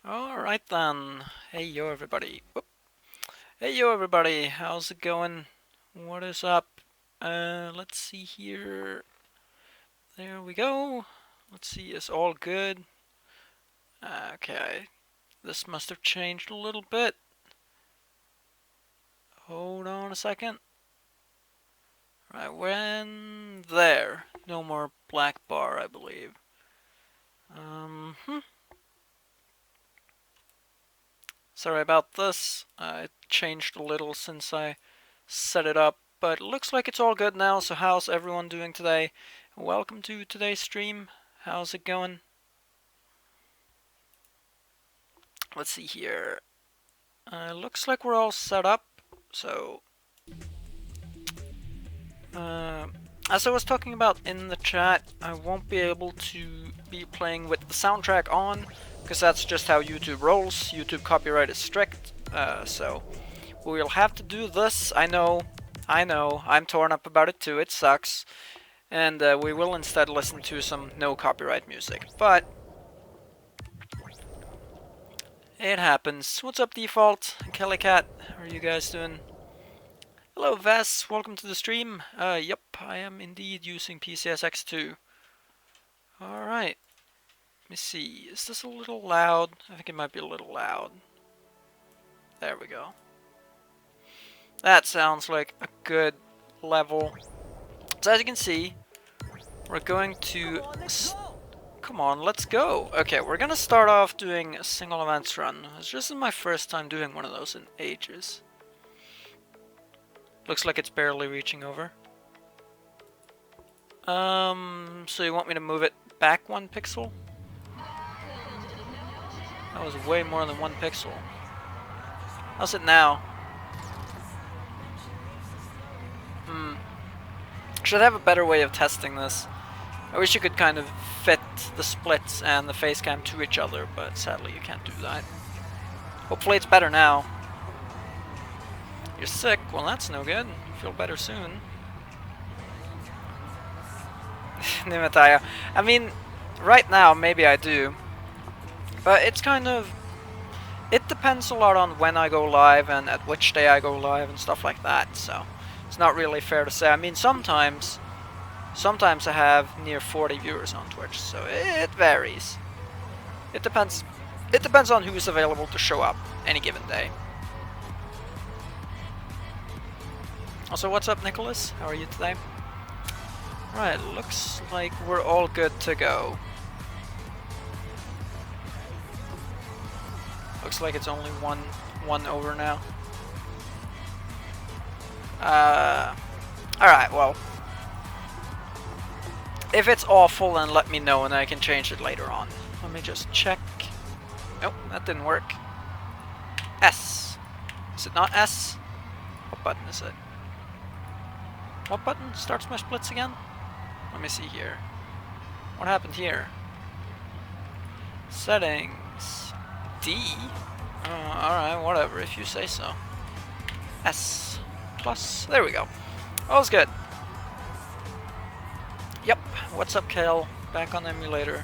Alright then. Hey yo everybody. Whoop. Hey yo everybody, how's it going? What is up? Let's see here. There we go. Let's see, is all good? Okay. This must have changed a little bit. Hold on a second. Right, when there. No more black bar, I believe. Sorry about this. It changed a little since I set it up, but it looks like it's all good now. So how's everyone doing today? Welcome to today's stream. How's it going? Let's see here. Looks like we're all set up. So, as I was talking about in the chat, I won't be able to be playing with the soundtrack on, because that's just how YouTube rolls. YouTube copyright is strict, so we'll have to do this. I know, I'm torn up about it too, it sucks. And we will instead listen to some no copyright music, but it happens. What's up, Default? Kelly Cat, how are you guys doing? Hello, Vess, welcome to the stream. Yep, I am indeed using PCSX2. Alright, let me see, is this a little loud? I think it might be a little loud. There we go. That sounds like a good level. So as you can see, we're going to... Come on, let's go! Okay, we're gonna start off doing a single events run. This is my first time doing one of those in ages. Looks like it's barely reaching over. So you want me to move it back 1 pixel? That was way more than 1 pixel. How's it now? Should have a better way of testing this. I wish you could kind of fit the splits and the face cam to each other, but sadly you can't do that. Hopefully it's better now. You're sick? Well, that's no good. Feel better soon. Nimataya. I mean, right now maybe I do. But it's kind of... It depends a lot on when I go live and at which day I go live and stuff like that, so... It's not really fair to say. I mean, sometimes I have near 40 viewers on Twitch, so it varies. It depends on who's available to show up any given day. Also, what's up, Nicholas? How are you today? Right, looks like we're all good to go. Looks like it's only one over now. Alright, well. If it's awful, then let me know and I can change it later on. Let me just check. Nope, that didn't work. S. Is it not S? What button is it? What button starts my splits again? Let me see here. What happened here? Settings. D? Alright, whatever, if you say so. S. Plus. There we go. All's good. Yep. What's up, Kale? Back on the emulator.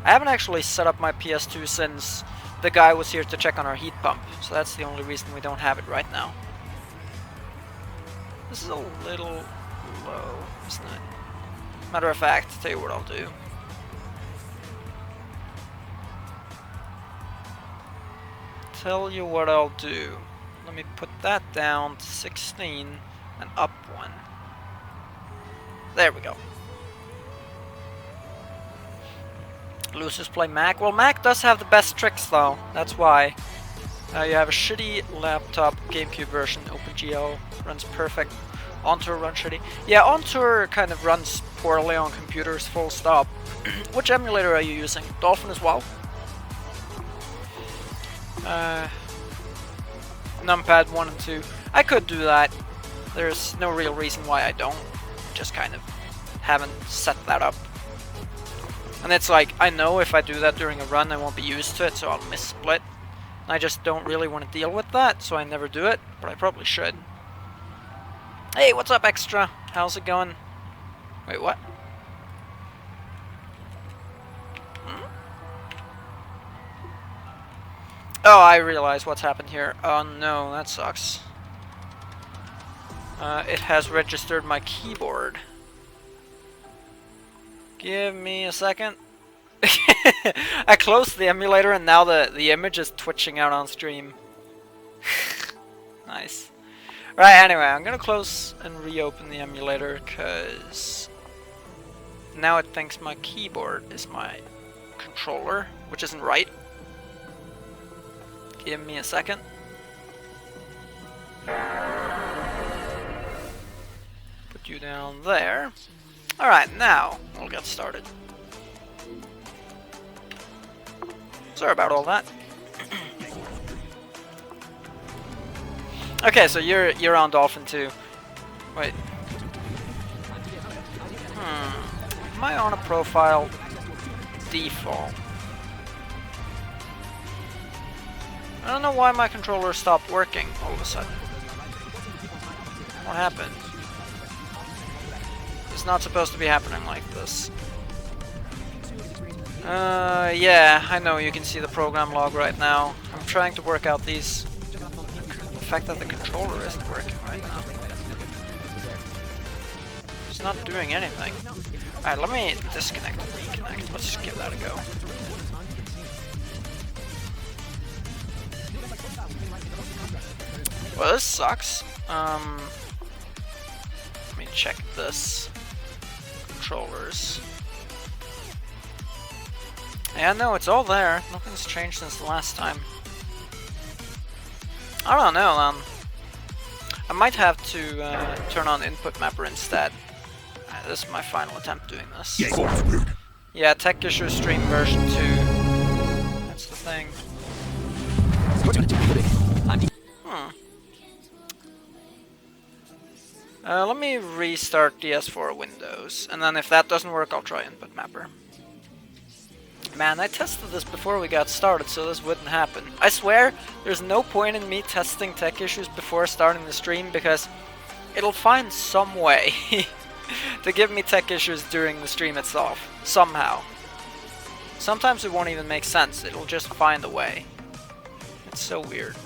I haven't actually set up my PS2 since the guy was here to check on our heat pump, so that's the only reason we don't have it right now. This is a little low, isn't it? Matter of fact, tell you what I'll do. Tell you what I'll do. Let me put that down to 16 and up 1. There we go. Losers play Mac. Well, Mac does have the best tricks though. That's why. You have a shitty laptop, GameCube version, OpenGL runs perfect. OnTour runs shitty. Yeah, OnTour kind of runs poorly on computers, full stop. Which emulator are you using? Dolphin as well? Numpad 1 and 2. I could do that. There's no real reason why I don't. Just kind of haven't set that up. And it's like, I know if I do that during a run I won't be used to it, so I'll miss split. And I just don't really want to deal with that, so I never do it, but I probably should. Hey, what's up, Extra? How's it going? Wait, what? Oh, I realize what's happened here. Oh no, that sucks. It has registered my keyboard. Give me a second. I closed the emulator and now the image is twitching out on stream. Nice. Right, anyway, I'm gonna close and reopen the emulator because now it thinks my keyboard is my controller, which isn't right. Give me a second. Put you down there. Alright, now we'll get started. Sorry about all that. Okay, so you're on Dolphin too. Wait. Am I on a profile default? I don't know why my controller stopped working all of a sudden. What happened? It's not supposed to be happening like this. Yeah, I know you can see the program log right now. I'm trying to work out these... The fact that the controller isn't working right now. It's not doing anything. Alright, let me disconnect and reconnect. Let's just give that a go. Well, this sucks. Let me check this. controllers. Yeah, no, it's all there. Nothing's changed since the last time. I don't know, I might have to turn on input mapper instead. This is my final attempt doing this. Yeah, tech issue stream version 2. That's the thing. Let me restart DS4 Windows, and then if that doesn't work, I'll try input mapper. Man, I tested this before we got started, so this wouldn't happen. I swear, there's no point in me testing tech issues before starting the stream, because it'll find some way to give me tech issues during the stream itself, somehow. Sometimes it won't even make sense, it'll just find a way. It's so weird.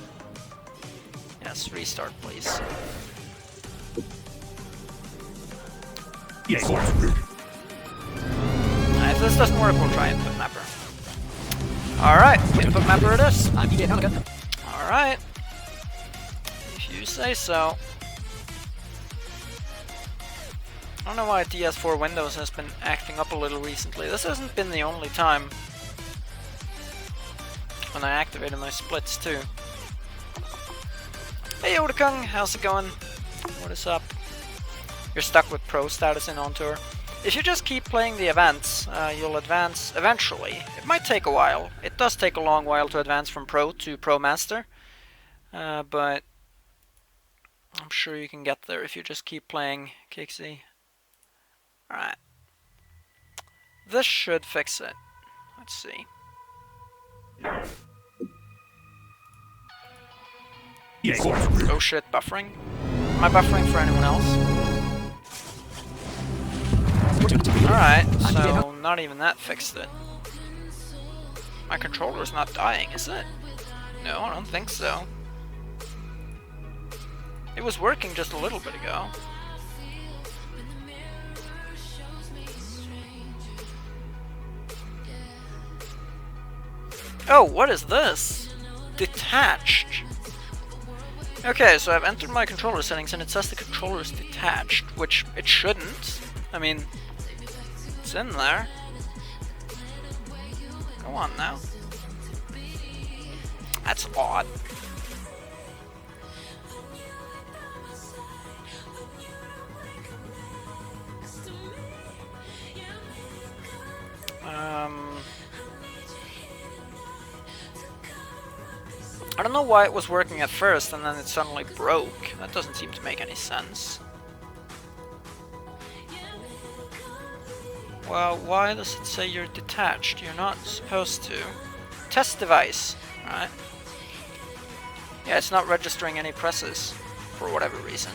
Yes, restart please. If this doesn't work, we'll try input mapper. Alright, input mapper it is. Alright. If you say so. I don't know why DS4 Windows has been acting up a little recently. This hasn't been the only time when I activated my splits too. Hey Odakung, how's it going? What is up? You're stuck with pro status in On Tour. If you just keep playing the events, you'll advance eventually. It might take a while. It does take a long while to advance from pro to pro master, but I'm sure you can get there if you just keep playing Kixie. Alright. This should fix it. Let's see. Oh shit, buffering? Am I buffering for anyone else? Alright, so not even that fixed it. My controller's not dying, is it? No, I don't think so. It was working just a little bit ago. Oh, what is this? Detached. Okay, so I've entered my controller settings and it says the controller is detached, which it shouldn't. I mean, it's in there. Go on now. That's odd. I don't know why it was working at first and then it suddenly broke. That doesn't seem to make any sense. Well, why does it say you're detached? You're not supposed to. Test device, right? Yeah, it's not registering any presses, for whatever reason.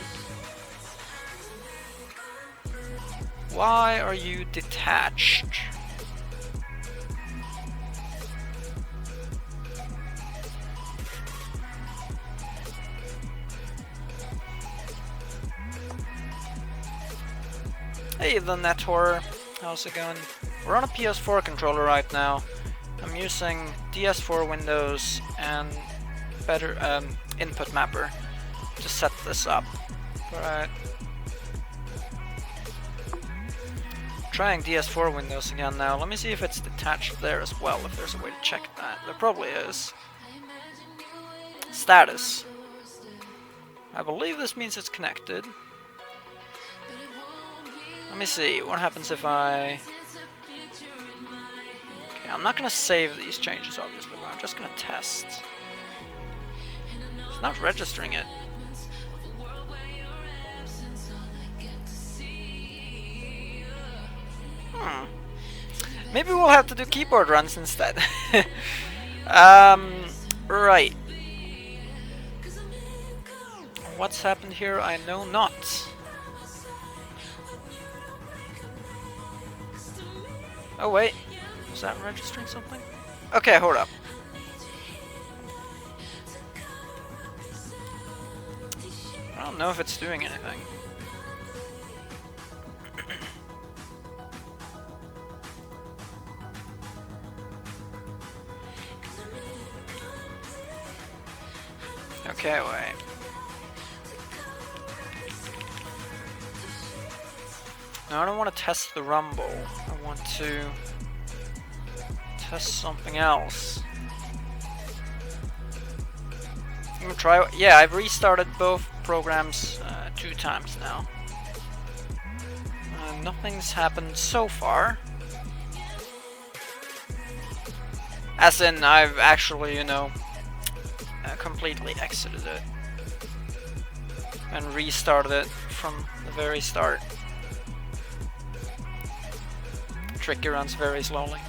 Why are you detached? Hey, the Net Horror. How's it going? We're on a PS4 controller right now. I'm using DS4 Windows and better input mapper to set this up. Alright. Trying DS4 Windows again now. Let me see if it's detached there as well, if there's a way to check that. There probably is. Status. I believe this means it's connected. Let me see, what happens if I... Okay, I'm not gonna save these changes obviously, but I'm just gonna test. It's not registering it. Maybe we'll have to do keyboard runs instead. Right. What's happened here? I know not. Oh wait, is that registering something? Okay, hold up. I don't know if it's doing anything. Okay, wait. No, I don't want to test the rumble. I want to test something else. I'm gonna try. Yeah, I've restarted both programs 2 times now. Nothing's happened so far. As in, I've actually, you know, completely exited it and restarted it from the very start. Tricky runs very slowly.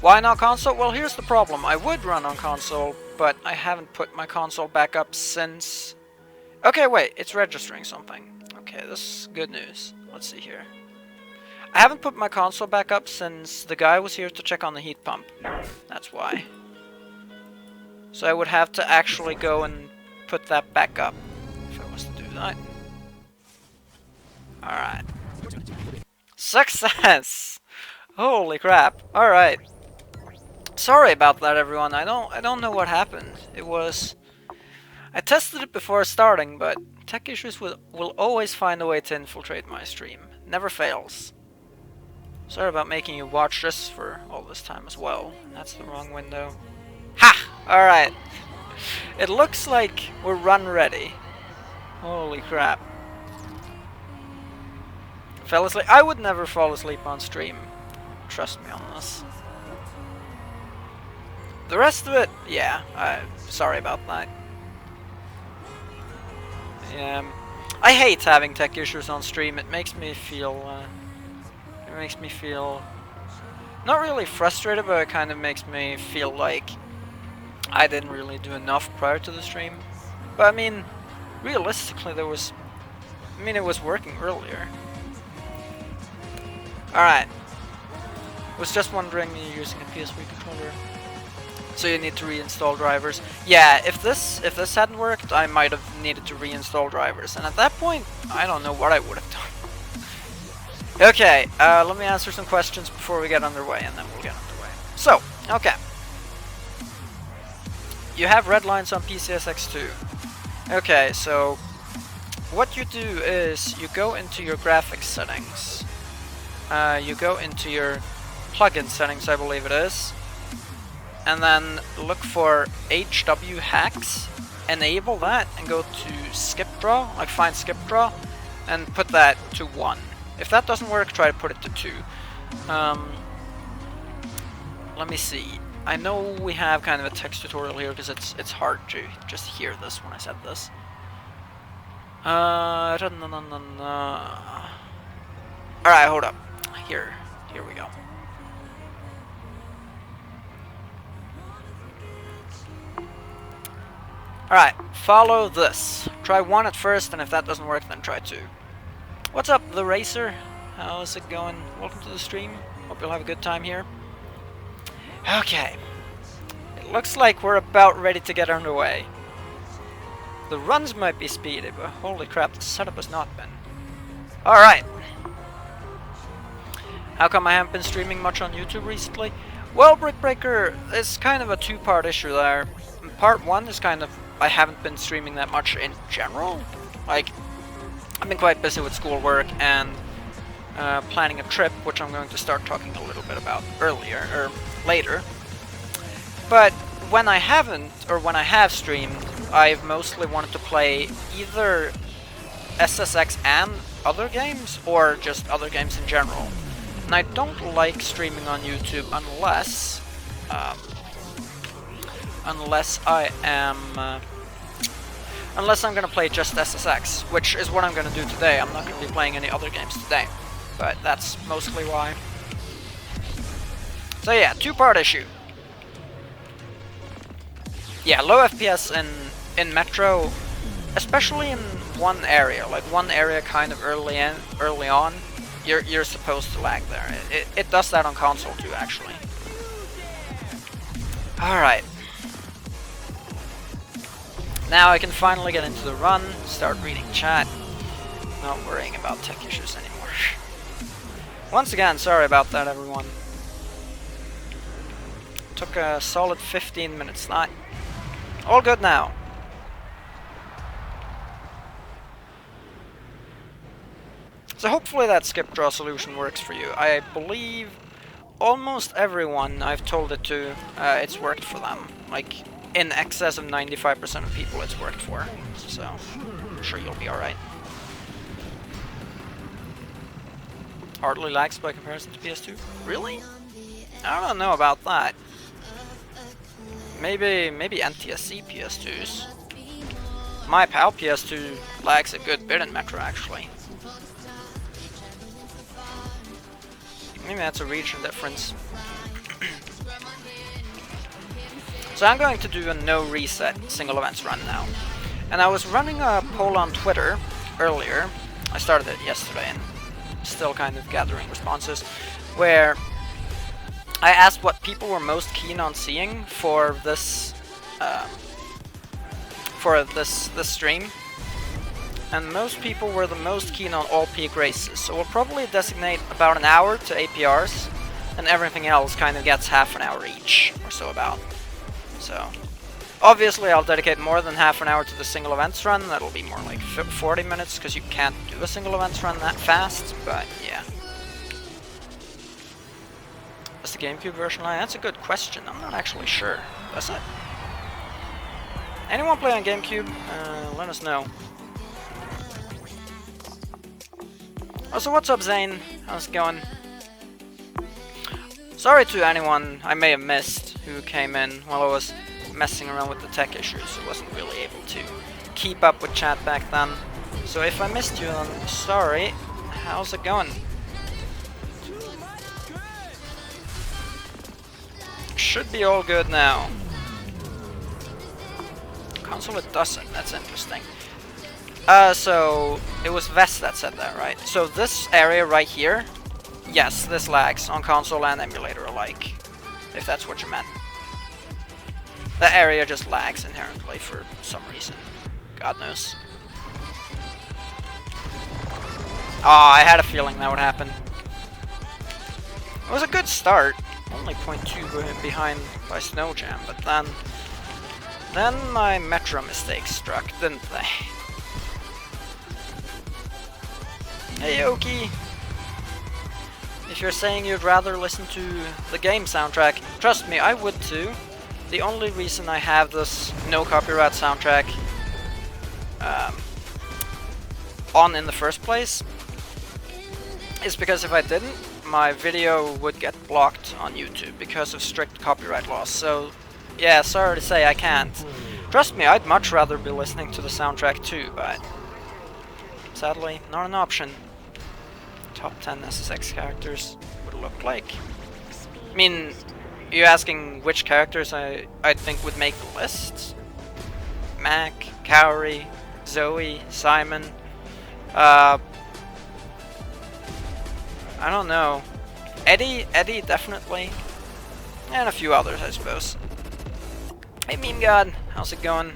Why not console? Well, here's the problem. I would run on console, but I haven't put my console back up since... Okay, wait, it's registering something. Okay, this is good news. Let's see here. I haven't put my console back up since the guy was here to check on the heat pump. That's why. So I would have to actually go and put that back up if I was to do that. Alright. Success! Holy crap. Alright. Sorry about that, everyone. I don't know what happened. It was... I tested it before starting, but tech issues will always find a way to infiltrate my stream. Never fails. Sorry about making you watch this for all this time as well. That's the wrong window. Ha! Alright. It looks like we're run ready. Holy crap. Fell asleep. I would never fall asleep on stream. Trust me on this. The rest of it, yeah, sorry about that. I hate having tech issues on stream. It makes me feel not really frustrated, but it kind of makes me feel like I didn't really do enough prior to the stream. But I mean, realistically, it was working earlier. Alright. Was just wondering, you're using a PS3 controller, so you need to reinstall drivers. Yeah, if this hadn't worked, I might have needed to reinstall drivers, and at that point, I don't know what I would have done. Okay, let me answer some questions before we get underway, and then we'll get underway. So, okay. You have red lines on SSX2. Okay, so what you do is you go into your graphics settings. You go into your plugin settings, I believe it is, and then look for HW hacks, enable that, and go to skip draw, like find skip draw, and put that to 1. If that doesn't work, try to put it to 2. Let me see. I know we have kind of a text tutorial here because it's hard to just hear this when I said this. Alright, hold up. Here we go. Alright, follow this. Try 1 at first, and if that doesn't work, then try 2. What's up, The Racer? How's it going? Welcome to the stream. Hope you'll have a good time here. Okay. It looks like we're about ready to get underway. The runs might be speedy, but holy crap, the setup has not been. Alright. How come I haven't been streaming much on YouTube recently? Well, Brickbreaker, it's kind of a 2-part issue there. Part 1 is kind of, I haven't been streaming that much in general. Like, I've been quite busy with schoolwork and planning a trip, which I'm going to start talking a little bit about later. But when I haven't, or when I have streamed, I've mostly wanted to play either SSX and other games, or just other games in general. And I don't like streaming on YouTube unless I'm gonna play just SSX, which is what I'm gonna do today. I'm not gonna be playing any other games today, but that's mostly why. So yeah, 2-part issue. Yeah, low FPS in Metro, especially in one area, like one area kind of early on. You're supposed to lag there. It does that on console too, actually. Alright. Now I can finally get into the run, start reading chat, not worrying about tech issues anymore. Once again, sorry about that, everyone. Took a solid 15 minutes. Not all good now. So hopefully that skip draw solution works for you. I believe almost everyone I've told it to, it's worked for them. Like, in excess of 95% of people it's worked for. So, I'm sure you'll be alright. Hardly lags by comparison to PS2? Really? I don't know about that. Maybe NTSC PS2s. My PAL PS2 lags a good bit in Metro, actually. Maybe that's a region difference. So I'm going to do a no reset single events run now. And I was running a poll on Twitter earlier. I started it yesterday and still kind of gathering responses, where I asked what people were most keen on seeing for this stream, and most people were the most keen on all peak races. So we'll probably designate about an hour to APRs, and everything else kind of gets half an hour each or so about. So obviously I'll dedicate more than half an hour to the single events run. That'll be more like 40 minutes because you can't do a single events run that fast, but yeah. Does the GameCube version lie? That's a good question. I'm not actually sure. Does it? Anyone play on GameCube? Let us know. Also, what's up, Zane? How's it going? Sorry to anyone I may have missed who came in while I was messing around with the tech issues. I wasn't really able to keep up with chat back then. So if I missed you, then sorry. How's it going? Should be all good now. Console it doesn't, that's interesting. So it was Vest that said that, right? So this area right here, yes, this lags on console and emulator alike, if that's what you meant. That area just lags inherently for some reason. God knows. Oh, I had a feeling that would happen. It was a good start. Only 0.2 behind by Snow Jam, but then my Metro mistakes struck, didn't they? Hey Oki! If you're saying you'd rather listen to the game soundtrack, trust me, I would too. The only reason I have this no copyright soundtrack on in the first place is because if I didn't, my video would get blocked on YouTube because of strict copyright laws. So yeah, sorry to say I can't. Trust me, I'd much rather be listening to the soundtrack too, but sadly, not an option. Top 10 SSX characters would look like. I mean, you asking which characters I think would make the list? Mac, Cowrie, Zoe, Simon. I don't know. Eddie definitely. And a few others, I suppose. Hey Meme God, how's it going?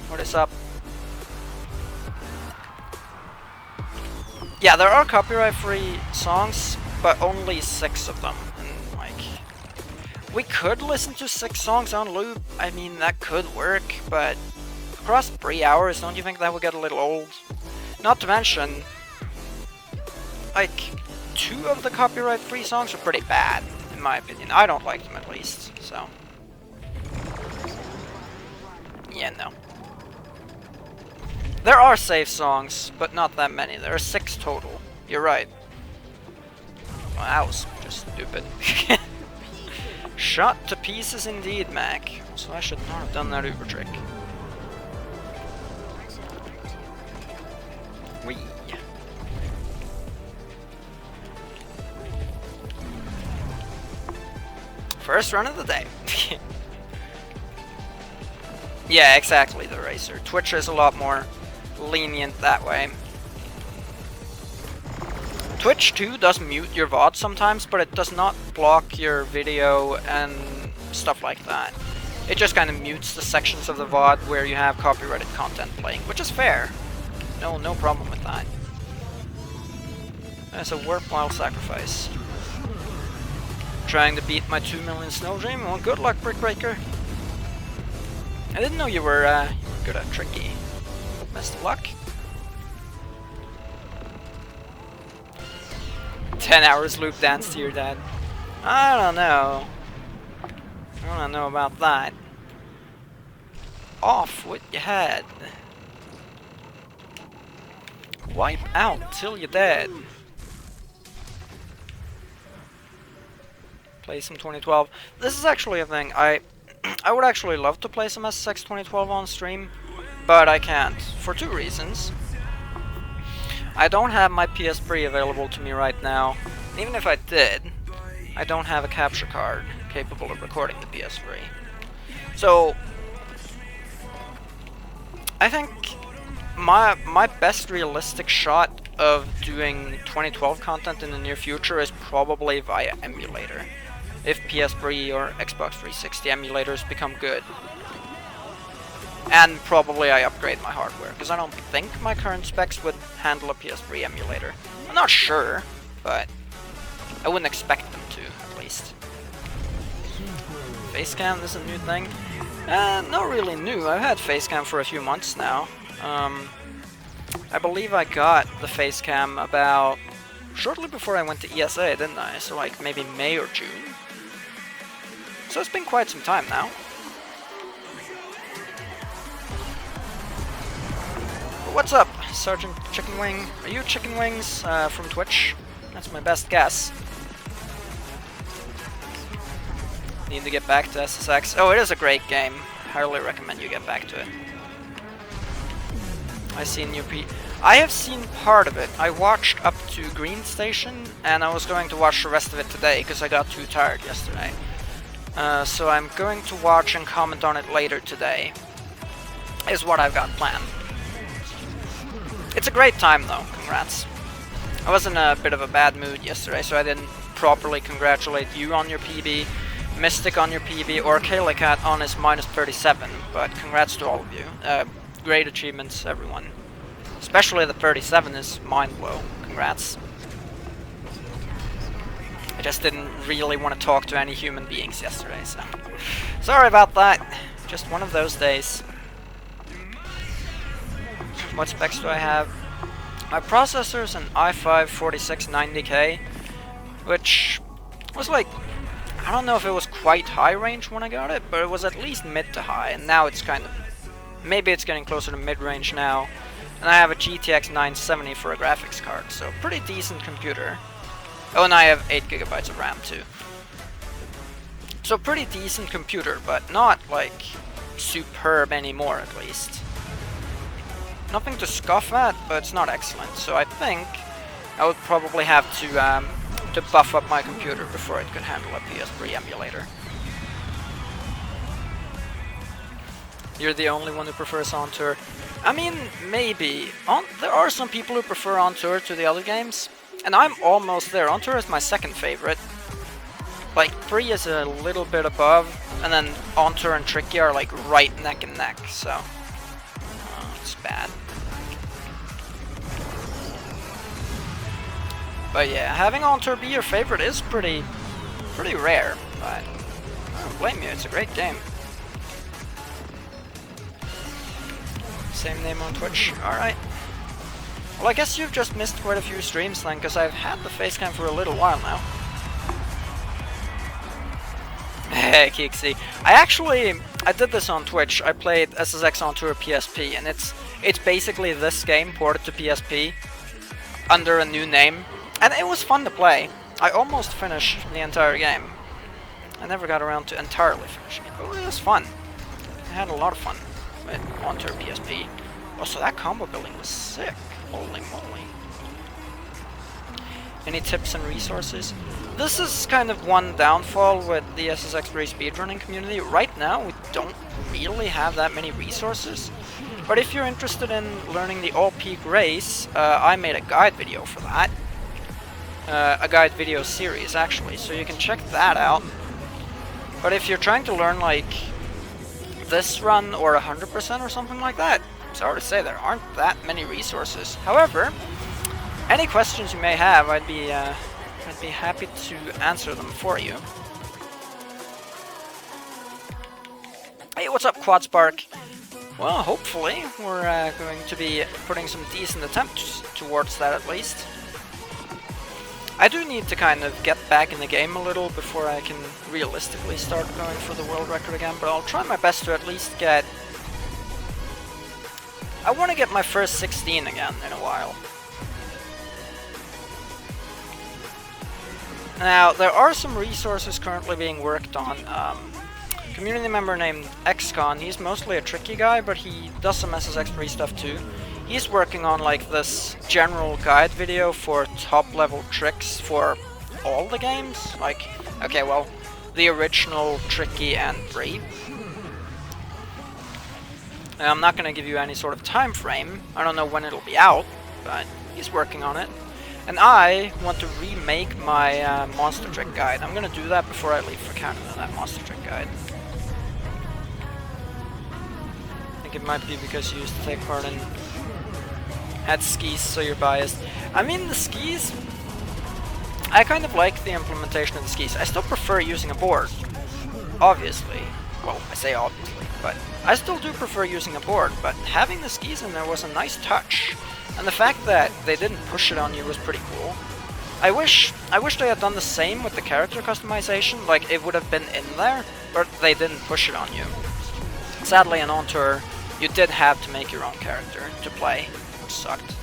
What is up? Yeah, there are copyright-free songs, but only 6 of them. And, like, we could listen to 6 songs on loop. I mean, that could work, but across 3 hours, don't you think that would get a little old? Not to mention, like, 2 of the copyright-free songs are pretty bad, in my opinion. I don't like them, at least, so. Yeah, no. There are safe songs, but not that many. There are 6 total. You're right. Well, that was just stupid. Shot to pieces indeed, Mac. So I should not have done that Uber trick. Wee. First run of the day. Yeah, exactly, the racer. Twitch is a lot more lenient that way. Twitch too does mute your VOD sometimes, but it does not block your video and stuff like that. It just kind of mutes the sections of the VOD where you have copyrighted content playing, which is fair. No problem with that. That's a worthwhile sacrifice. Trying to beat my 2 million Snow Dream? Well, good luck, Brickbreaker. I didn't know you were, good at Tricky. Best of luck. 10 hours loop dance to your dad. I don't know. I don't know about that. Off with your head. Wipe out till you're dead. Play some 2012. This is actually a thing. I would actually love to play some SSX 2012 on stream, but I can't for two reasons. I don't have my PS3 available to me right now. Even if I did, I don't have a capture card capable of recording the PS3. So I think my best realistic shot of doing 2012 content in the near future is probably via emulator, if PS3 or Xbox 360 emulators become good. And probably I upgrade my hardware, because I don't think my current specs would handle a PS3 emulator. I'm not sure, but I wouldn't expect them to, at least. Facecam, this is a new thing. Not really new. I've had Facecam for a few months now. I believe I got the Facecam about shortly before I went to ESA, didn't I? So like maybe May or June. So it's been quite some time now. But what's up, Sergeant Chicken Wing? Are you Chicken Wings from Twitch? That's my best guess. Need to get back to SSX. Oh, it is a great game. Highly recommend you get back to it. I have seen part of it. I watched up to Green Station, and I was going to watch the rest of it today because I got too tired yesterday. So I'm going to watch and comment on it later today, is what I've got planned. It's a great time though, congrats. I was in a bit of a bad mood yesterday, so I didn't properly congratulate you on your PB, Mystic on your PB, or Kalicat on his -37, but congrats to all of you. Great achievements, everyone. Especially the 37 is mind-blow. Congrats. I just didn't really want to talk to any human beings yesterday, so sorry about that. Just one of those days. What specs do I have? My processor is an i5 4690K, which was like, I don't know if it was quite high range when I got it, but it was at least mid to high, and now it's kind of, maybe it's getting closer to mid-range now. And I have a GTX 970 for a graphics card, so pretty decent computer. Oh, and I have 8 GB of RAM too. So pretty decent computer, but not like superb anymore at least. Nothing to scoff at, but it's not excellent. So I think I would probably have to buff up my computer before it could handle a PS3 emulator. You're the only one who prefers On Tour. I mean, maybe. There are some people who prefer On Tour to the other games, and I'm almost there. On Tour is my second favorite. Like, 3 is a little bit above, and then On Tour and Tricky are like right neck and neck, so it's bad. But yeah, having On Tour be your favorite is pretty rare, but I don't blame you, it's a great game. Same name on Twitch, alright. Well, I guess you've just missed quite a few streams then, because I've had the Facecam for a little while now. Hey, Keeksy. I did this on Twitch. I played SSX on Tour PSP, and it's basically this game ported to PSP under a new name. And it was fun to play. I almost finished the entire game. I never got around to entirely finishing it, but it was fun. I had a lot of fun with On Tour PSP. Also, that combo building was sick. Holy moly. Any tips and resources? This is kind of one downfall with the SSX3 speedrunning community. Right now, we don't really have that many resources. But if you're interested in learning the all-peak race, I made a guide video for that. A guide video series, actually, so you can check that out. But if you're trying to learn, like, this run or 100% or something like that, sorry to say, there aren't that many resources. However, any questions you may have, I'd be happy to answer them for you. Hey, what's up, QuadSpark? Well, hopefully, we're going to be putting some decent attempts towards that at least. I do need to kind of get back in the game a little before I can realistically start going for the world record again, but I'll try my best to at least get... I want to get my first 16 again in a while. Now, there are some resources currently being worked on. Community member named XCon, he's mostly a tricky guy, but he does some SSX free stuff too. He's working on like this general guide video for top level tricks for all the games. Like, okay, well, the original, tricky, and free. And I'm not going to give you any sort of time frame. I don't know when it'll be out, but he's working on it. And I want to remake my monster trick guide. I'm going to do that before I leave for Canada, that monster trick guide. I think it might be because you used to take part in at skis, so you're biased. I mean, the skis, I kind of like the implementation of the skis. I still prefer using a board, obviously. Well, I say obviously, but I still do prefer using a board, but having the skis in there was a nice touch. And the fact that they didn't push it on you was pretty cool. I wish they had done the same with the character customization, like it would have been in there, but they didn't push it on you. Sadly, in On Tour, you did have to make your own character to play. Sucked.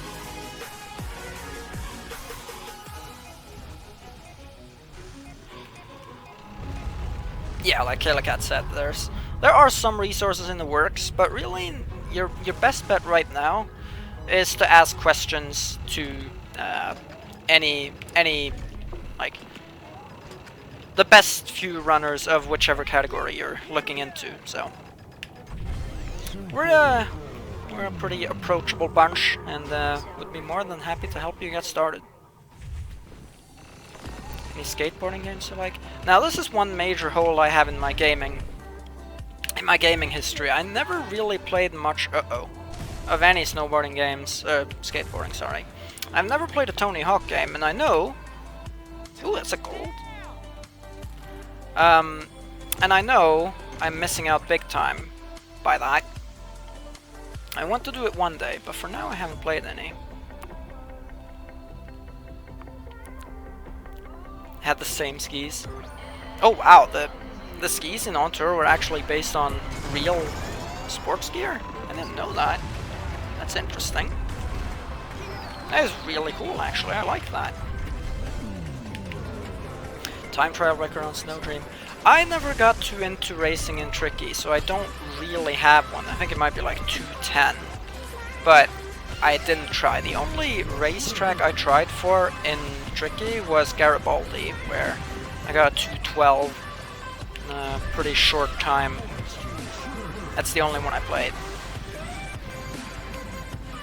Yeah, like Kaylacat said, there are some resources in the works, but really your best bet right now is to ask questions to any like the best few runners of whichever category you're looking into. So we're a pretty approachable bunch, and would be more than happy to help you get started. Any skateboarding games you like? Now, this is one major hole I have in my gaming history. I never really played much of any snowboarding games, skateboarding, sorry. I've never played a Tony Hawk game, and I know... Ooh, that's a gold. And I know I'm missing out big time by that. I want to do it one day, but for now I haven't played any. Had the same skis. Oh wow, the skis in On Tour were actually based on real sports gear? I didn't know that. That's interesting. That is really cool, actually. I like that. Time trial record on Snow Dream. I never got too into racing in Tricky, so I don't really have one. I think it might be like 210. But I didn't try. The only racetrack I tried for in Tricky was Garibaldi, where I got a 212 in a pretty short time. That's the only one I played.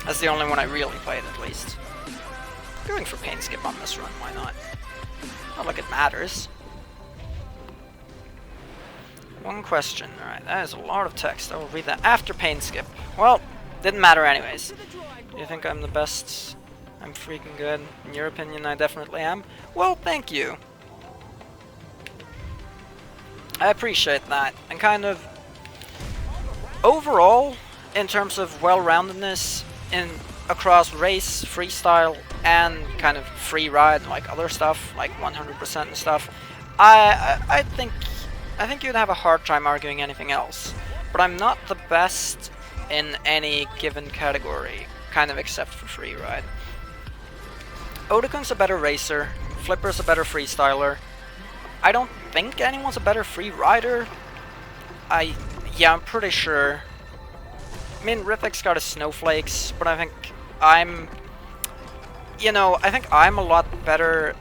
That's the only one I really played, at least. Going for paint skip on this run, why not? Not like it matters. One question. Alright, that is a lot of text. I will read that after paint skip. Well, didn't matter anyways. Do you think I'm the best? I'm freaking good. In your opinion, I definitely am. Well, thank you. I appreciate that. And kind of... Overall, in terms of well-roundedness across race, freestyle, and kind of free ride, like other stuff, like 100% and stuff, I think you'd have a hard time arguing anything else. But I'm not the best in any given category, kind of except for free ride. Odekun's a better racer, Flipper's a better freestyler. I don't think anyone's a better free rider. Yeah, I'm pretty sure. I mean, Rithik's got his snowflakes, but I think I'm a lot better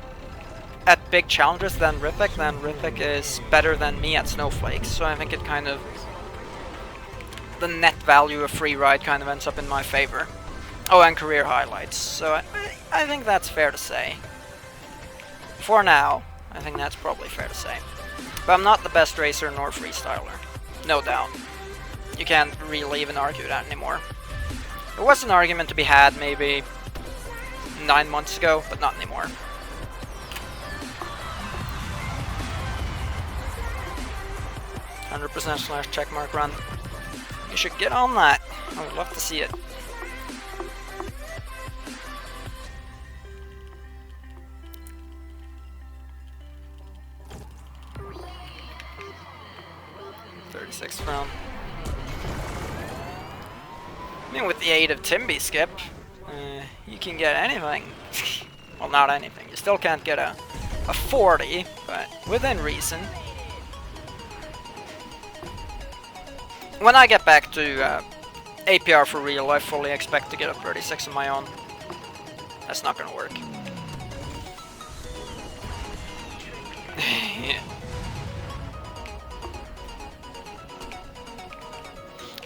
at big challenges than Rithik. Rithik is better than me at snowflakes, so I think it kind of... the net value of free ride kind of ends up in my favor. Oh, and career highlights, so I think that's fair to say. For now, I think that's probably fair to say. But I'm not the best racer nor freestyler. No doubt. You can't really even argue that anymore. There was an argument to be had maybe 9 months ago, but not anymore. %/ checkmark run. You should get on that. I would love to see it. 6th round. I mean, with the aid of Timby Skip, you can get anything. Well, not anything. You still can't get a 40, but within reason. When I get back to APR for real, I fully expect to get a 36 of my own. That's not gonna work. Yeah.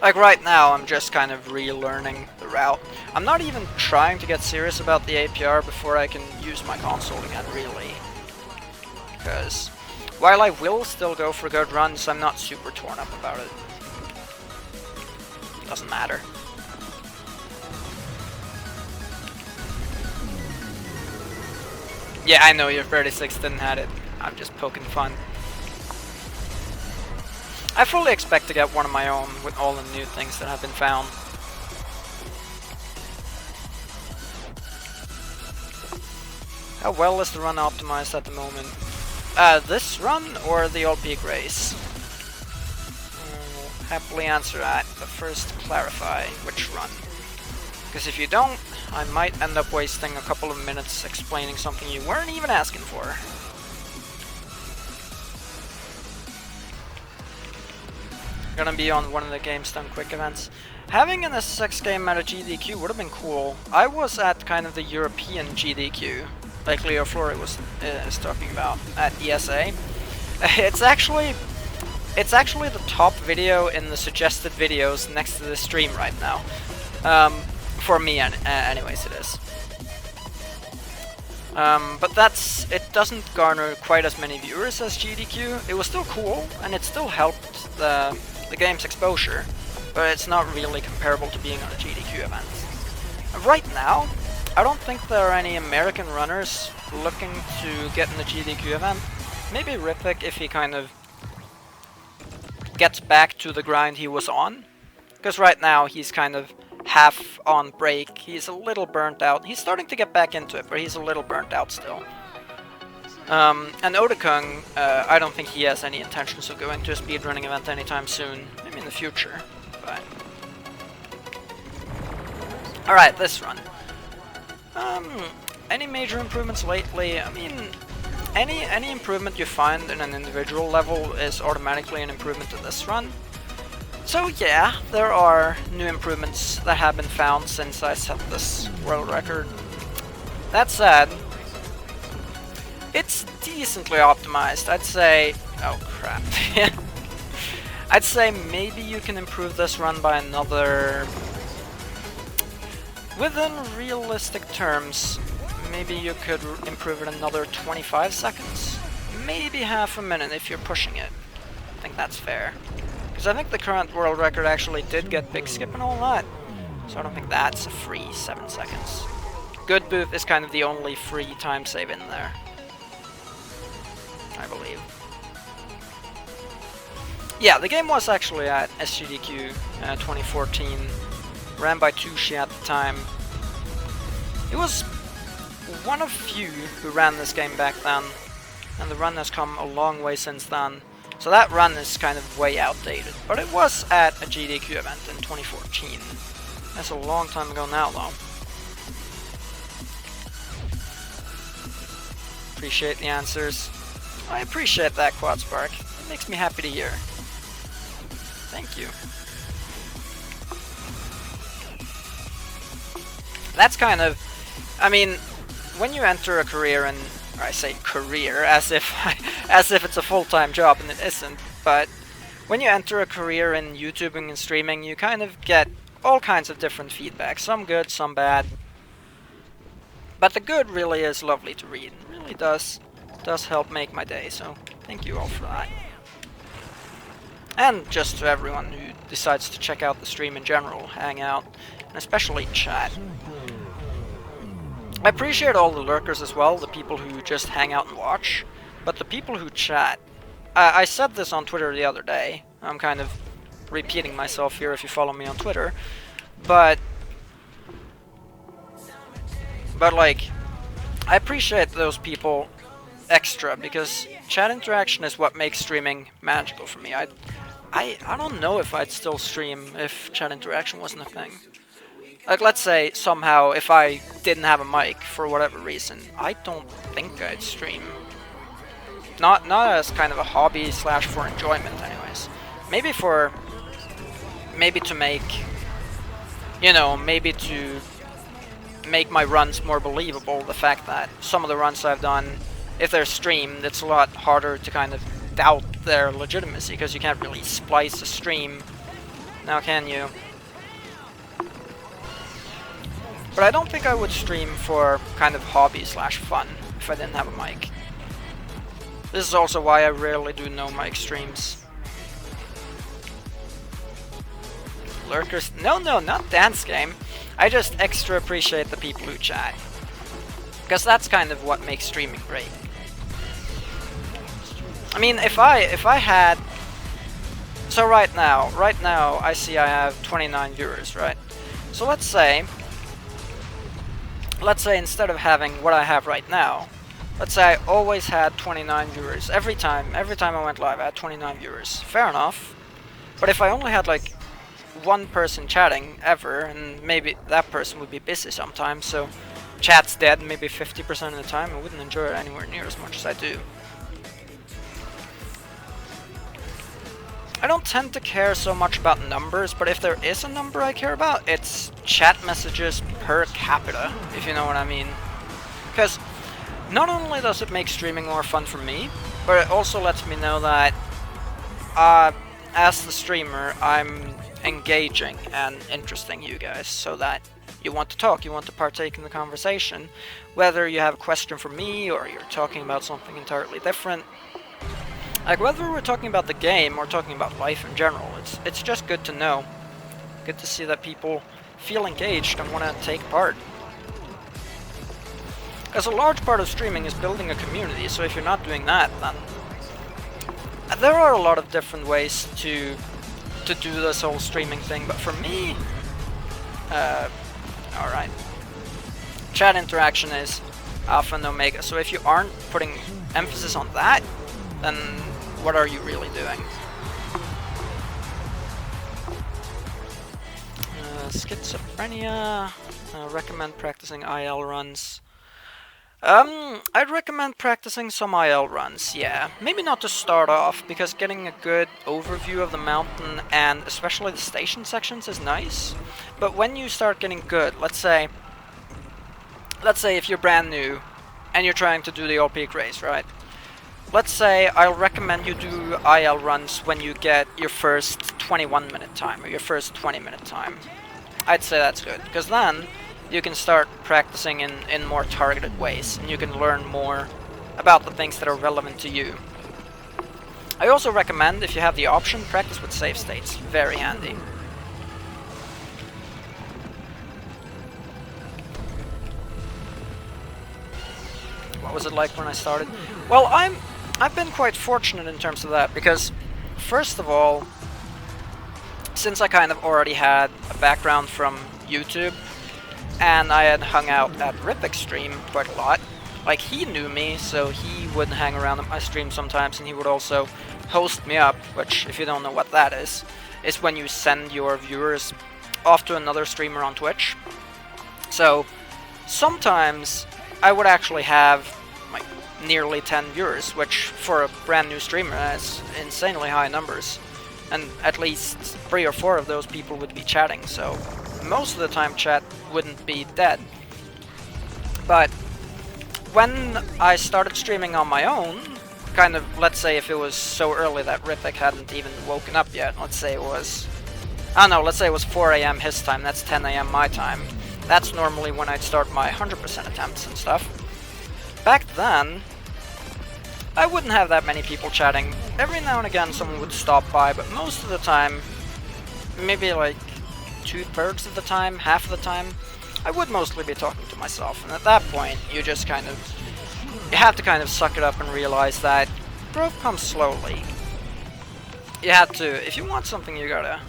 Like right now, I'm just kind of relearning the route. I'm not even trying to get serious about the APR before I can use my console again, really. Because while I will still go for good runs, I'm not super torn up about it. Doesn't matter. Yeah, I know your 36 didn't have it. I'm just poking fun. I fully expect to get one of my own with all the new things that have been found. How well is the run optimized at the moment? This run or the Old Peak race? I'll happily answer that, but first clarify which run. Because if you don't, I might end up wasting a couple of minutes explaining something you weren't even asking for. Gonna be on one of the Games Done Quick events. Having an SSX game at a GDQ would have been cool. I was at kind of the European GDQ, like Leo Flory was talking about, at ESA. It's actually the top video in the suggested videos next to the stream right now. For me, anyways, it is. But it doesn't garner quite as many viewers as GDQ. It was still cool, and it still helped the game's exposure, but it's not really comparable to being on a GDQ event. Right now, I don't think there are any American runners looking to get in the GDQ event. Maybe Ripik if he kind of gets back to the grind he was on, because right now he's kind of half on break. He's a little burnt out. He's starting to get back into it, but he's a little burnt out still. And Odekung, I don't think he has any intentions of going to a speedrunning event anytime soon. Maybe in the future, but... Alright, this run. Any major improvements lately? I mean, any improvement you find in an individual level is automatically an improvement to this run. So yeah, there are new improvements that have been found since I set this world record. That said, it's decently optimized. I'd say... oh crap. I'd say maybe you can improve this run by another... within realistic terms, maybe you could improve it another 25 seconds? Maybe half a minute if you're pushing it. I think that's fair. Because I think the current world record actually did get big skip and all that. So I don't think that's a free 7 seconds. Good Booth is kind of the only free time save in there, I believe. Yeah, the game was actually at SGDQ 2014. Ran by Tushi at the time. It was one of few who ran this game back then, and the run has come a long way since then. So that run is kind of way outdated, but it was at a GDQ event in 2014. That's a long time ago now, though. Appreciate the answers. I appreciate that, Quadspark. It makes me happy to hear. Thank you. That's kind of... I mean, when you enter a career in... or I say career, as if it's a full-time job, and it isn't, but when you enter a career in YouTubing and streaming, you kind of get all kinds of different feedback. Some good, some bad. But the good really is lovely to read. It really does help make my day, so thank you all for that. And just to everyone who decides to check out the stream in general, hang out, and especially chat. I appreciate all the lurkers as well, the people who just hang out and watch, but the people who chat. I said this on Twitter the other day. I'm kind of repeating myself here if you follow me on Twitter, but like, I appreciate those people extra, because chat interaction is what makes streaming magical for me. I don't know if I'd still stream if chat interaction wasn't a thing. Like, let's say somehow if I didn't have a mic for whatever reason, I don't think I'd stream. Not as kind of a hobby slash for enjoyment, anyways. Maybe to make, you know, maybe to make my runs more believable. The fact that some of the runs I've done, if they're streamed, it's a lot harder to kind of doubt their legitimacy because you can't really splice a stream. Now, can you? But I don't think I would stream for kind of hobby slash fun if I didn't have a mic. This is also why I rarely do no mic streams. Lurkers? No, not dance game. I just extra appreciate the people who chat. Because that's kind of what makes streaming great. I mean, if I had... So right now I see I have 29 viewers, right? So let's say instead of having what I have right now, let's say I always had 29 viewers. Every time I went live I had 29 viewers. Fair enough. But if I only had like one person chatting ever, and maybe that person would be busy sometimes, so chat's dead maybe 50% of the time, I wouldn't enjoy it anywhere near as much as I do. I don't tend to care so much about numbers, but if there is a number I care about, it's chat messages per capita, if you know what I mean. Because not only does it make streaming more fun for me, but it also lets me know that as the streamer, I'm engaging and interesting you guys, so that you want to talk, you want to partake in the conversation, whether you have a question for me or you're talking about something entirely different. Like, whether we're talking about the game or talking about life in general, it's just good to know. Good to see that people feel engaged and want to take part. Because a large part of streaming is building a community, so if you're not doing that, then... There are a lot of different ways to do this whole streaming thing, but for me... alright. Chat interaction is alpha and omega, so if you aren't putting emphasis on that, then what are you really doing? Schizophrenia. Recommend practicing IL runs. I'd recommend practicing some IL runs, yeah. Maybe not to start off, because getting a good overview of the mountain and especially the station sections is nice. But when you start getting good, let's say if you're brand new and you're trying to do the all-peak race, right? Let's say I'll recommend you do IL runs when you get your first 21-minute time or your first 20-minute time. I'd say that's good, because then you can start practicing in more targeted ways, and you can learn more about the things that are relevant to you. I also recommend, if you have the option, practice with save states. Very handy. What was it like when I started? Well, I've been quite fortunate in terms of that, because first of all, since I kind of already had a background from YouTube, and I had hung out at Ripik's stream quite a lot, like, he knew me, so he would hang around at my stream sometimes, and he would also host me up, which, if you don't know what that is when you send your viewers off to another streamer on Twitch. So sometimes I would actually have like nearly 10 viewers, which for a brand new streamer is insanely high numbers, and at least 3 or 4 of those people would be chatting, so most of the time chat wouldn't be dead. But when I started streaming on my own, kind of, let's say if it was so early that Ripik hadn't even woken up yet, let's say it was, I don't know, let's say it was 4 AM his time, that's 10 AM my time. That's normally when I'd start my 100% attempts and stuff. Back then, I wouldn't have that many people chatting. Every now and again someone would stop by, but most of the time, maybe like 2/3 of the time, half of the time, I would mostly be talking to myself. And at that point, you just kind of, you have to kind of suck it up and realize that growth comes slowly. You have to, if you want something, you gotta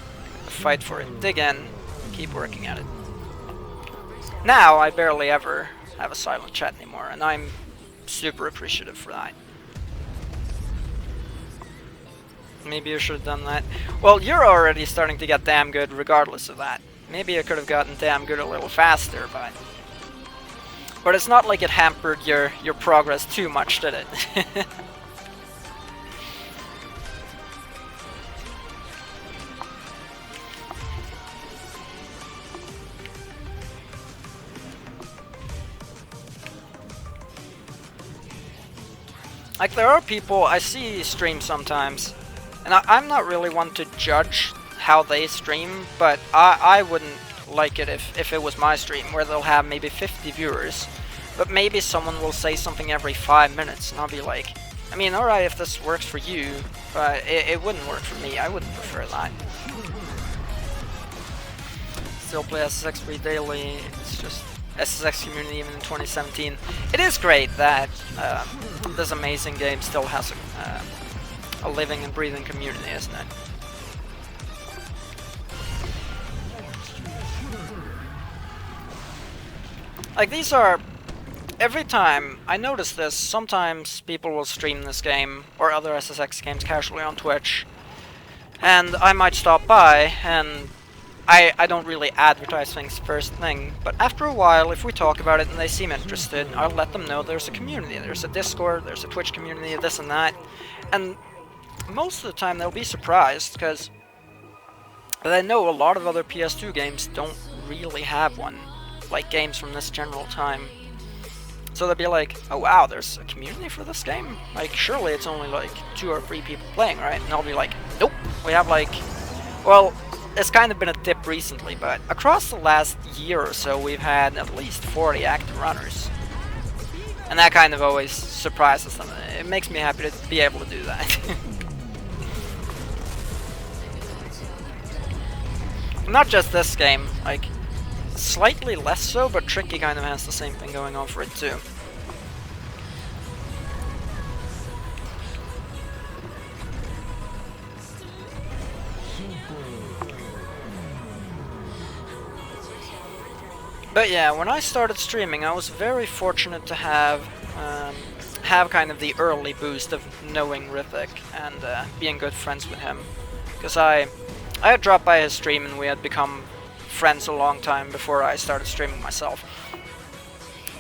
fight for it, dig in, keep working at it. Now, I barely ever have a silent chat anymore, and I'm super appreciative for that. Maybe you should have done that. Well, you're already starting to get damn good regardless of that. Maybe you could have gotten damn good a little faster, but it's not like it hampered your progress too much, did it? Like, there are people I see stream sometimes, and I'm not really one to judge how they stream, but I wouldn't like it if it was my stream, where they'll have maybe 50 viewers, but maybe someone will say something every 5 minutes, and I'll be like, I mean, alright if this works for you, but it wouldn't work for me. I wouldn't prefer that. Still play SSX free daily, it's just SSX community even in 2017. It is great that this amazing game still has a living and breathing community, isn't it? Like, these are... Every time I notice this, sometimes people will stream this game or other SSX games casually on Twitch, and I might stop by, and I don't really advertise things first thing, but after a while, if we talk about it and they seem interested, I'll let them know there's a community, there's a Discord, there's a Twitch community, this and that, and most of the time they'll be surprised, because they know a lot of other PS2 games don't really have one, like games from this general time. So they'll be like, oh wow, there's a community for this game? Like, surely it's only like 2 or 3 people playing, right? And I'll be like, nope, we have like, well, it's kind of been a dip recently, but across the last year or so, we've had at least 40 active runners. And that kind of always surprises them. It makes me happy to be able to do that. Not just this game, like, slightly less so, but Tricky kind of has the same thing going on for it too. But yeah, when I started streaming, I was very fortunate to have kind of the early boost of knowing Rithik and being good friends with him. Because I had dropped by his stream and we had become friends a long time before I started streaming myself.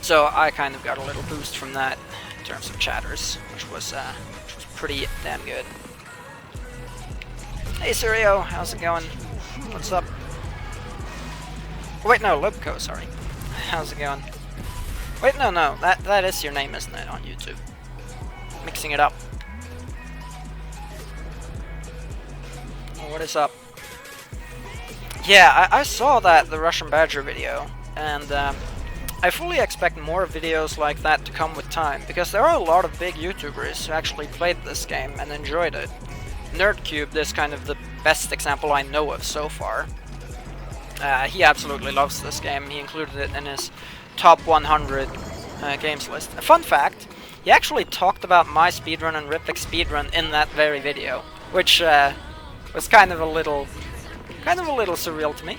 So I kind of got a little boost from that in terms of chatters, which was pretty damn good. Hey Sirio, how's it going? What's up? Wait, no, Lubko, sorry. How's it going? Wait, no, that is your name, isn't it, on YouTube? Mixing it up. What is up? Yeah, I saw the Russian Badger video, and I fully expect more videos like that to come with time, because there are a lot of big YouTubers who actually played this game and enjoyed it. Nerdcube is kind of the best example I know of so far. He absolutely loves this game. He included it in his top 100 games list. A fun fact, he actually talked about my speedrun and Rithik's speedrun in that very video, which was kind of a little surreal to me.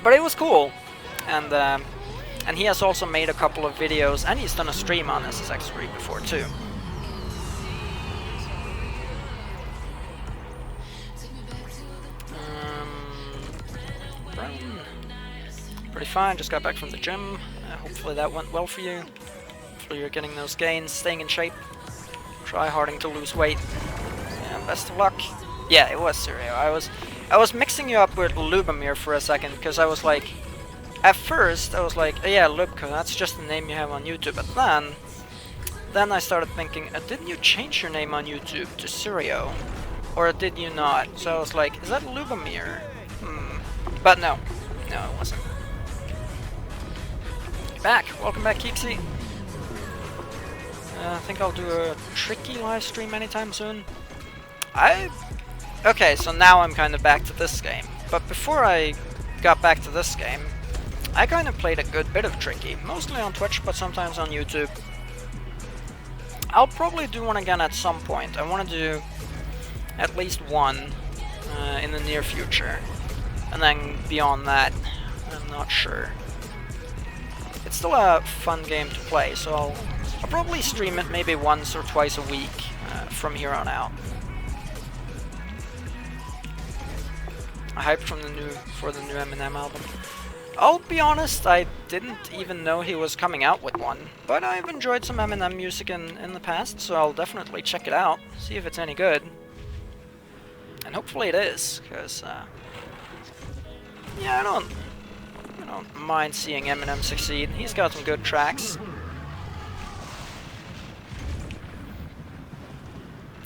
But it was cool, and he has also made a couple of videos, and he's done a stream on SSX3 before too. Pretty fine, just got back from the gym. Hopefully that went well for you. Hopefully you're getting those gains, staying in shape. Try harding to lose weight. Yeah, best of luck. Yeah, it was Sirio. I was mixing you up with Lubomir for a second, because I was like, at first I was like, oh, yeah, Lubko, that's just the name you have on YouTube. But then I started thinking, didn't you change your name on YouTube to Sirio? Or did you not? So I was like, is that Lubomir? But no, it wasn't. Welcome back, Keeksy. I think I'll do a Tricky live stream anytime soon. Okay, so now I'm kind of back to this game. But before I got back to this game, I kind of played a good bit of Tricky. Mostly on Twitch, but sometimes on YouTube. I'll probably do one again at some point. I want to do at least one in the near future. And then beyond that, I'm not sure. It's still a fun game to play, so I'll probably stream it maybe once or twice a week from here on out. Hyped for the new Eminem album. I'll be honest, I didn't even know he was coming out with one, but I've enjoyed some Eminem music in the past, so I'll definitely check it out, see if it's any good. And hopefully it is, because, yeah, I don't mind seeing Eminem succeed. He's got some good tracks.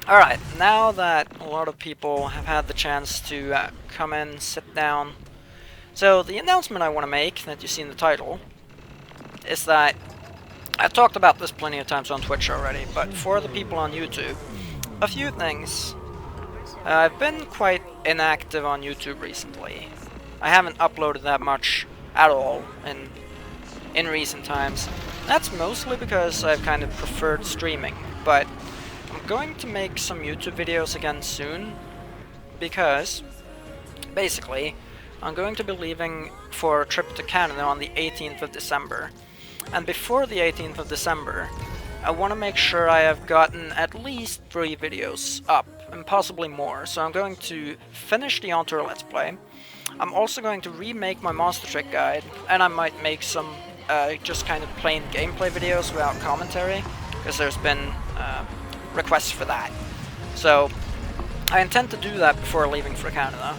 Alright, now that a lot of people have had the chance to come in, sit down. So the announcement I want to make, that you see in the title, is that I've talked about this plenty of times on Twitch already, but for the people on YouTube, a few things. I've been quite inactive on YouTube recently. I haven't uploaded that much at all in recent times. That's mostly because I've kind of preferred streaming, but I'm going to make some YouTube videos again soon, because basically I'm going to be leaving for a trip to Canada on the 18th of December. And before the 18th of December, I want to make sure I have gotten at least 3 videos up, and possibly more. So I'm going to finish the On-Tour Let's Play. I'm also going to remake my Monster Trick guide, and I might make some just kind of plain gameplay videos without commentary, because there's been requests for that. So I intend to do that before leaving for Canada.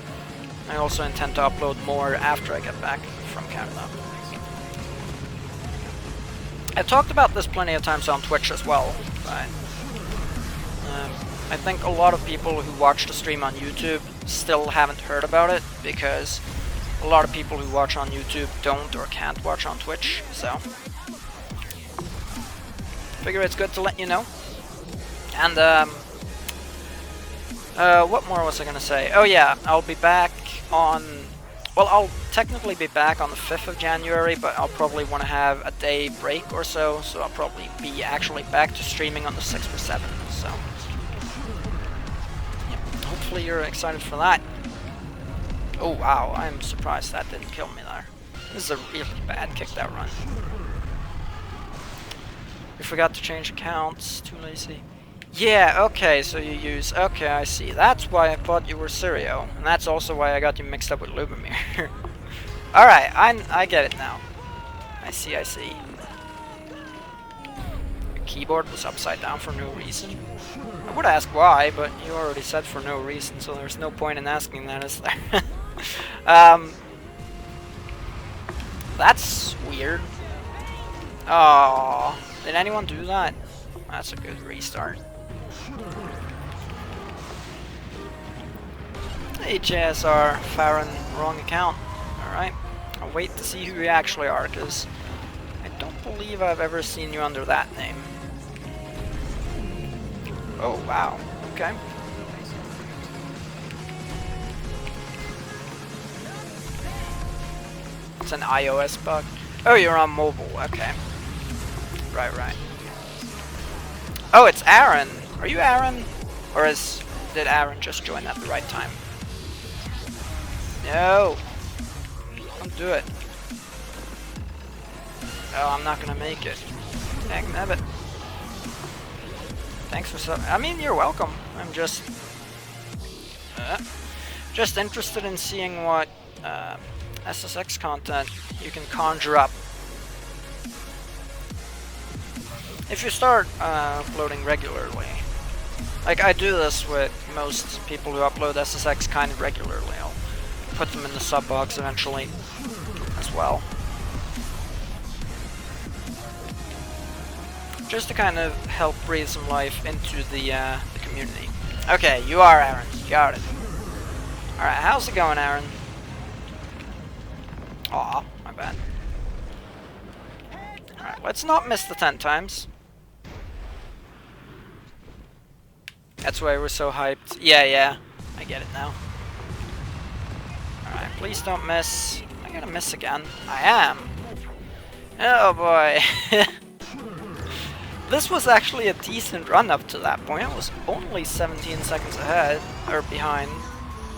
I also intend to upload more after I get back from Canada. I've talked about this plenty of times on Twitch as well, but I think a lot of people who watch the stream on YouTube still haven't heard about it, because a lot of people who watch on YouTube don't or can't watch on Twitch, so figure it's good to let you know. And what more was I gonna say? Oh yeah, I'll be back on, well, I'll technically be back on the 5th of January, but I'll probably want to have a day break or so, so I'll probably be actually back to streaming on the 6th or 7th, so yeah, hopefully you're excited for that. Oh wow, I'm surprised that didn't kill me there. This is a really bad kick that run. We forgot to change accounts, too lazy. Yeah, okay, so you use... Okay, I see. That's why I thought you were Sirio. And that's also why I got you mixed up with Lubomir. Alright, I get it now. I see. Your keyboard was upside down for no reason. I would ask why, but you already said for no reason, so there's no point in asking that, is there? That's weird. Oh, did anyone do that? That's a good restart. Hey JSR, Farron, wrong account. Alright, I'll wait to see who you actually are, because I don't believe I've ever seen you under that name. Oh wow, okay. It's an iOS bug. Oh, you're on mobile, okay. Right. Oh, it's Aaron! Are you Aaron? Or did Aaron just join at the right time? No! Don't do it. Oh, I'm not gonna make it. Dang nabbit. Thanks for I mean, you're welcome. I'm just interested in seeing what SSX content you can conjure up. If you start uploading regularly, like I do this with most people who upload SSX kind of regularly, I'll put them in the sub box eventually as well. Just to kind of help breathe some life into the community. Okay, you are Aaron, got it. Alright, how's it going, Aaron? Aw, my bad. Alright, let's not miss the 10 times. That's why we're so hyped. Yeah, I get it now. Alright, please don't miss. I'm gonna miss again. I am. Oh boy. This was actually a decent run up to that point. I was only 17 seconds ahead, or behind,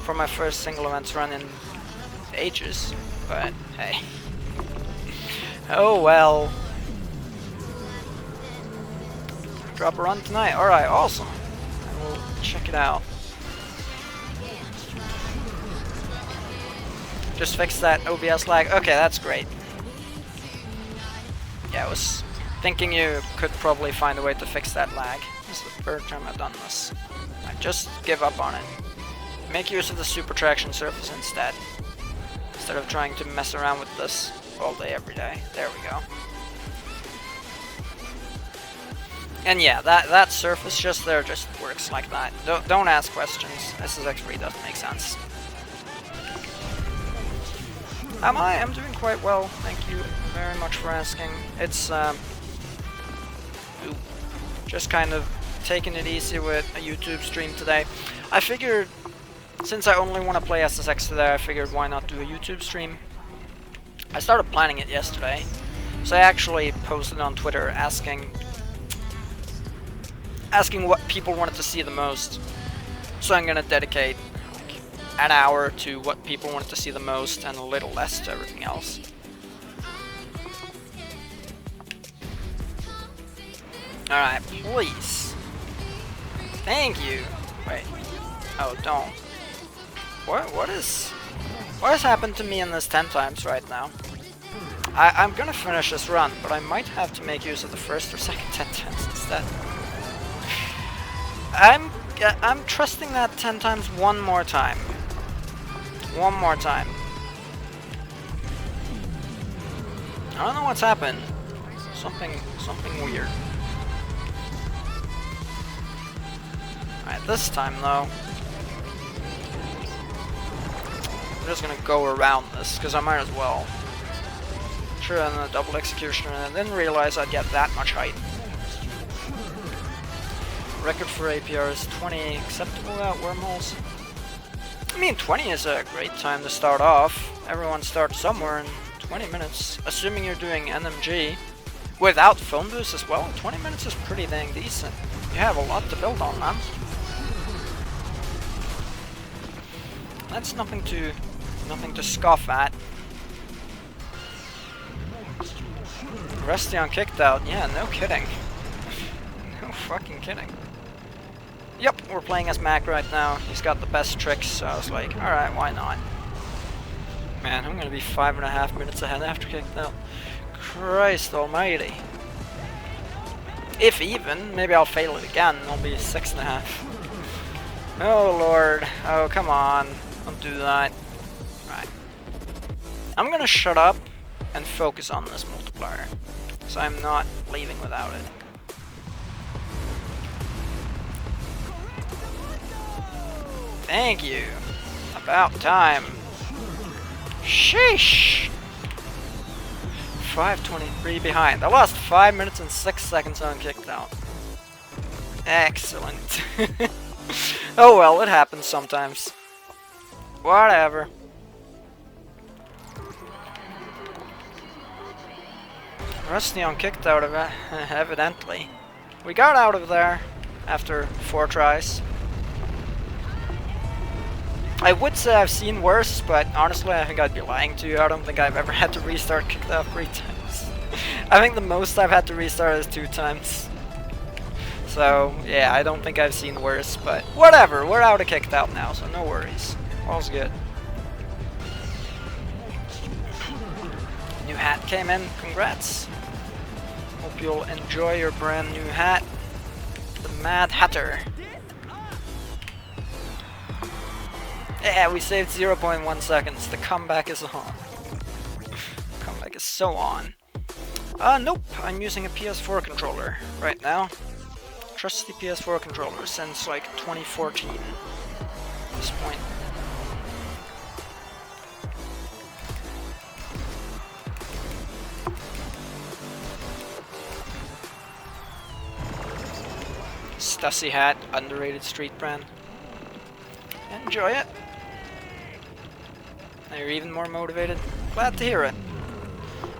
for my first single events run in ages. But, hey. Oh well. drop a run tonight. Alright, awesome. I will check it out. Just fix that OBS lag. Okay, that's great. Yeah, I was thinking you could probably find a way to fix that lag. This is the third time I've done this. I just give up on it. Make use of the super traction surface instead of trying to mess around with this all day, every day. There we go. And yeah, that surface just there just works like that. Don't ask questions. SSX really doesn't make sense. I'm doing quite well, thank you very much for asking. It's just kind of taking it easy with a YouTube stream today. I figured, since I only want to play SSX today, I figured why not do a YouTube stream. I started planning it yesterday, so I actually posted on Twitter asking what people wanted to see the most. So I'm gonna dedicate an hour to what people wanted to see the most and a little less to everything else. Alright, please. Thank you. Wait. Oh, don't. What has happened to me in this 10 times right now? I'm gonna finish this run, but I might have to make use of the first or second 10 times instead. I'm trusting that 10 times one more time. One more time. I don't know what's happened. Something weird. Alright, this time though, I'm just gonna go around this, because I might as well. Sure, and a double executioner, and I didn't realize I'd get that much height. Record for APR is 20, acceptable without wormholes? I mean, 20 is a great time to start off. Everyone starts somewhere in 20 minutes, assuming you're doing NMG. Without phone boost as well, 20 minutes is pretty dang decent. You have a lot to build on, man. That's nothing to scoff at. Rusty on kicked out, yeah, no kidding. No fucking kidding. Yep, we're playing as Mac right now. He's got the best tricks, so I was like, alright, why not? Man, I'm gonna be 5.5 minutes ahead after kicked out. Christ almighty. If even, maybe I'll fail it again. I'll be 6.5. Oh lord. Oh, come on. Don't do that. Right. I'm gonna shut up and focus on this multiplier, so I'm not leaving without it. Thank you. About time. Sheesh. 5:23 behind. I lost 5 minutes and 6 seconds on kicked out. Excellent. Oh well, it happens sometimes. Whatever. Rusty on kicked out of it, evidently. We got out of there after 4 tries. I would say I've seen worse, but honestly I think I'd be lying to you. I don't think I've ever had to restart kicked out 3 times. I think the most I've had to restart is 2 times. So yeah, I don't think I've seen worse, but whatever, we're out of kicked out now, so no worries. All's good. New hat came in, congrats. Hope you'll enjoy your brand new hat. The Mad Hatter. Yeah, we saved 0.1 seconds. The comeback is on. Comeback is so on. Nope. I'm using a PS4 controller right now. Trusty PS4 controller since like 2014 at this point. Stussy hat, underrated street brand. Enjoy it. Now you're even more motivated. Glad to hear it.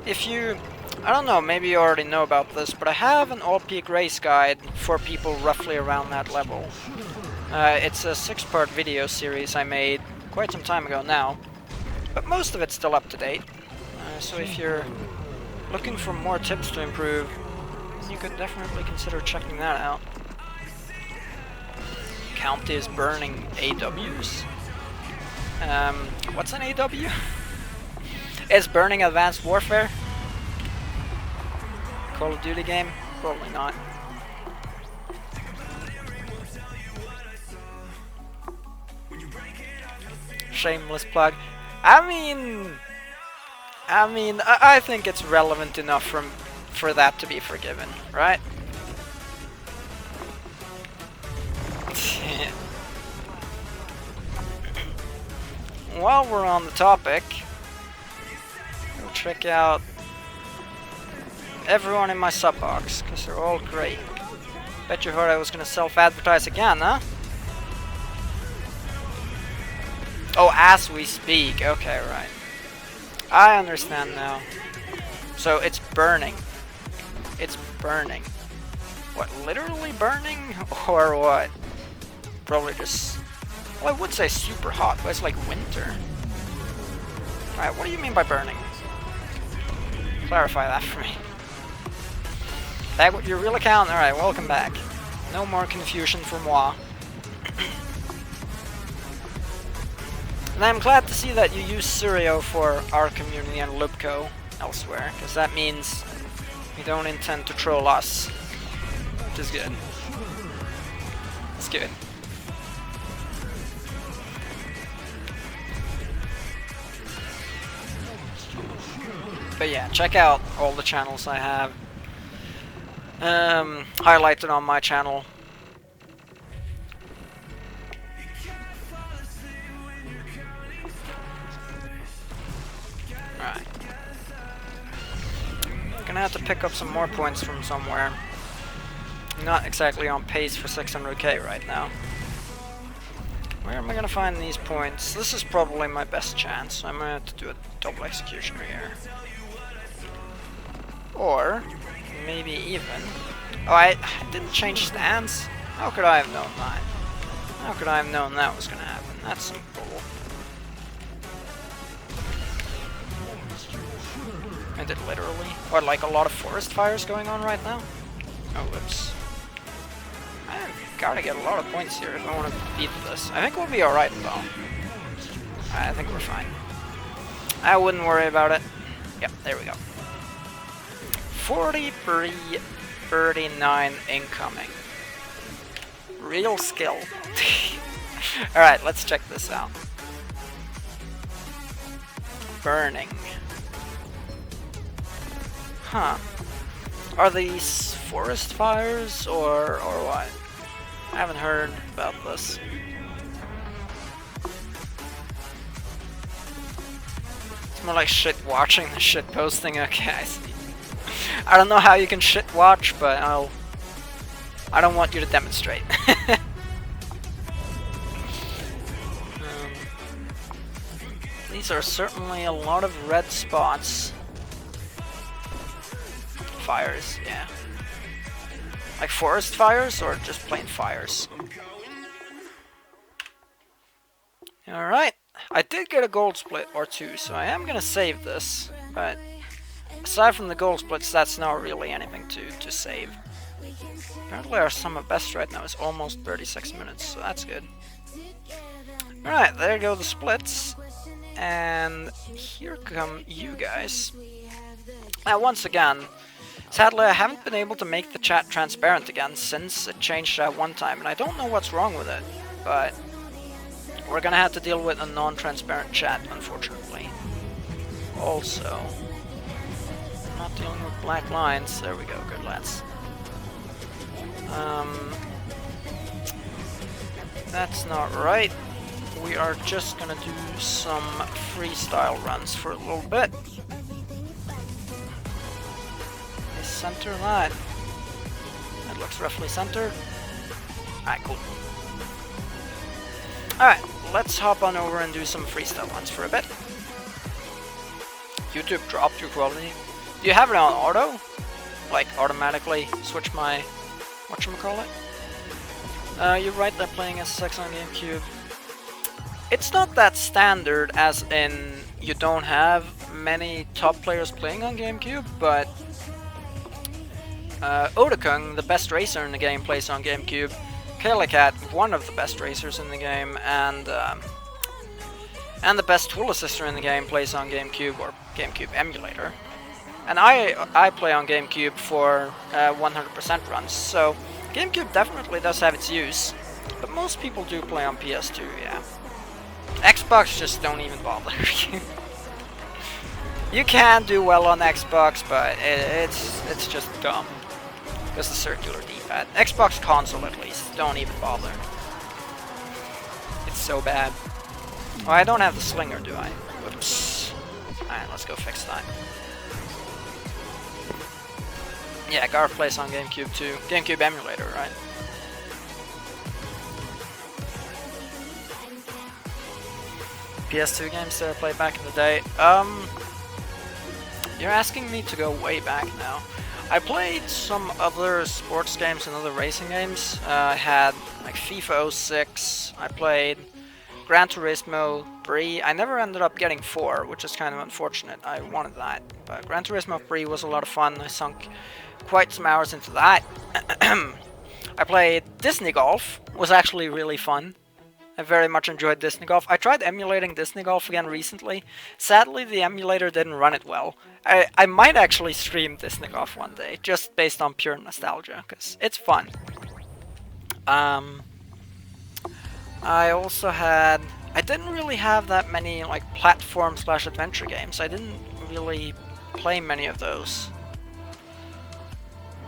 If you, I don't know, maybe you already know about this, but I have an all-peak race guide for people roughly around that level. It's a 6-part video series I made quite some time ago now, but most of it's still up to date. So if you're looking for more tips to improve, you could definitely consider checking that out. County is burning AWs. What's an AW? Is burning Advanced Warfare? Call of Duty game? Probably not. Shameless plug. I mean, I think it's relevant enough for that to be forgiven, right? While we're on the topic, go check out everyone in my sub box, because they're all great. Bet you heard I was gonna self-advertise again, huh? Oh, as we speak. Okay, right. I understand now. So it's burning. It's burning. What, literally burning? Or what? Probably just... Well, I would say super hot, but it's like winter. Alright, what do you mean by burning? Clarify that for me. That what your real account? Alright, welcome back. No more confusion for moi. And I'm glad to see that you use Surio for our community and Lubco elsewhere, because that means you don't intend to troll us, which is good. It's good. But yeah, check out all the channels I have highlighted on my channel. Alright. I'm gonna have to pick up some more points from somewhere. I'm not exactly on pace for 600k right now. Where am I gonna find these points? This is probably my best chance. I'm gonna have to do a double executioner here. Or maybe even... Oh, I didn't change stance? How could I have known that? How could I have known that was gonna happen? That's some bull. And it literally... What, like a lot of forest fires going on right now? Oh, whoops. I've gotta get a lot of points here if I want to beat this. I think we'll be alright though. I think we're fine. I wouldn't worry about it. Yep, there we go. 43, 39 incoming. Real skill. Alright, let's check this out. Burning. Huh. Are these forest fires or what? I haven't heard about this. It's more like shit watching than shit posting. Okay, I see. I don't know how you can shit watch, but I don't want you to demonstrate. These are certainly a lot of red spots. Fires, yeah. Like forest fires or just plain fires? Alright, I did get a gold split or two, so I am gonna save this, but aside from the gold splits, that's not really anything to save. Apparently our sum of best right now is almost 36 minutes, so that's good. Alright, there go the splits, and here come you guys. Now once again, sadly I haven't been able to make the chat transparent again since it changed at one time, and I don't know what's wrong with it, but we're gonna have to deal with a non-transparent chat, unfortunately. Also, I'm not dealing with black lines. There we go, good lads. That's not right. We are just gonna do some freestyle runs for a little bit. Is center line? That looks roughly centered. Alright, cool. Alright, let's hop on over and do some freestyle runs for a bit. YouTube dropped your quality. Do you have it on auto? Like automatically switch my whatchamacallit? You're right, they're playing SSX on GameCube. It's not that standard as in you don't have many top players playing on GameCube, but Odakung, the best racer in the game, plays on GameCube. Kalikat, one of the best racers in the game, and the best tool assister in the game, plays on GameCube or GameCube emulator. And I play on GameCube for 100% runs, so GameCube definitely does have its use, but most people do play on PS2, yeah. Xbox just don't even bother. You can do well on Xbox, but it's just dumb. Because the circular D-pad. Xbox console at least, don't even bother. It's so bad. Oh, I don't have the slinger, do I? Whoops. Alright, let's go fix that. Yeah, Garth plays on GameCube too. GameCube emulator, right? PS2 games that I played back in the day. You're asking me to go way back now. I played some other sports games and other racing games. I had like FIFA 06, I played Gran Turismo 3. I never ended up getting 4, which is kind of unfortunate. I wanted that. But Gran Turismo 3 was a lot of fun. I sunk quite some hours into that. I played Disney Golf, was actually really fun. I very much enjoyed Disney Golf. I tried emulating Disney Golf again recently. Sadly, the emulator didn't run it well. I might actually stream Disney Golf one day, just based on pure nostalgia, because it's fun. I also had... I didn't really have that many like platform/adventure games. I didn't really play many of those.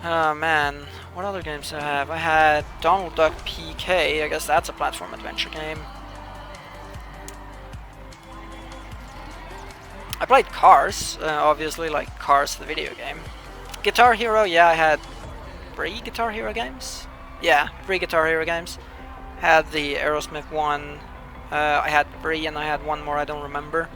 Oh man, what other games do I have? I had Donald Duck PK, I guess that's a platform adventure game. I played Cars, obviously, like Cars the video game. Guitar Hero, yeah, I had 3 Guitar Hero games? Yeah, 3 Guitar Hero games. Had the Aerosmith one, I had 3 and I had 1 more I don't remember.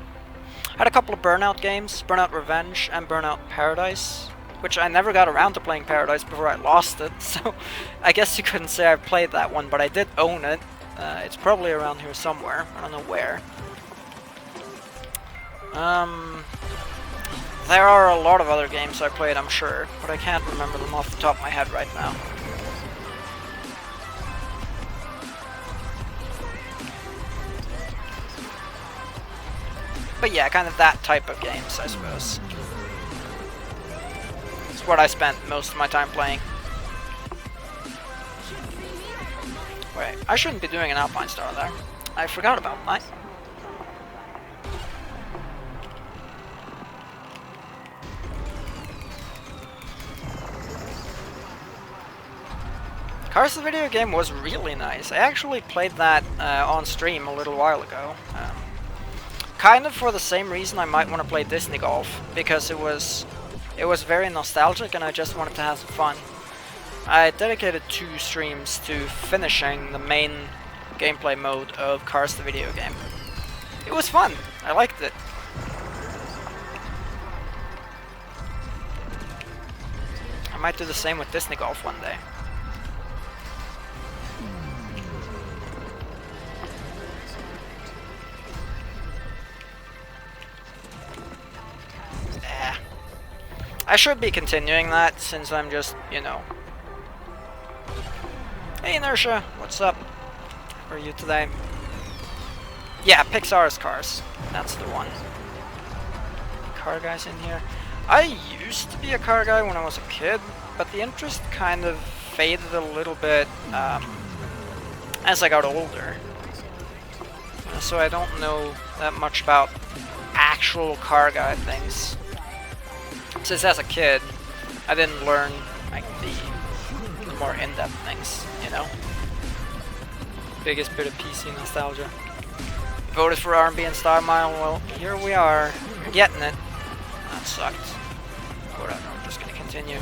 Had a couple of Burnout games, Burnout Revenge and Burnout Paradise, which I never got around to playing Paradise before I lost it, so I guess you couldn't say I played that one, but I did own it. It's probably around here somewhere, I don't know where. There are a lot of other games I played, I'm sure, but I can't remember them off the top of my head right now. But yeah, kind of that type of games, I suppose. It's what I spent most of my time playing. Wait, I shouldn't be doing an Alpine Star there. I forgot about that. Cars the video game was really nice. I actually played that on stream a little while ago. Kind of for the same reason I might want to play Disney Golf, because it was very nostalgic and I just wanted to have some fun. I dedicated 2 streams to finishing the main gameplay mode of Cars the video game. It was fun. I liked it. I might do the same with Disney Golf one day. I should be continuing that since I'm just, you know. Hey Inertia, what's up? How are you today? Yeah, Pixar's Cars. That's the one. Car guys in here. I used to be a car guy when I was a kid, but the interest kind of faded a little bit as I got older. So I don't know that much about actual car guy things. Since as a kid, I didn't learn like the more in-depth things, you know? Biggest bit of PC nostalgia. Voted for R&B and Star Mile, well, here we are. You're getting it. That sucked. Whatever, I'm just gonna continue.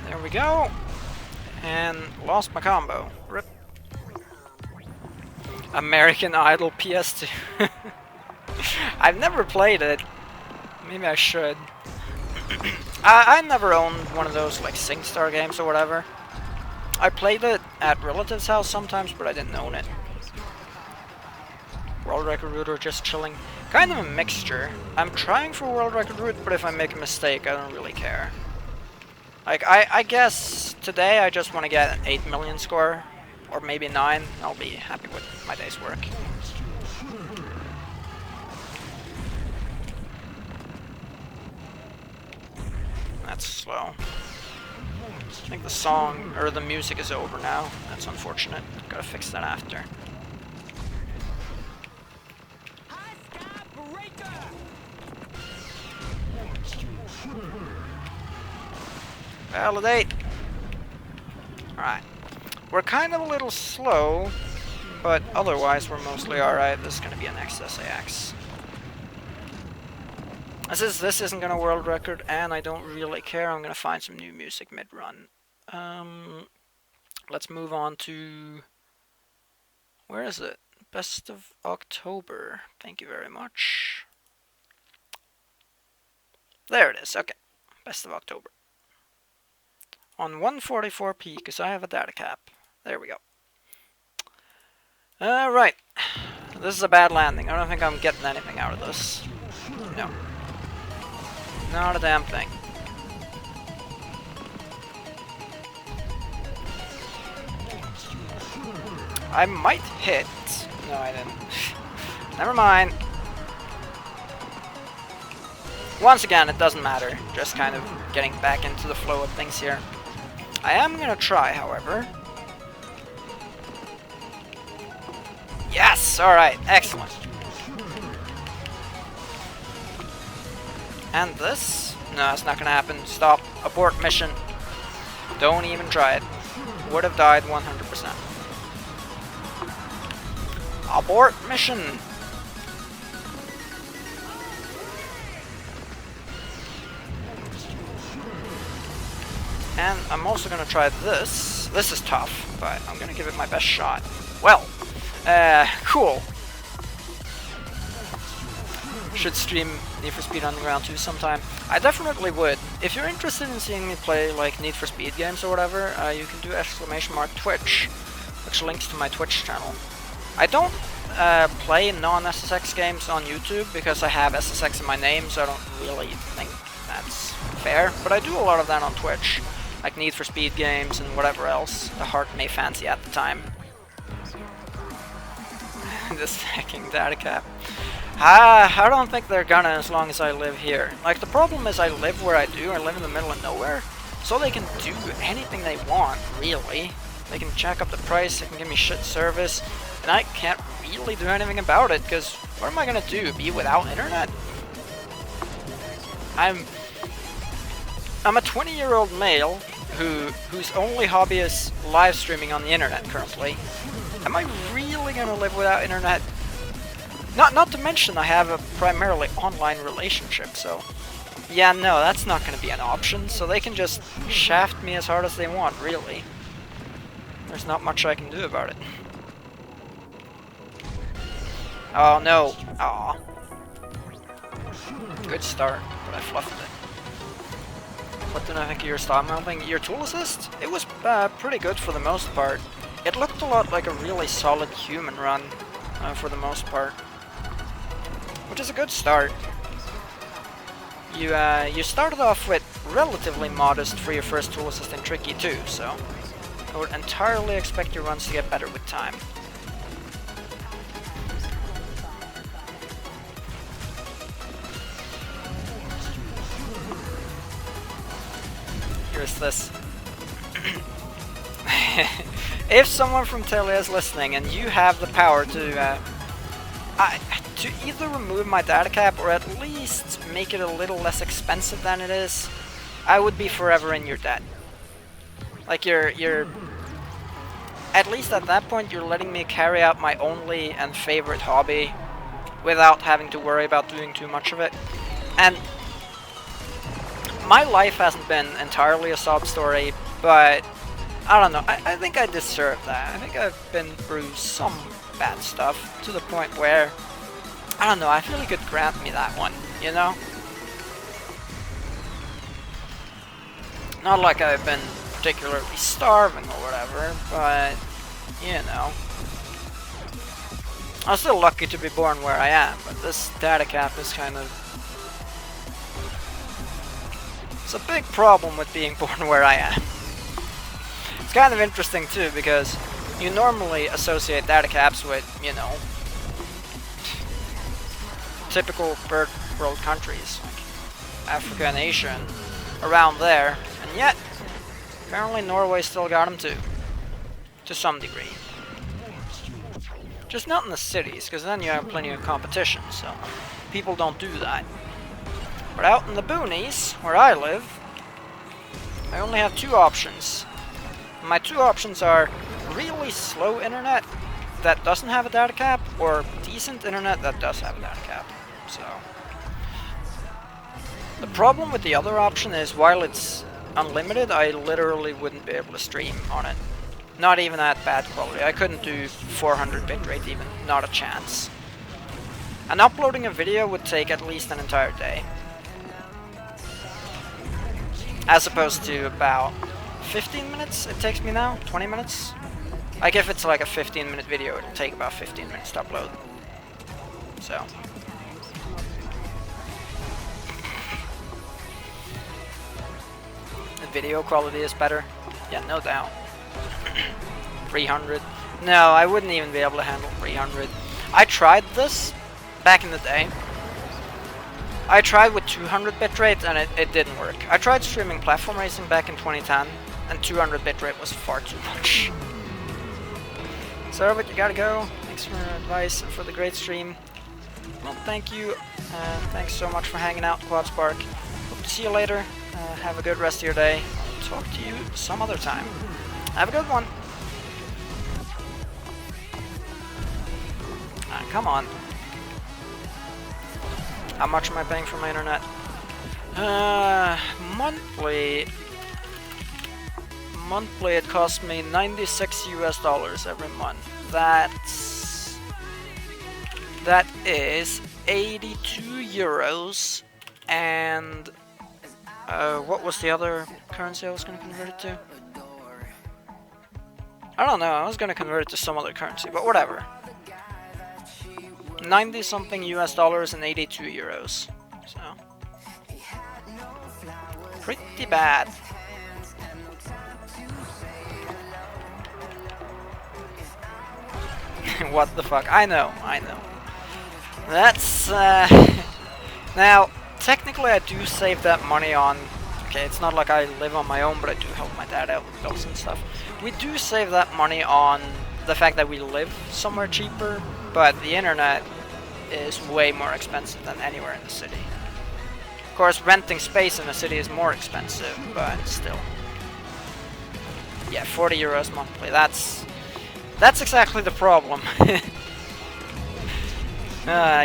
There we go. And lost my combo. Rip. American Idol PS2. I've never played it. Maybe I should. I never owned one of those like SingStar games or whatever. I played it at relatives' house sometimes, but I didn't own it. World record route or just chilling? Kind of a mixture. I'm trying for world record route, but if I make a mistake, I don't really care. Like, I guess today I just want to get an 8 million score, or maybe 9. I'll be happy with my day's work. That's slow. I think the song, or the music is over now. That's unfortunate. Gotta fix that after. Validate! Alright. We're kind of a little slow, but otherwise we're mostly alright. This is gonna be an SSX. This isn't gonna world record, and I don't really care. I'm gonna find some new music mid-run. Let's move on to... Where is it? Best of October. Thank you very much. There it is. Okay. Best of October. On 144p, because I have a data cap. There we go. Right. This is a bad landing. I don't think I'm getting anything out of this. No. Not a damn thing. I might hit. No, I didn't. Never mind. Once again, it doesn't matter. Just kind of getting back into the flow of things here. I am gonna try, however. Yes! Alright, excellent. And this? No, it's not gonna happen. Stop. Abort mission. Don't even try it. Would have died 100%. Abort mission! And I'm also gonna try this. This is tough, but I'm gonna give it my best shot. Well, cool. Should stream Need for Speed Underground 2 sometime. I definitely would. If you're interested in seeing me play like Need for Speed games or whatever, you can do !Twitch, which links to my Twitch channel. I don't play non-SSX games on YouTube because I have SSX in my name, so I don't really think that's fair. But I do a lot of that on Twitch, like Need for Speed games and whatever else the heart may fancy at the time. This hacking data cap. I don't think they're gonna as long as I live here. Like, the problem is I live where I do. I live in the middle of nowhere, so they can do anything they want, really. They can jack up the price, they can give me shit service, and I can't really do anything about it, because what am I gonna do? Be without internet? I'm a 20-year-old male whose only hobby is live streaming on the internet currently. Am I really gonna live without internet? Not to mention I have a primarily online relationship, so yeah, no, that's not gonna be an option, so they can just shaft me as hard as they want, really. There's not much I can do about it. Oh no. Aw. Good start, but I fluffed it. What did I think of your style mounting? Your tool assist? It was pretty good for the most part. It looked a lot like a really solid human run for the most part, which is a good start. You started off with relatively modest for your first tool assist in Tricky too, so I would entirely expect your runs to get better with time. Here's this. If someone from Telia is listening and you have the power to either remove my data cap or at least make it a little less expensive than it is, I would be forever in your debt. Like, you're at least at that point you're letting me carry out my only and favorite hobby without having to worry about doing too much of it. And my life hasn't been entirely a sob story, but I don't know, I think I deserve that. I think I've been through some bad stuff to the point where, I don't know, I feel you could grant me that one, you know? Not like I've been particularly starving or whatever, but, you know. I'm still lucky to be born where I am, but this data cap is kind of... It's a big problem with being born where I am. It's kind of interesting too, because you normally associate data caps with, you know, typical third world countries, like Africa and Asia, and around there, and yet, apparently Norway still got them too, to some degree. Just not in the cities, because then you have plenty of competition, so people don't do that. But out in the boonies, where I live, I only have two options. My two options are really slow internet that doesn't have a data cap, or decent internet that does have a data cap. So the problem with the other option is, while it's unlimited, I literally wouldn't be able to stream on it. Not even at bad quality. I couldn't do 400 bitrate even, not a chance. And uploading a video would take at least an entire day. As opposed to about 15 minutes it takes me now, 20 minutes. Like if it's like a 15-minute video, it'll take about 15 minutes to upload. So. The video quality is better? Yeah, no doubt. 300? No, I wouldn't even be able to handle 300. I tried this back in the day. I tried with 200 bitrate and it didn't work. I tried streaming platform racing back in 2010 and 200 bitrate was far too much. So, but you gotta go. Thanks for your advice and for the great stream. Well, thank you. Thanks so much for hanging out, QuadSpark. Hope to see you later. Have a good rest of your day. I'll talk to you some other time. Have a good one. Come on. How much am I paying for my internet? Monthly it costs me $96 US every month. That is 82 euros. And what was the other currency I was going to convert it to? I don't know. I was going to convert it to some other currency, but whatever. 90 something US dollars and 82 euros. So pretty bad. What the fuck? I know. That's now technically I do save that money on. Okay, it's not like I live on my own, but I do help my dad out with bills and stuff. We do save that money on the fact that we live somewhere cheaper, but the internet is way more expensive than anywhere in the city. Of course, renting space in the city is more expensive, but still. Yeah, 40 euros monthly. That's exactly the problem.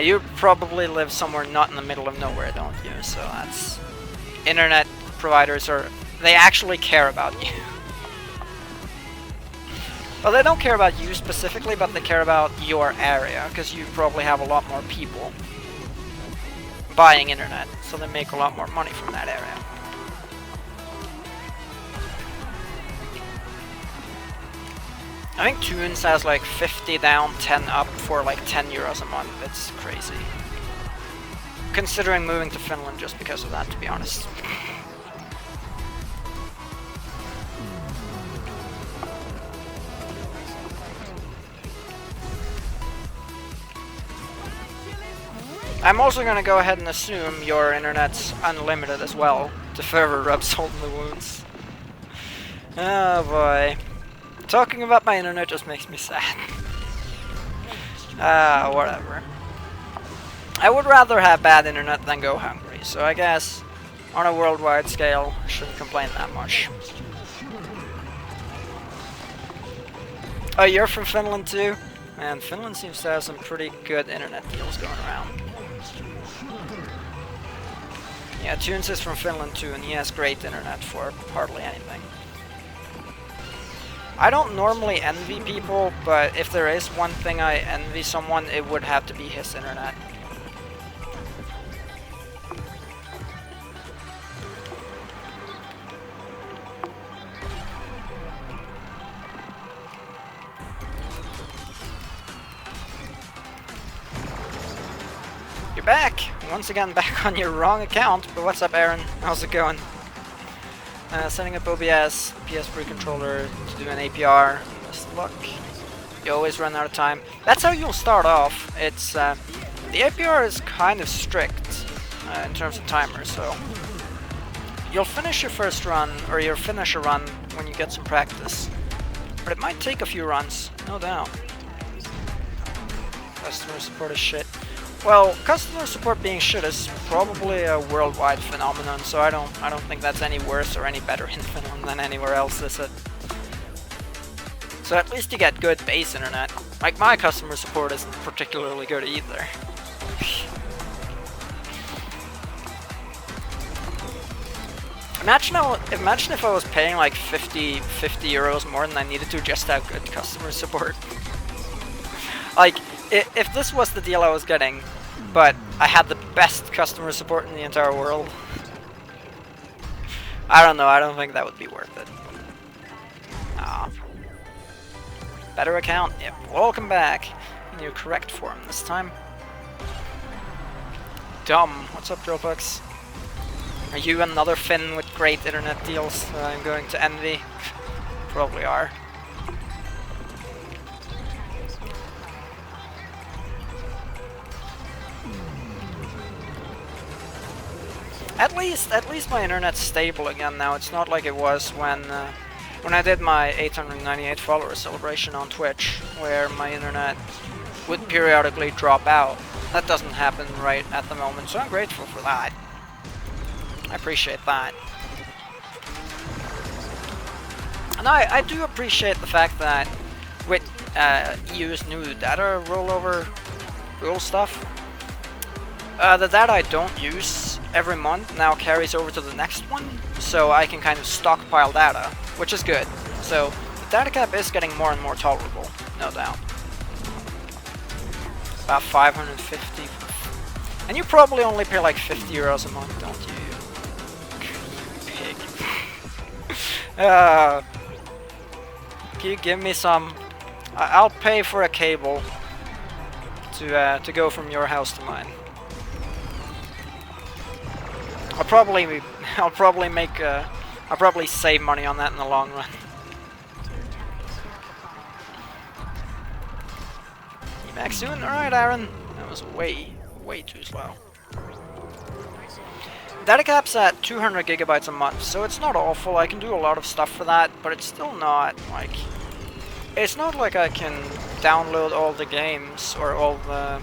You probably live somewhere not in the middle of nowhere, don't you? So that's... Internet providers they actually care about you. Well, they don't care about you specifically, but they care about your area, because you probably have a lot more people buying internet, so they make a lot more money from that area. I think Tunes has like 50 down, 10 up for like 10 euros a month. It's crazy. Considering moving to Finland just because of that, to be honest. I'm also going to go ahead and assume your internet's unlimited as well, to further rub salt in the wounds. Oh boy. Talking about my internet just makes me sad. Whatever. I would rather have bad internet than go hungry, so I guess on a worldwide scale, I shouldn't complain that much. Oh, you're from Finland too? Man, Finland seems to have some pretty good internet deals going around. Yeah, Tunes is from Finland too, and he has great internet for hardly anything. I don't normally envy people, but if there is one thing I envy someone, it would have to be his internet. back! Once again, back on your wrong account. But what's up, Aaron? How's it going? Setting up OBS, PS3 controller to do an APR. Best of luck. You always run out of time. That's how you'll start off. It's the APR is kind of strict in terms of timer, so you'll finish your first run, or you'll finish a run when you get some practice. But it might take a few runs, no doubt. Customer support is shit. Well, customer support being shit is probably a worldwide phenomenon, so I don't think that's any worse or any better in Finland than anywhere else, is it? So at least you get good base internet. Like, my customer support isn't particularly good either. Imagine if I was paying like 50 euros more than I needed to just to have good customer support. Like, if this was the deal I was getting, but I had the best customer support in the entire world, I don't know, I don't think that would be worth it. Ah. Better account, yep. Welcome back. In your correct form this time. Dumb. What's up, Dropbox? Are you another Finn with great internet deals I'm going to envy? Probably are. At least my internet's stable again now. It's not like it was when I did my 898 follower celebration on Twitch, where my internet would periodically drop out. That doesn't happen right at the moment, so I'm grateful for that. I appreciate that. And I do appreciate the fact that with EU's new data rollover rule stuff, the data I don't use every month now carries over to the next one, so I can kind of stockpile data, which is good. So the data cap is getting more and more tolerable, no doubt. About 550. And you probably only pay like 50 euros a month, don't you? Pig. Can you give me some? I'll pay for a cable to go from your house to mine. I'll probably save money on that in the long run. Back soon? Alright, Aaron. That was way too slow. Data cap's at 200 gigabytes a month, so it's not awful. I can do a lot of stuff for that, but it's still not like... It's not like I can download all the games or all the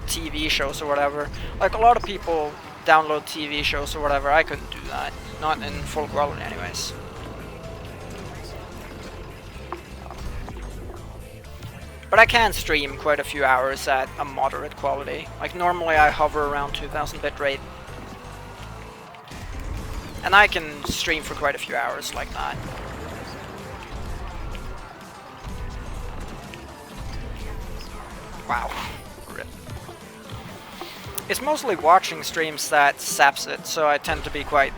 TV shows or whatever. Like, a lot of people download TV shows or whatever. I couldn't do that. Not in full quality anyways. But I can stream quite a few hours at a moderate quality. Like, normally I hover around 2000 bitrate. And I can stream for quite a few hours like that. Wow. Rip. It's mostly watching streams that saps it, so I tend to be quite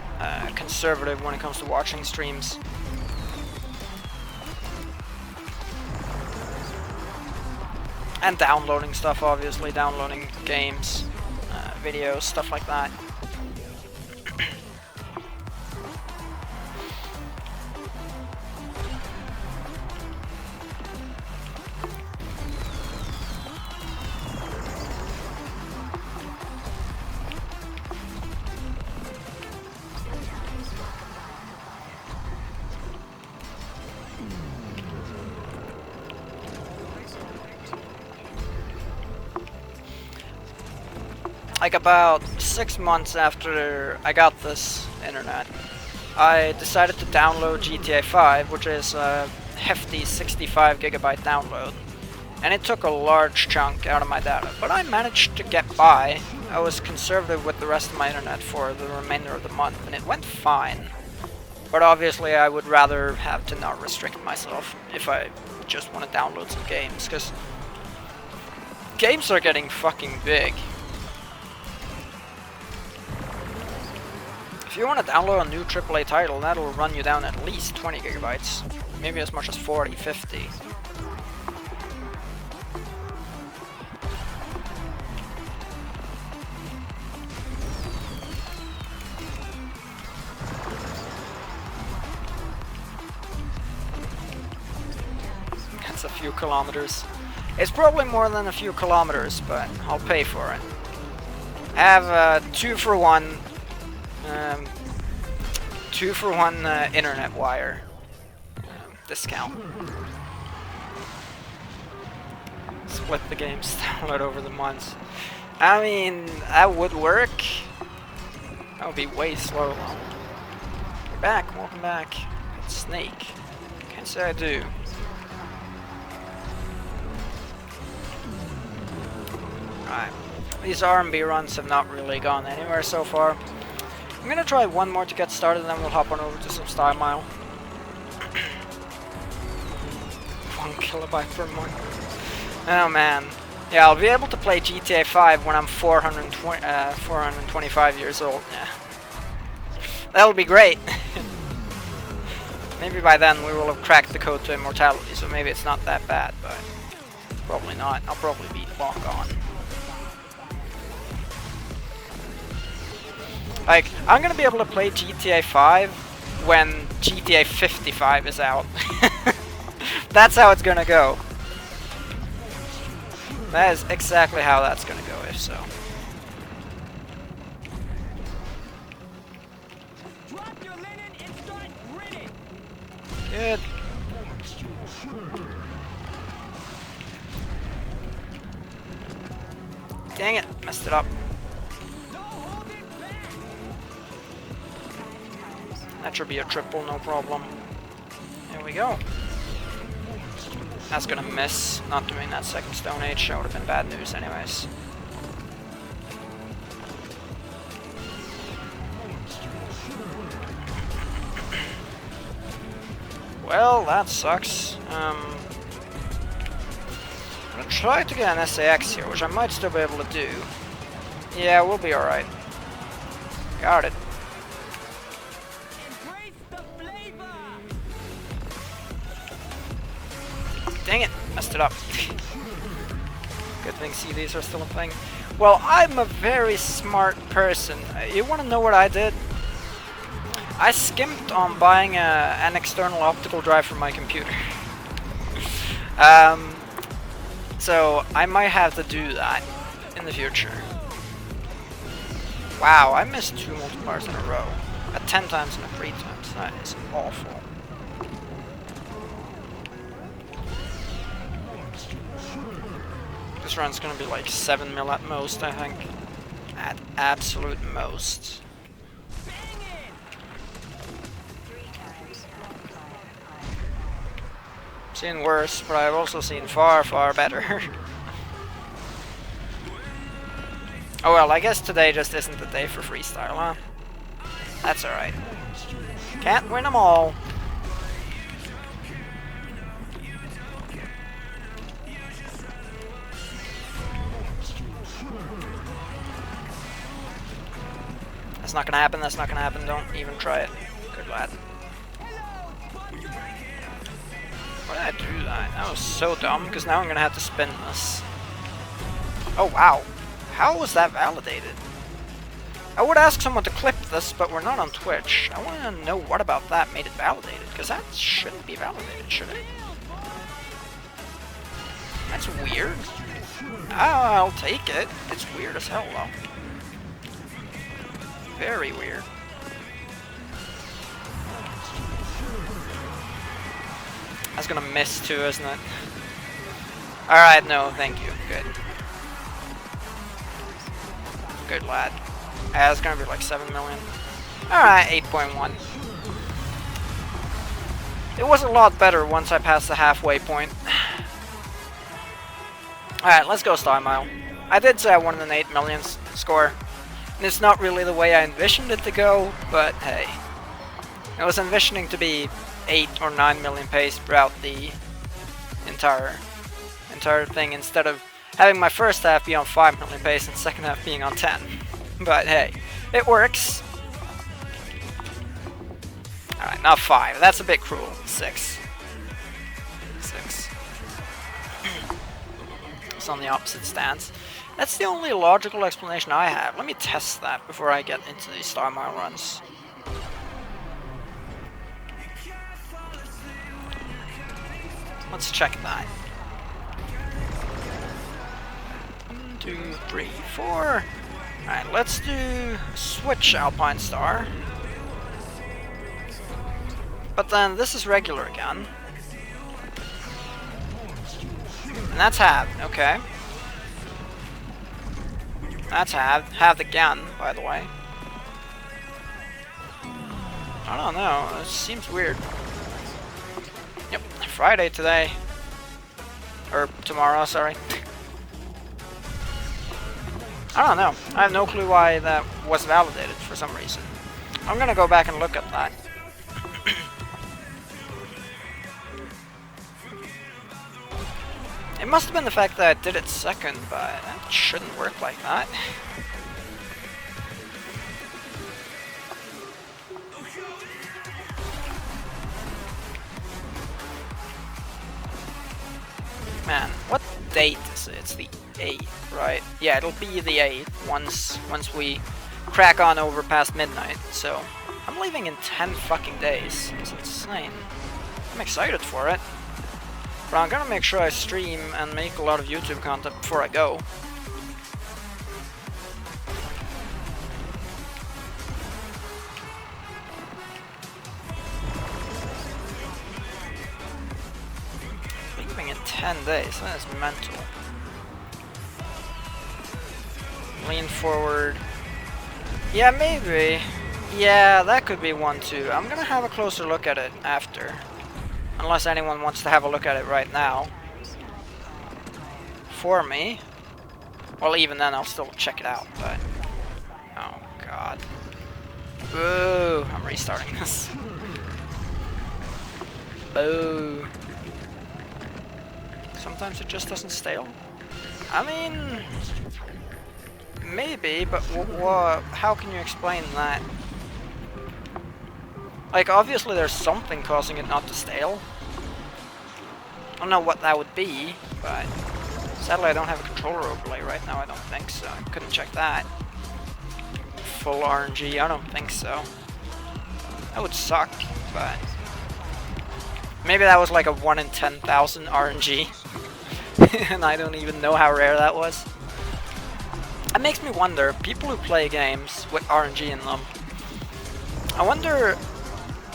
conservative when it comes to watching streams. And downloading stuff, obviously, downloading games, videos, stuff like that. Like, about 6 months after I got this internet, I decided to download GTA 5, which is a hefty 65 gigabyte download. And it took a large chunk out of my data, but I managed to get by. I was conservative with the rest of my internet for the remainder of the month, and it went fine. But obviously I would rather have to not restrict myself if I just want to download some games, because games are getting fucking big. If you want to download a new AAA title, that'll run you down at least 20 gigabytes. Maybe as much as 40, 50. It's a few kilometers. It's probably more than a few kilometers, but I'll pay for it. I have a 2-for-1 internet wire discount. Split the games, download over the months. I mean, that would work. That would be way slow though. You're back, welcome back. It's Snake. Can't say I do. Alright. These R&B runs have not really gone anywhere so far. I'm gonna try one more to get started, and then we'll hop on over to some Style Mile. 1 kilobyte per month. Oh man. Yeah, I'll be able to play GTA 5 when I'm 425 years old. Yeah. That'll be great. Maybe by then we will have cracked the code to immortality, so maybe it's not that bad, but probably not. I'll probably be long gone. Like, I'm gonna be able to play GTA 5 when GTA 55 is out. That's how it's gonna go. That is exactly how that's gonna go, if so. Good. Dang it, messed it up. That should be a triple, no problem. There we go. That's gonna miss. Not doing that second Stone Age. That would have been bad news anyways. Well, that sucks. I'm gonna try to get an SSX here, which I might still be able to do. Yeah, we'll be alright. Got it. Dang it, messed it up. Good thing CDs are still a thing. Well, I'm a very smart person. You want to know what I did? I skimped on buying an external optical drive for my computer. So I might have to do that in the future. Wow, I missed 2 multipliers in a row. At 10 times and at 3 times. That is awful. This run's gonna be like 7 mil at most, I think. At absolute most. Seen worse, but I've also seen far, far better. Oh well, I guess today just isn't the day for freestyle, huh? That's alright. Can't win them all. That's not gonna happen, that's not gonna happen, don't even try it. Good lad. Why did I do that? That was so dumb, because now I'm gonna have to spin this. Oh wow. How was that validated? I would ask someone to clip this, but we're not on Twitch. I want to know what about that made it validated, because that shouldn't be validated, should it? That's weird. I'll take it. It's weird as hell, though. Very weird. That's gonna miss too, isn't it? Alright, no, thank you. Good. Good lad. It's gonna be like 7 million. Alright, 8.1. It was a lot better once I passed the halfway point. Alright, let's go Style Mile. I did say I wanted an 8 million score. And it's not really the way I envisioned it to go, but hey. I was envisioning to be 8 or 9 million pace throughout the entire thing, instead of having my first half be on 5 million pace and second half being on 10. But hey, it works. Alright, not 5. That's a bit cruel. 6. 6. It's on the opposite stance. That's the only logical explanation I have. Let me test that before I get into these Style Mile runs. Let's check that. 1, 2, 3, 4. Alright, let's do switch Alpine Star. But then this is regular again. And that's halved, okay. That's halved. Halved again, by the way. I don't know, it seems weird. Yep, Friday today. Or tomorrow, sorry. I don't know. I have no clue why that was validated for some reason. I'm gonna go back and look at that. It must have been the fact that I did it second, but that shouldn't work like that. Man, what date is it? It's the 8th, right? Yeah, it'll be the 8th once we crack on over past midnight. So I'm leaving in 10 fucking days. It's insane. I'm excited for it. But I'm gonna make sure I stream and make a lot of YouTube content before I go. Leaving in 10 days, that is mental. Lean forward. Yeah, maybe. Yeah, that could be one too. I'm gonna have a closer look at it after. Unless anyone wants to have a look at it right now. For me. Well, even then, I'll still check it out, but... Oh, God. Boo! I'm restarting this. Boo! Sometimes it just doesn't stale? I mean... Maybe, but how can you explain that? Like, obviously there's something causing it not to stale. I don't know what that would be, but sadly I don't have a controller overlay right now, I don't think so. I couldn't check that. Full RNG, I don't think so. That would suck, but... Maybe that was like a 1 in 10,000 RNG. And I don't even know how rare that was. It makes me wonder, people who play games with RNG in them, I wonder...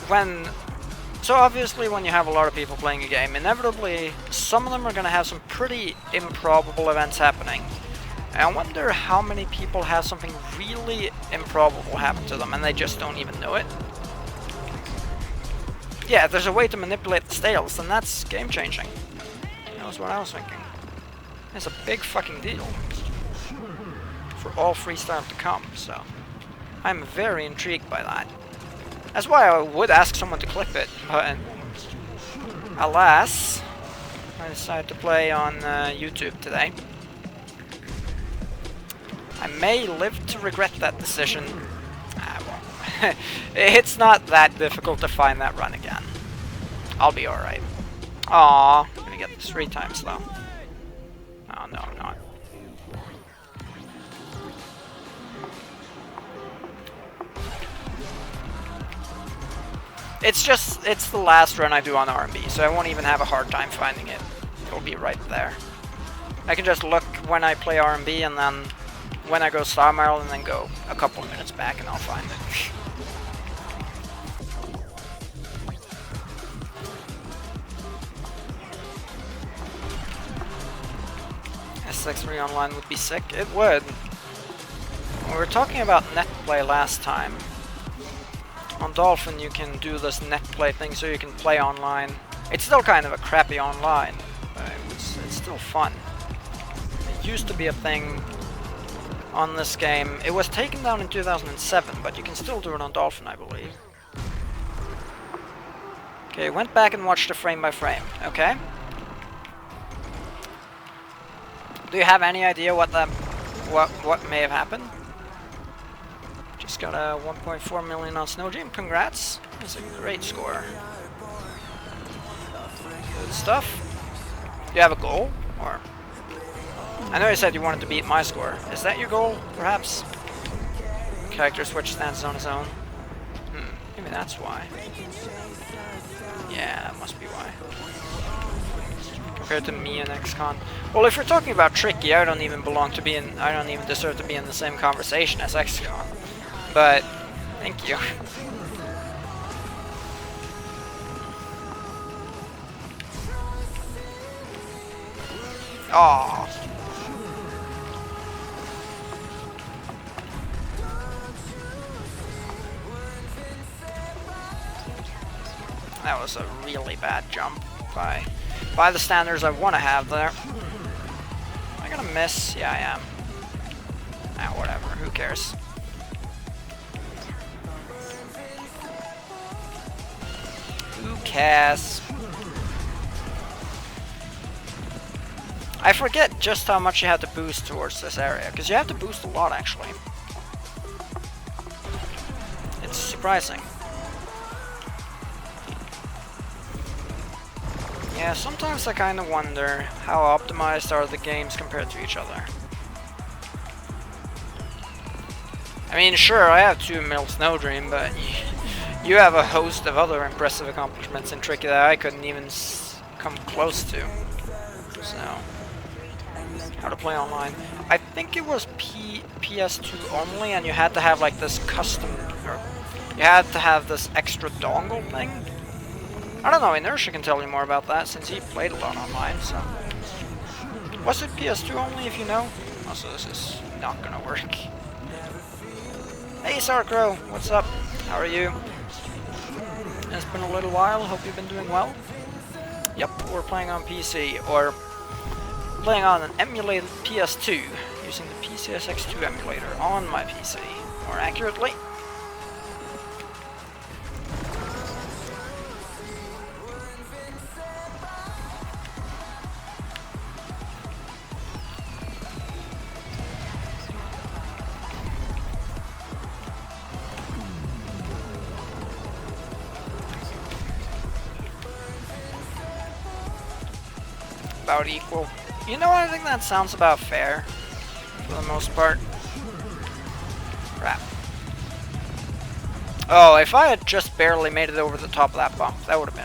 When, so obviously when you have a lot of people playing a game, inevitably some of them are going to have some pretty improbable events happening. And I wonder how many people have something really improbable happen to them and they just don't even know it. Yeah, if there's a way to manipulate the stales, then that's game changing. That was what I was thinking. It's a big fucking deal. For all Freestyle to come, so I'm very intrigued by that. That's why I would ask someone to clip it, but alas, I decided to play on YouTube today. I may live to regret that decision. I won't. It's not that difficult to find that run again. I'll be alright. Aww, I'm gonna get this 3 times though. Oh no, I'm not. It's the last run I do on R&B, so I won't even have a hard time finding it. It'll be right there. I can just look when I play R&B and then when I go Star Mile and then go a couple minutes back and I'll find it. SSX online would be sick. It would. We were talking about net play last time. On Dolphin you can do this net play thing so you can play online. It's still kind of a crappy online, but it's still fun. It used to be a thing on this game. It was taken down in 2007, but you can still do it on Dolphin, I believe. Okay, went back and watched the frame by frame. Okay. Do you have any idea what may have happened? Just got a 1.4 million on Snow Dream. Congrats. That's a great score. Good stuff. Do you have a goal? Or I know you said you wanted to beat my score. Is that your goal, perhaps? Character switch stands on his own. Maybe that's why. Yeah, that must be why. compared to me and XCon. Well, if you're talking about tricky, I don't even deserve to be in the same conversation as XCon. But thank you. Aww. That was a really bad jump by the standards I want to have there. Am I gonna miss? Yeah, I am. Ah, whatever. Who cares? Who cares? I forget just how much you have to boost towards this area, because you have to boost a lot actually. It's surprising. Yeah, sometimes I kind of wonder how optimized are the games compared to each other. I mean, sure, I have 2 mil Snowdream, but you have a host of other impressive accomplishments in Tricky that I couldn't even come close to. So, how to play online. I think it was PS2 only, and you had to have like this custom, or you had to have this extra dongle thing. I don't know, Inertia can tell you more about that since he played a lot online, so. Was it PS2 only, if you know? Also, this is not gonna work. Hey Sarkro, what's up? How are you? It's been a little while, hope you've been doing well. Yep, we're playing on PC, or playing on an emulated PS2, using the SSX2 emulator on my PC, more accurately. About equal. You know what, I think that sounds about fair, for the most part. Crap. Oh, if I had just barely made it over the top of that bump, that would have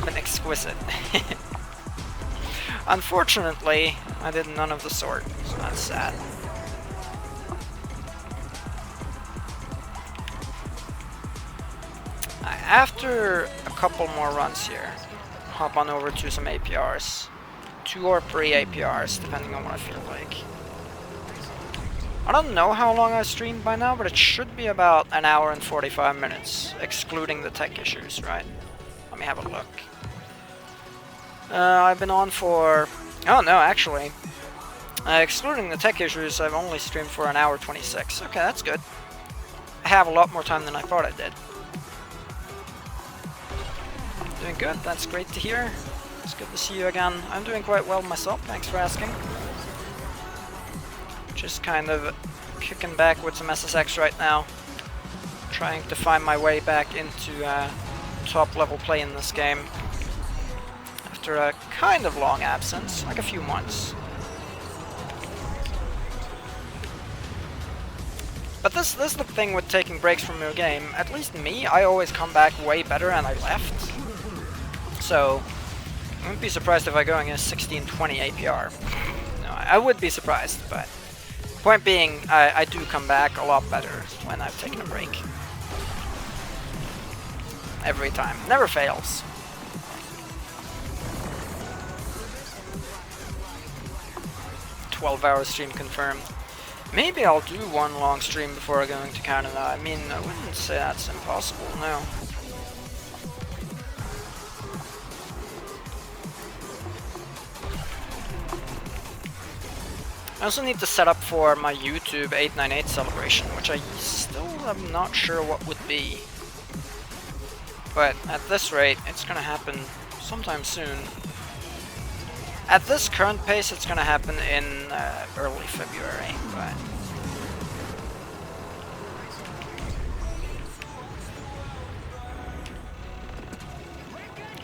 been exquisite. Unfortunately, I did none of the sort, so that's sad. After a couple more runs here, hop on over to some APRs. 2 or 3 APRs, depending on what I feel like. I don't know how long I've streamed by now, but it should be about 1 hour and 45 minutes, excluding the tech issues, right? Let me have a look. I've been on for... Oh no, actually. Excluding the tech issues, I've only streamed for 1 hour 26. Okay, that's good. I have a lot more time than I thought I did. Doing good, that's great to hear. It's good to see you again. I'm doing quite well myself, thanks for asking. Just kind of kicking back with some SSX right now. Trying to find my way back into top level play in this game. After a kind of long absence, like a few months. But this is the thing with taking breaks from your game. At least me, I always come back way better and I left. So, I wouldn't be surprised if I go against 1620 APR. No, I would be surprised, but point being, I do come back a lot better when I've taken a break. Every time. Never fails. "12-hour stream confirmed." Maybe I'll do one long stream before going to Canada. I mean, I wouldn't say that's impossible, no. I also need to set up for my YouTube 898 celebration, which I still am not sure what would be. But at this rate, it's gonna happen sometime soon. At this current pace, it's gonna happen in early February, but...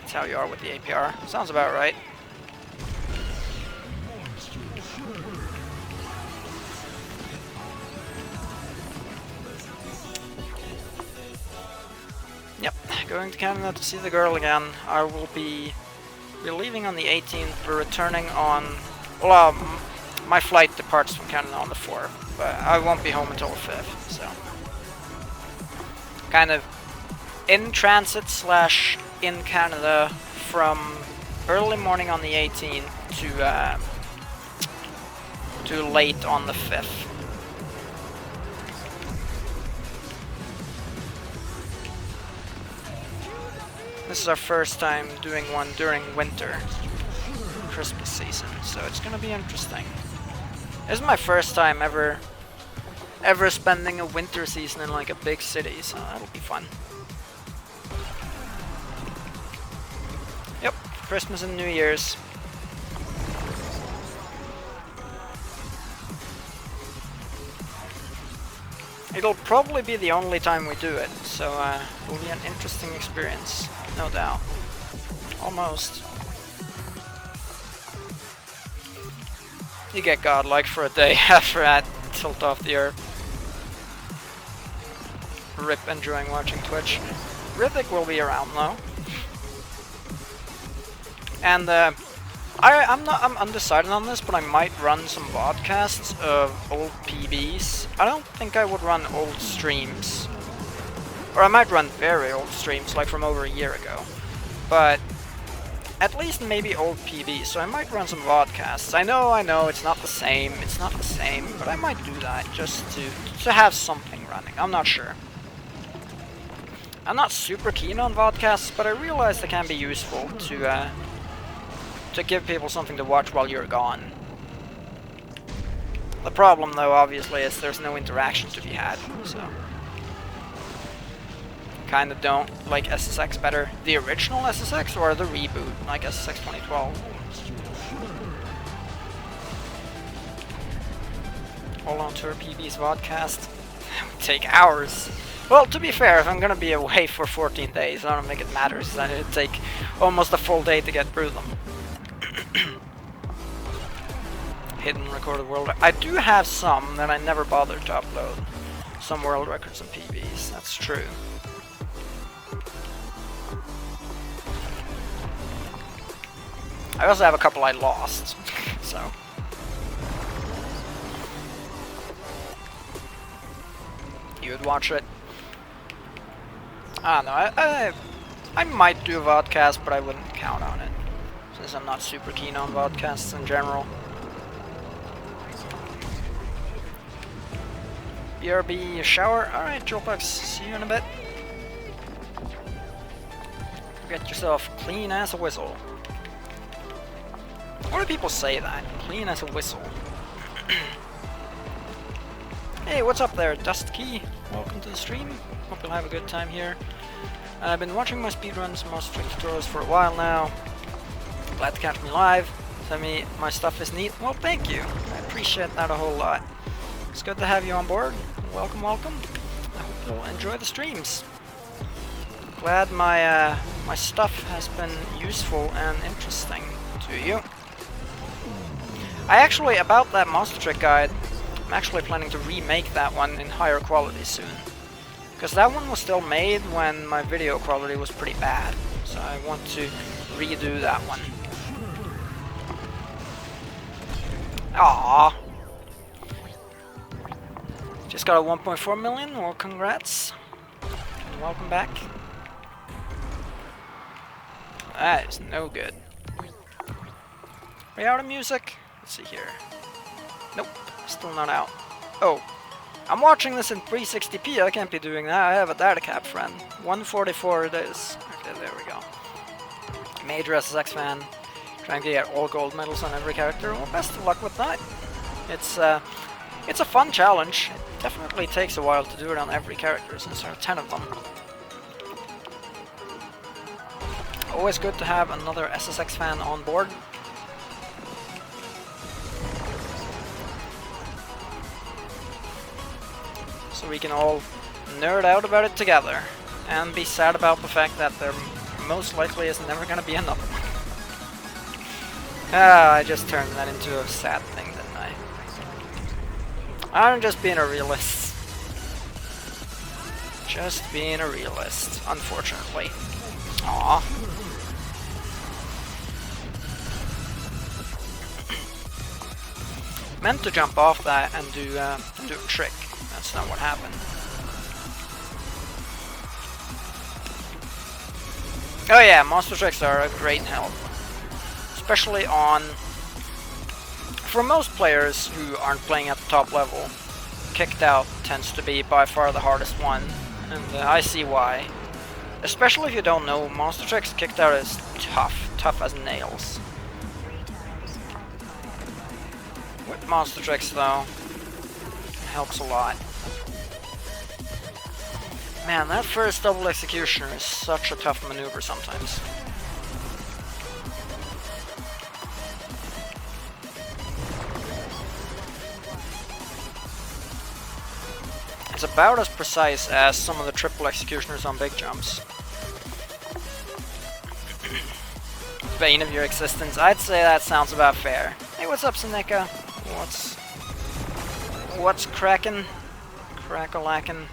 That's how you are with the APR. Sounds about right. Yep, going to Canada to see the girl again. I will be We're leaving on the 18th, we're returning on... Well, my flight departs from Canada on the 4th, but I won't be home until the 5th, so... Kind of in transit slash in Canada from early morning on the 18th to late on the 5th. This is our first time doing one during winter, Christmas season, so it's gonna be interesting. This is my first time ever spending a winter season in like a big city, so that'll be fun. Yep, Christmas and New Year's. It'll probably be the only time we do it, so it'll be an interesting experience, no doubt. Almost. You get godlike for a day after that, tilt off the earth. Rip enjoying watching Twitch. Rithik will be around though. And I'm undecided on this, but I might run some vodcasts of old PBs. I don't think I would run old streams. Or I might run very old streams, like from over a year ago. But at least maybe old PBs, so I might run some vodcasts. I know, it's not the same, but I might do that just to have something running. I'm not sure. I'm not super keen on vodcasts, but I realize they can be useful to give people something to watch while you're gone. The problem, though, obviously, is there's no interaction to be had, so... Kinda don't like SSX better. The original SSX or the reboot, like SSX 2012? Hold on to our PB's vodcast. That would take hours. Well, to be fair, if I'm gonna be away for 14 days, I don't think it matters. Then it'd take almost a full day to get through them. Hidden recorded world. I do have some that I never bothered to upload. Some world records and PBs. That's true. I also have a couple I lost, so. You would watch it. I don't know, I might do a vodcast, but I wouldn't count on it, since I'm not super keen on vodcasts in general. BRB, shower? Alright, Jolbucks, see you in a bit. Get yourself clean as a whistle. Why do people say that? Clean as a whistle. Hey, what's up there, Dust Key? Welcome to the stream. Hope you'll have a good time here. I've been watching my speedruns, most trick tutorials for a while now. Glad to catch me live. Tell me my stuff is neat. Well, thank you. I appreciate that a whole lot. It's good to have you on board. Welcome, welcome. I hope you'll enjoy the streams. Glad my my stuff has been useful and interesting to you. I actually, about that Monster Trick guide, I'm actually planning to remake that one in higher quality soon. Because that one was still made when my video quality was pretty bad. So I want to redo that one. Aww. Just got a 1.4 million, well congrats. And welcome back. That is no good. Are we out of music? Let's see here. Nope, still not out. Oh, I'm watching this in 360p, I can't be doing that. I have a data cap, friend. 144 it is. Okay, there we go. Major SSX fan. Trying to get all gold medals on every character. Well, best of luck with that. It's a fun challenge. It definitely takes a while to do it on every character, since there are 10 of them. Always good to have another SSX fan on board. So we can all nerd out about it together and be sad about the fact that there most likely is never going to be another one. Ah, I just turned that into a sad thing, didn't I? I'm just being a realist. Just being a realist, unfortunately. Aww. meant to jump off that and do a trick. That's not what happened. Oh yeah, monster tricks are a great help. Especially on... For most players who aren't playing at the top level, kicked out tends to be by far the hardest one. And I see why. Especially if you don't know monster tricks, kicked out is tough as nails. With monster tricks though, it helps a lot. Man, that first double executioner is such a tough maneuver sometimes. It's about as precise as some of the triple executioners on big jumps. Bane of your existence, I'd say that sounds about fair. Hey, what's up, Seneca? What's crackin'? Crack-a-lackin'.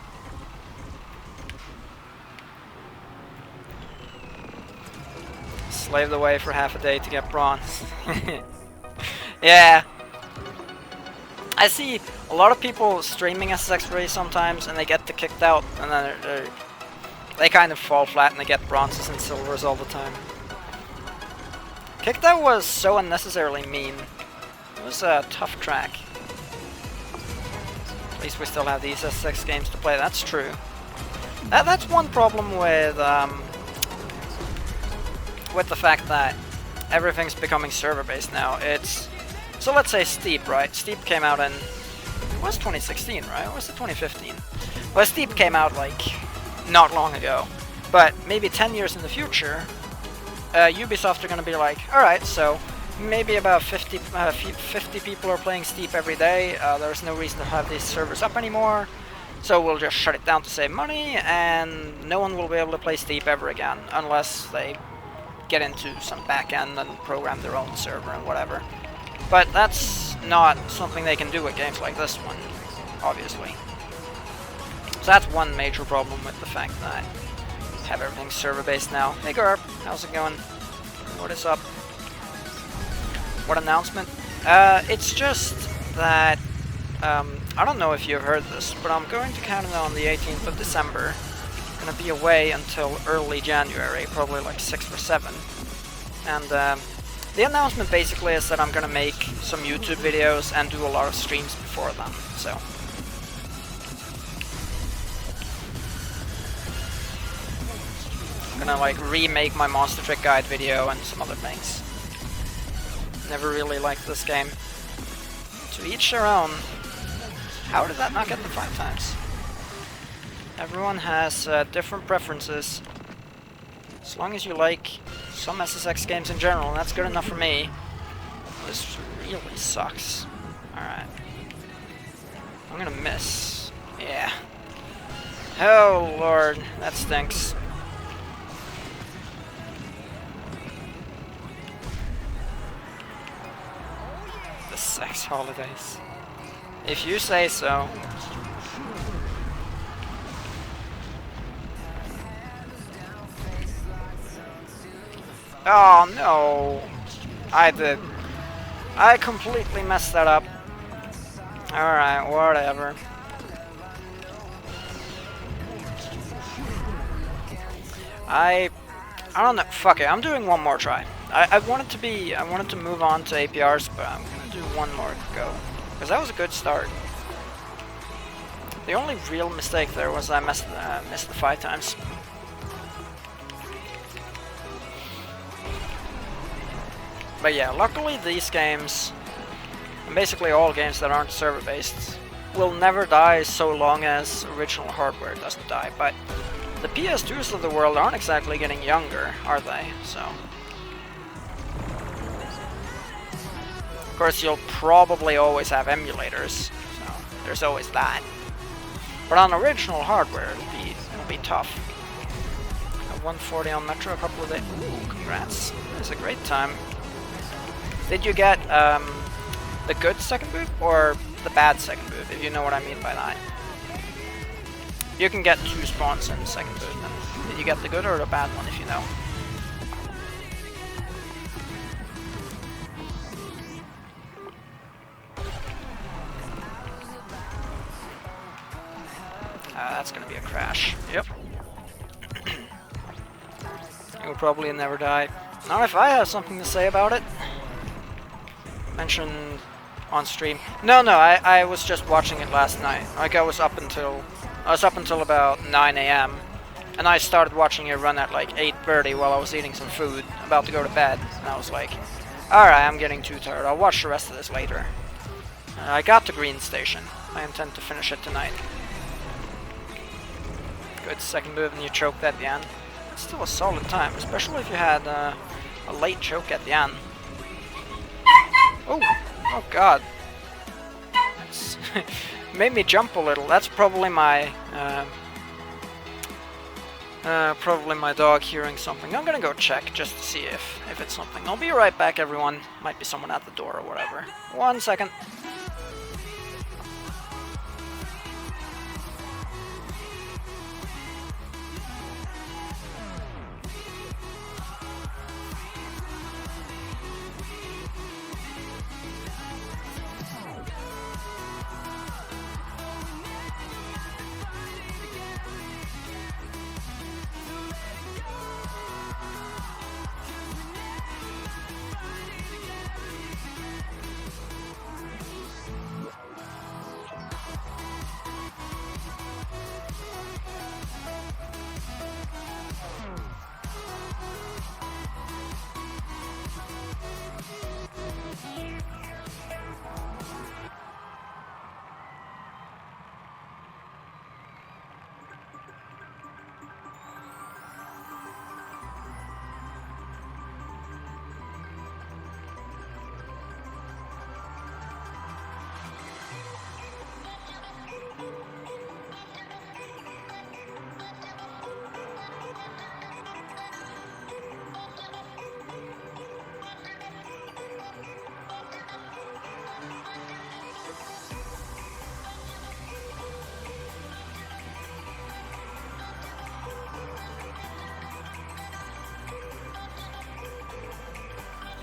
Slaved away for half a day to get bronze. Yeah. I see a lot of people streaming SSX race sometimes, and they get kicked out, and then they kind of fall flat, and they get bronzes and silvers all the time. Kicked out was so unnecessarily mean. It was a tough track. At least we still have these SSX games to play. That's true. That's one problem with the fact that everything's becoming server-based now. So let's say Steep, right? Steep came out in... It was 2016, right? Or was it 2015? Well, Steep came out, like, not long ago. But maybe 10 years in the future, Ubisoft are going to be like, alright, so maybe about 50 people are playing Steep every day. There's no reason to have these servers up anymore. So we'll just shut it down to save money, and no one will be able to play Steep ever again, unless they get into some back-end and program their own server and whatever. But that's not something they can do with games like this one, obviously. So that's one major problem with the fact that we have everything server-based now. Hey Garp, how's it going? What is up? What announcement? It's just that, I don't know if you've heard this, but I'm going to Canada on the 18th of December. I'm gonna be away until early January, probably like 6 or 7. And the announcement basically is that I'm gonna make some YouTube videos and do a lot of streams before them, so. I'm gonna like remake my Monster Trick Guide video and some other things. Never really liked this game. To each their own. How did that not get the 5 times? Everyone has different preferences. As long as you like some SSX games in general, and that's good enough for me. This really sucks. Alright. I'm gonna miss. Yeah. Oh lord, that stinks. The sex holidays. If you say so. Oh no! I completely messed that up. Alright, whatever. I don't know, fuck it, I'm doing one more try. I wanted to move on to APRs, but I'm gonna do one more go. Because that was a good start. The only real mistake there was I missed the 5 times. But yeah, luckily these games, and basically all games that aren't server-based, will never die so long as original hardware doesn't die. But the PS2s of the world aren't exactly getting younger, are they? So, of course, you'll probably always have emulators, so there's always that. But on original hardware, it'll be tough. Got 140 on Metro a couple of days. Ooh, congrats! It's a great time. Did you get the good second boot or the bad second boot, if you know what I mean by that? You can get 2 spawns in the second boot. And did you get the good or the bad one, if you know? That's gonna be a crash. Yep. You'll probably never die. Not if I have something to say about it. Mention on stream. No, I was just watching it last night. Like I was up until about 9 AM. And I started watching it run at like 8:30 while I was eating some food, about to go to bed. And I was like, alright, I'm getting too tired. I'll watch the rest of this later. I got to Green Station. I intend to finish it tonight. Good second move and you choked at the end. It's still a solid time, especially if you had a late choke at the end. Oh god. It's made me jump a little. That's probably my dog hearing something. I'm gonna go check just to see if it's something. I'll be right back, everyone. Might be someone at the door or whatever. 1 second.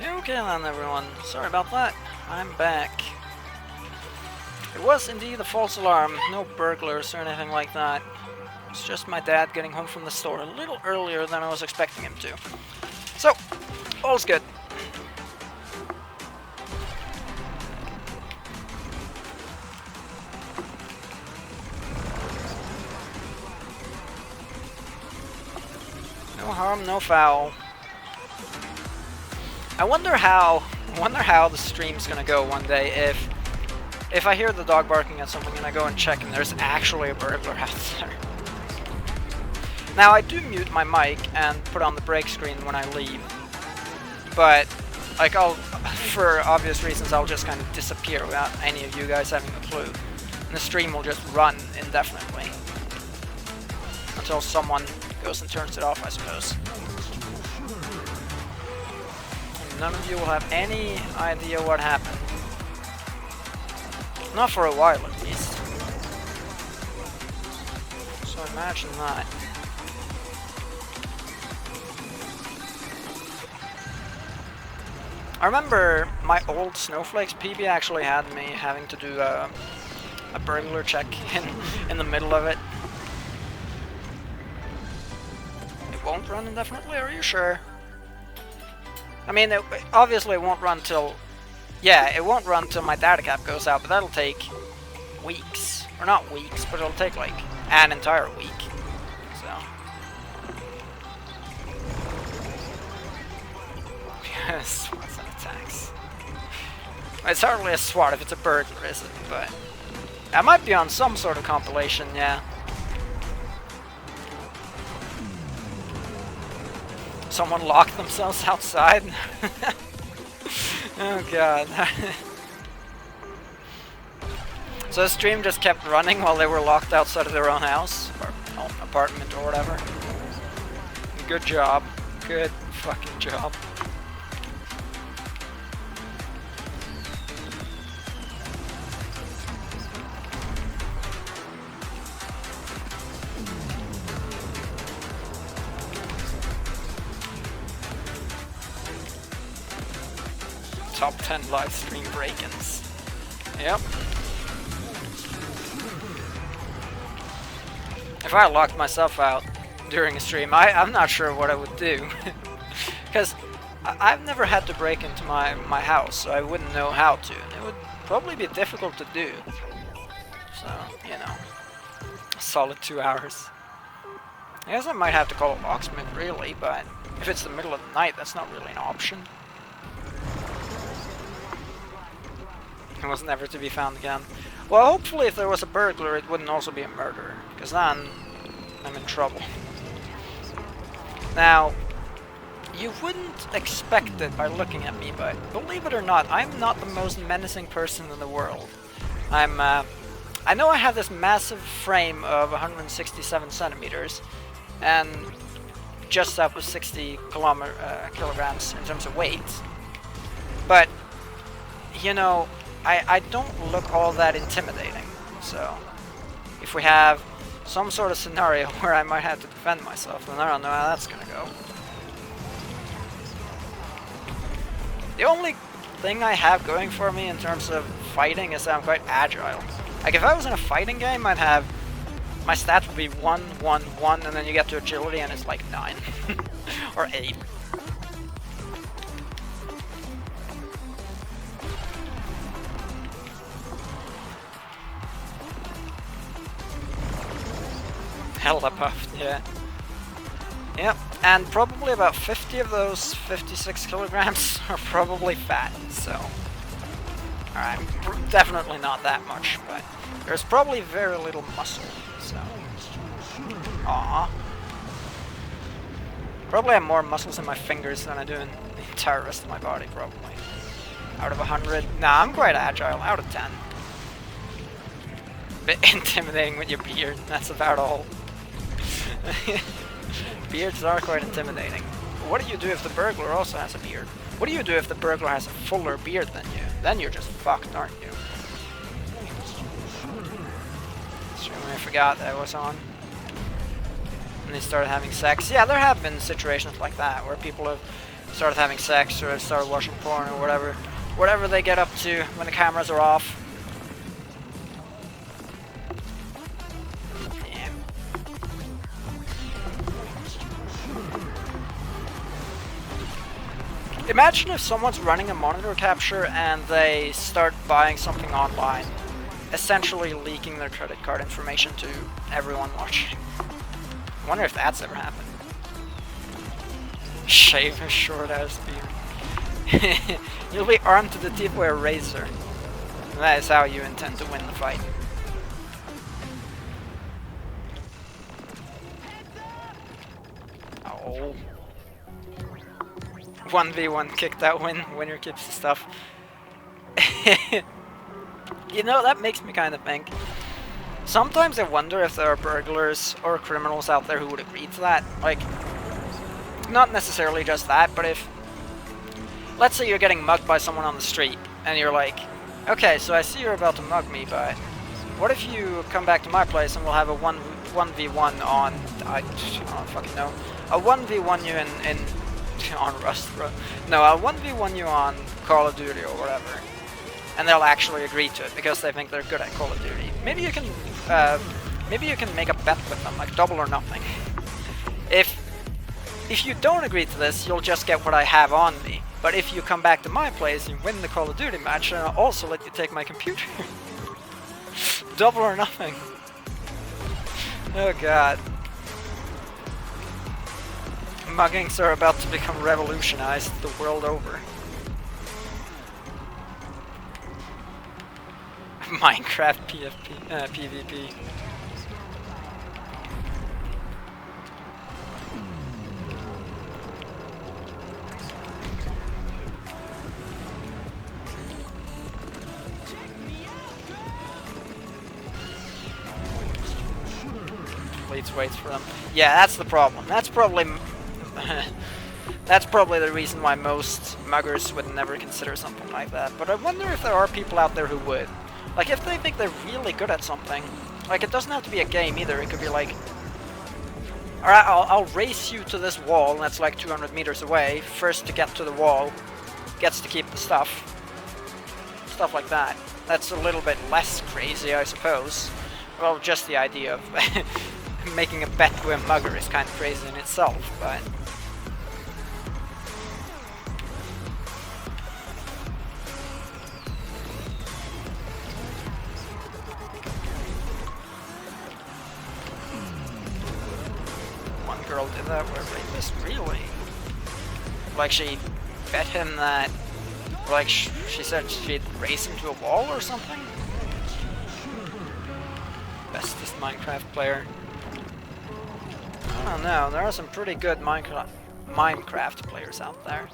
Okay then, everyone. Sorry about that. I'm back. It was indeed a false alarm. No burglars or anything like that. It's just my dad getting home from the store a little earlier than I was expecting him to. So, all's good. No harm, no foul. I wonder how the stream's gonna go one day if I hear the dog barking at something and I go and check and there's actually a burglar out there. Now I do mute my mic and put on the break screen when I leave, but like for obvious reasons I'll just kind of disappear without any of you guys having a clue, and the stream will just run indefinitely until someone goes and turns it off, I suppose. None of you will have any idea what happened. Not for a while, at least. So imagine that. I remember my old Snowflakes PB actually had me having to do a burglar check in the middle of it. It won't run indefinitely, are you sure? I mean, obviously it won't run till... Yeah, it won't run till my data cap goes out, but that'll take weeks. Or not weeks, but it'll take like an entire week. So... Yes, SWATs and attacks. It's hardly a SWAT if it's a burglar, is it? But... That might be on some sort of compilation, yeah. Someone locked themselves outside. Oh god. So the stream just kept running while they were locked outside of their own house or apartment or whatever. Good job. Good fucking job. Top 10 live stream break-ins. Yep. If I locked myself out during a stream, I'm not sure what I would do. Because I've never had to break into my house, so I wouldn't know how to. It would probably be difficult to do. So, you know, a solid 2 hours. I guess I might have to call a locksmith, really, but if it's the middle of the night, that's not really an option. It was never to be found again. Well, hopefully if there was a burglar, it wouldn't also be a murderer, because then I'm in trouble. Now, you wouldn't expect it by looking at me, but believe it or not, I'm not the most menacing person in the world. I know I have this massive frame of 167 centimeters, and just up to 60 kilograms in terms of weight. But, you know, I don't look all that intimidating. So, if we have some sort of scenario where I might have to defend myself, then I don't know how that's gonna go. The only thing I have going for me in terms of fighting is that I'm quite agile. Like, if I was in a fighting game, I'd have... my stats would be 1, 1, 1, and then you get to agility and it's like 9. Or 8. Hella puffed, yeah. Yep, and probably about 50 of those 56 kilograms are probably fat, so... Alright, definitely not that much, but there's probably very little muscle, so... Aww. Probably have more muscles in my fingers than I do in the entire rest of my body, probably. Out of 100? Nah, I'm quite agile, out of 10. Bit intimidating with your beard, that's about all. Beards are quite intimidating. What do you do if the burglar also has a beard? What do you do if the burglar has a fuller beard than you? Then you're just fucked, aren't you? I forgot that was on. And they started having sex. Yeah, there have been situations like that where people have started having sex or have started watching porn or whatever. Whatever they get up to when the cameras are off. Imagine if someone's running a monitor capture and they start buying something online, essentially leaking their credit card information to everyone watching. I wonder if that's ever happened. Shave a short-ass beard. You'll be armed to the teeth with a razor. And that is how you intend to win the fight. Oh. 1v1 kick that win, winner keeps the stuff. You know, that makes me kind of think. Sometimes I wonder if there are burglars or criminals out there who would agree to that. Like, not necessarily just that, but if... let's say you're getting mugged by someone on the street, and you're like, okay, so I see you're about to mug me, but what if you come back to my place and we'll have a 1v1 on... I don't fucking know. A 1v1 you in on Rust, bro. No, I'll 1v1 you on Call of Duty or whatever. And they'll actually agree to it because they think they're good at Call of Duty. Maybe you can make a bet with them, like double or nothing. If you don't agree to this, you'll just get what I have on me. But if you come back to my place and win the Call of Duty match, then I'll also let you take my computer. Double or nothing. Oh god. Muggings are about to become revolutionized the world over. Minecraft PvP. Please wait for them. Yeah, that's the problem. That's probably the reason why most muggers would never consider something like that. But I wonder if there are people out there who would. Like, if they think they're really good at something, like, it doesn't have to be a game either. It could be like, alright, I'll race you to this wall, and that's like 200 meters away. First to get to the wall gets to keep the stuff. Stuff like that. That's a little bit less crazy, I suppose. Well, just the idea of making a bet with a mugger is kind of crazy in itself, but... One girl did that with a rapist, really? Like she bet him that... Like she said she'd race into a wall or something? Bestest Minecraft player. I don't know, there are some pretty good Minecraft players out there.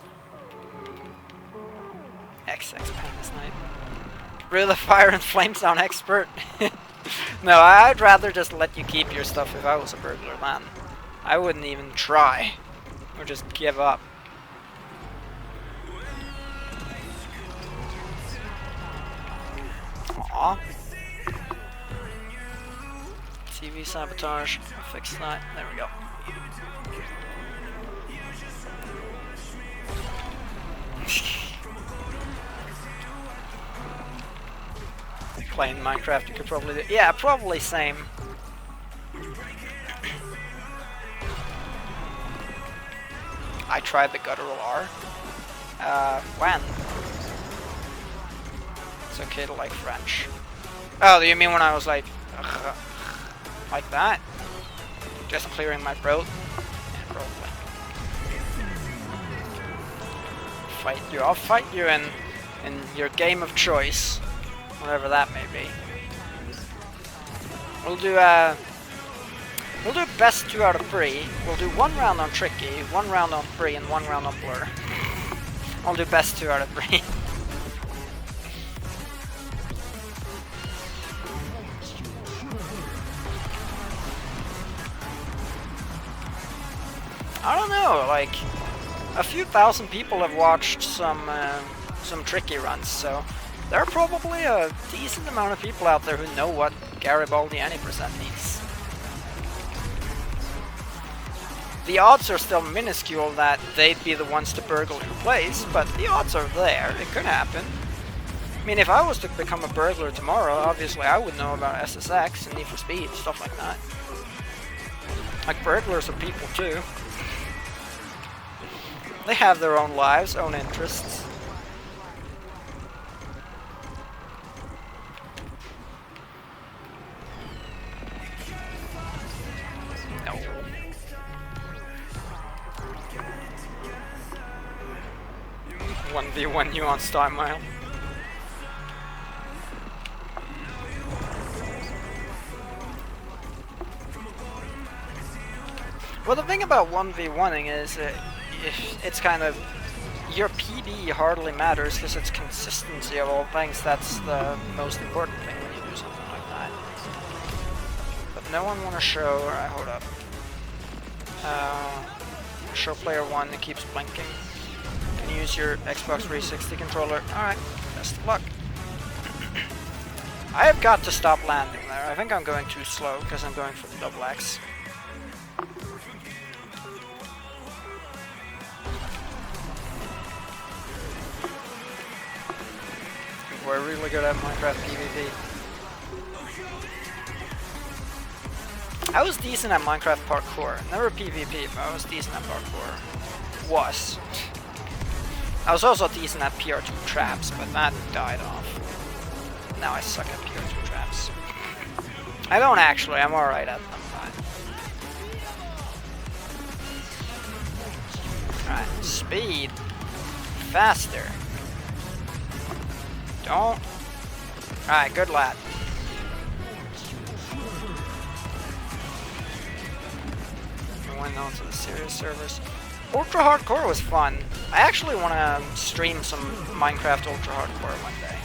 XX Panis Knight. Really Fire and Flame Sound expert? No, I'd rather just let you keep your stuff if I was a burglar, man. I wouldn't even try. Or just give up. Aww. TV sabotage. Fix that. There we go. Playing Minecraft, you could probably do. Yeah, probably same. I tried the guttural R. When? It's okay to like French. Oh, do you mean when I was like that? Just clearing my throat? Yeah, probably. Fight you. I'll fight you in your game of choice. Whatever that may be. We'll do best 2 out of 3. We'll do 1 round on Tricky, 1 round on Free, and 1 round on Blur. I'll do best 2 out of 3. I don't know, like, a few thousand people have watched some Tricky runs, so there are probably a decent amount of people out there who know what Garibaldi any percent means. The odds are still minuscule that they'd be the ones to burgle your place, but the odds are there. It could happen. I mean, if I was to become a burglar tomorrow, obviously I would know about SSX and Need for Speed, stuff like that. Like, burglars are people too. They have their own lives, own interests. No. 1v1 nuance time mile. Well, the thing about 1v1ing is it's kind of, your PB hardly matters because it's consistency of all things. That's the most important thing when you do something like that. But no one want to show, alright, hold up. Show player 1 that keeps blinking. You can use your Xbox 360 controller. Alright, best of luck. I have got to stop landing there. I think I'm going too slow because I'm going for the double X. We're really good at Minecraft PvP. I was decent at Minecraft parkour. Never PvP, but I was decent at parkour. I was also decent at PR2 traps, but that died off. Now I suck at PR2 traps. I don't actually, I'm alright at them, but... Alright, speed. Faster. Don't. Alright, good lad. I went on to the serious servers. Ultra Hardcore was fun. I actually want to stream some Minecraft Ultra Hardcore one day.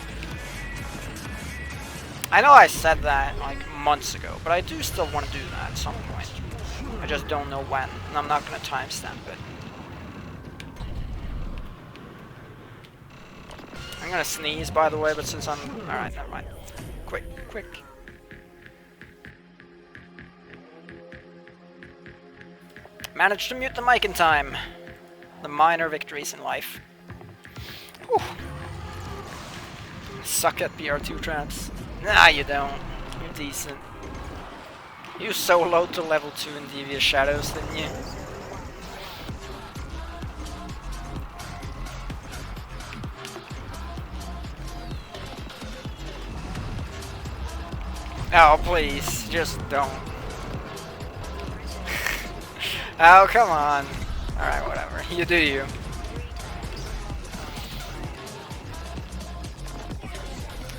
I know I said that like months ago, but I do still want to do that at some point. I just don't know when, and I'm not going to timestamp it. I'm gonna sneeze, by the way, but since I'm... Alright, never mind. Quick. Managed to mute the mic in time. The minor victories in life. Whew. Suck at PR2 traps. Nah, you don't. You're decent. You soloed to level 2 in Devious Shadows, didn't you? Oh, please, just don't. Oh, come on. Alright, whatever. You do you.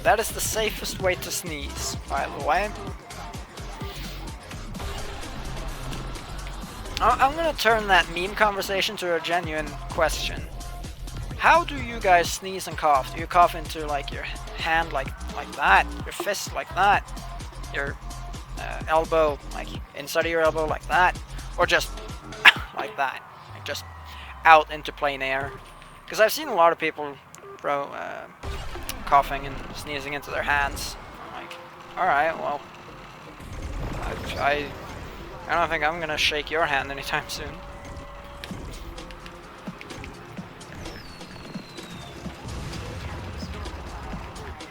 That is the safest way to sneeze, by the way. I'm gonna turn that meme conversation to a genuine question. How do you guys sneeze and cough? Do you cough into like your hand like that, your fist like that, your elbow like inside of your elbow like that, or just like that, like just out into plain air? Because I've seen a lot of people coughing and sneezing into their hands. I'm like, all right, well, I don't think I'm gonna shake your hand anytime soon.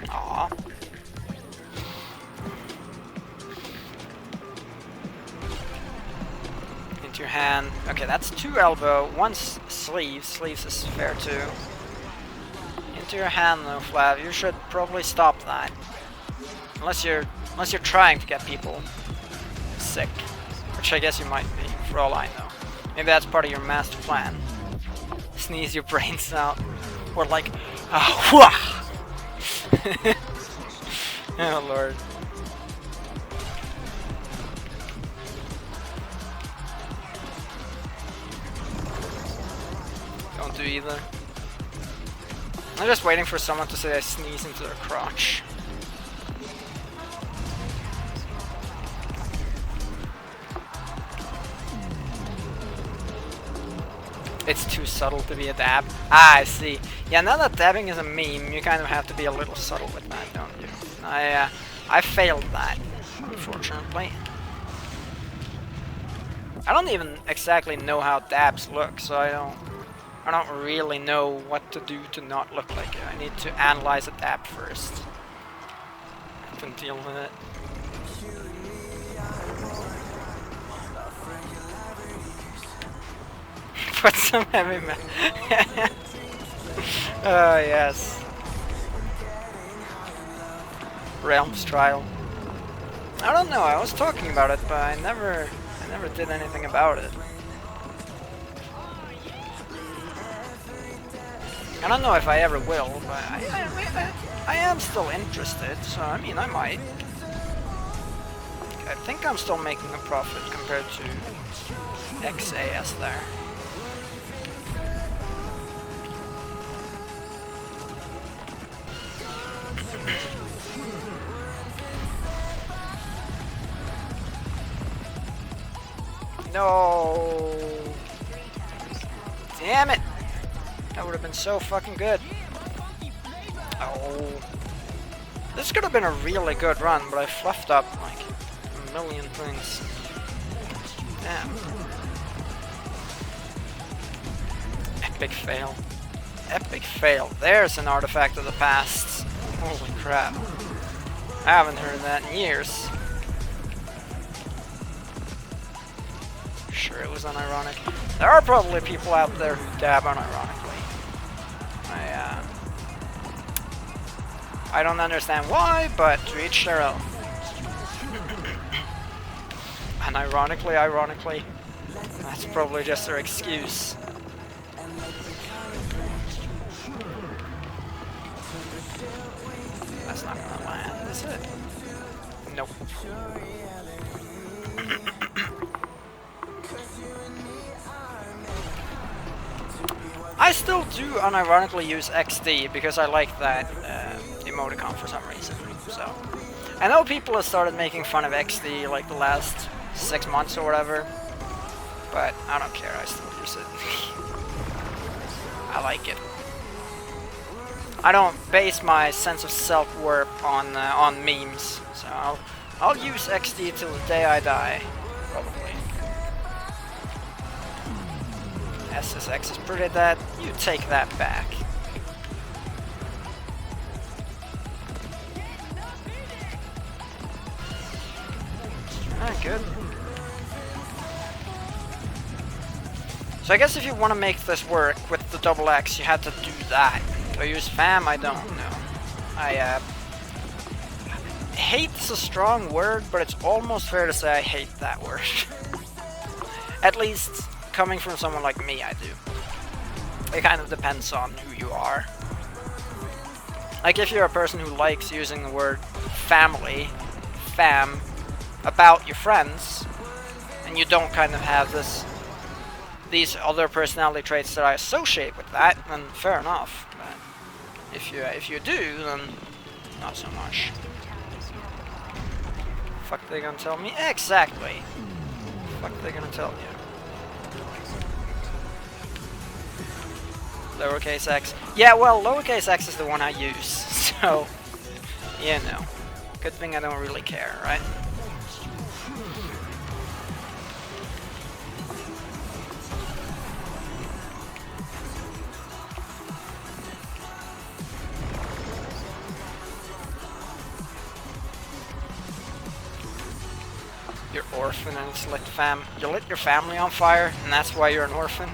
Aww. Into your hand. Okay, that's 2 elbow, 1 sleeve. Sleeves is fair too. Into your hand though, Flav. You should probably stop that. Unless you're trying to get people sick. Which I guess you might be, for all I know. Maybe that's part of your master plan. Sneeze your brains out. Or like, oh lord. Don't do either. I'm just waiting for someone to say I sneeze into their crotch. It's too subtle to be a dab. Ah, I see. Yeah, now that dabbing is a meme, you kind of have to be a little subtle with that, don't you? I failed that, unfortunately. I don't even exactly know how dabs look, so I don't really know what to do to not look like it. I need to analyze a dab first. And deal with it. Put some heavy metal. Oh yes. Realms trial. I don't know. I was talking about it, but I never did anything about it. I don't know if I ever will, but I am still interested. So I mean, I might. I think I'm still making a profit compared to XAS there. No! Damn it! That would have been so fucking good. Oh. This could have been a really good run, but I fluffed up like a million things. Damn. Epic fail. Epic fail. There's an artifact of the past. Holy crap. I haven't heard that in years. Sure, it was unironic. There are probably people out there who dab unironically. I don't understand why, but to each their own. And ironically, that's probably just their excuse. That's not gonna land, is it? Nope. I still do unironically use XD because I like that emoticon for some reason. So I know people have started making fun of XD like the last 6 months or whatever, but I don't care. I still use it. I like it. I don't base my sense of self-worth on memes, so I'll use XD till the day I die, probably. SSX is pretty dead. You take that back. Alright, good. So I guess if you want to make this work with the double X, you had to do that. Or use fam, I don't know. Hate's a strong word, but it's almost fair to say I hate that word. At least, coming from someone like me, I do. It kind of depends on who you are. Like, if you're a person who likes using the word family, fam, about your friends, and you don't kind of have these other personality traits that I associate with that, then fair enough. But if you do, then not so much. Fuck they gonna tell me? Exactly. Fuck they gonna tell you? Lowercase x. Yeah, well, lowercase x is the one I use, so you know. Good thing I don't really care, right? You're orphan and it's lit fam. You lit your family on fire and that's why you're an orphan?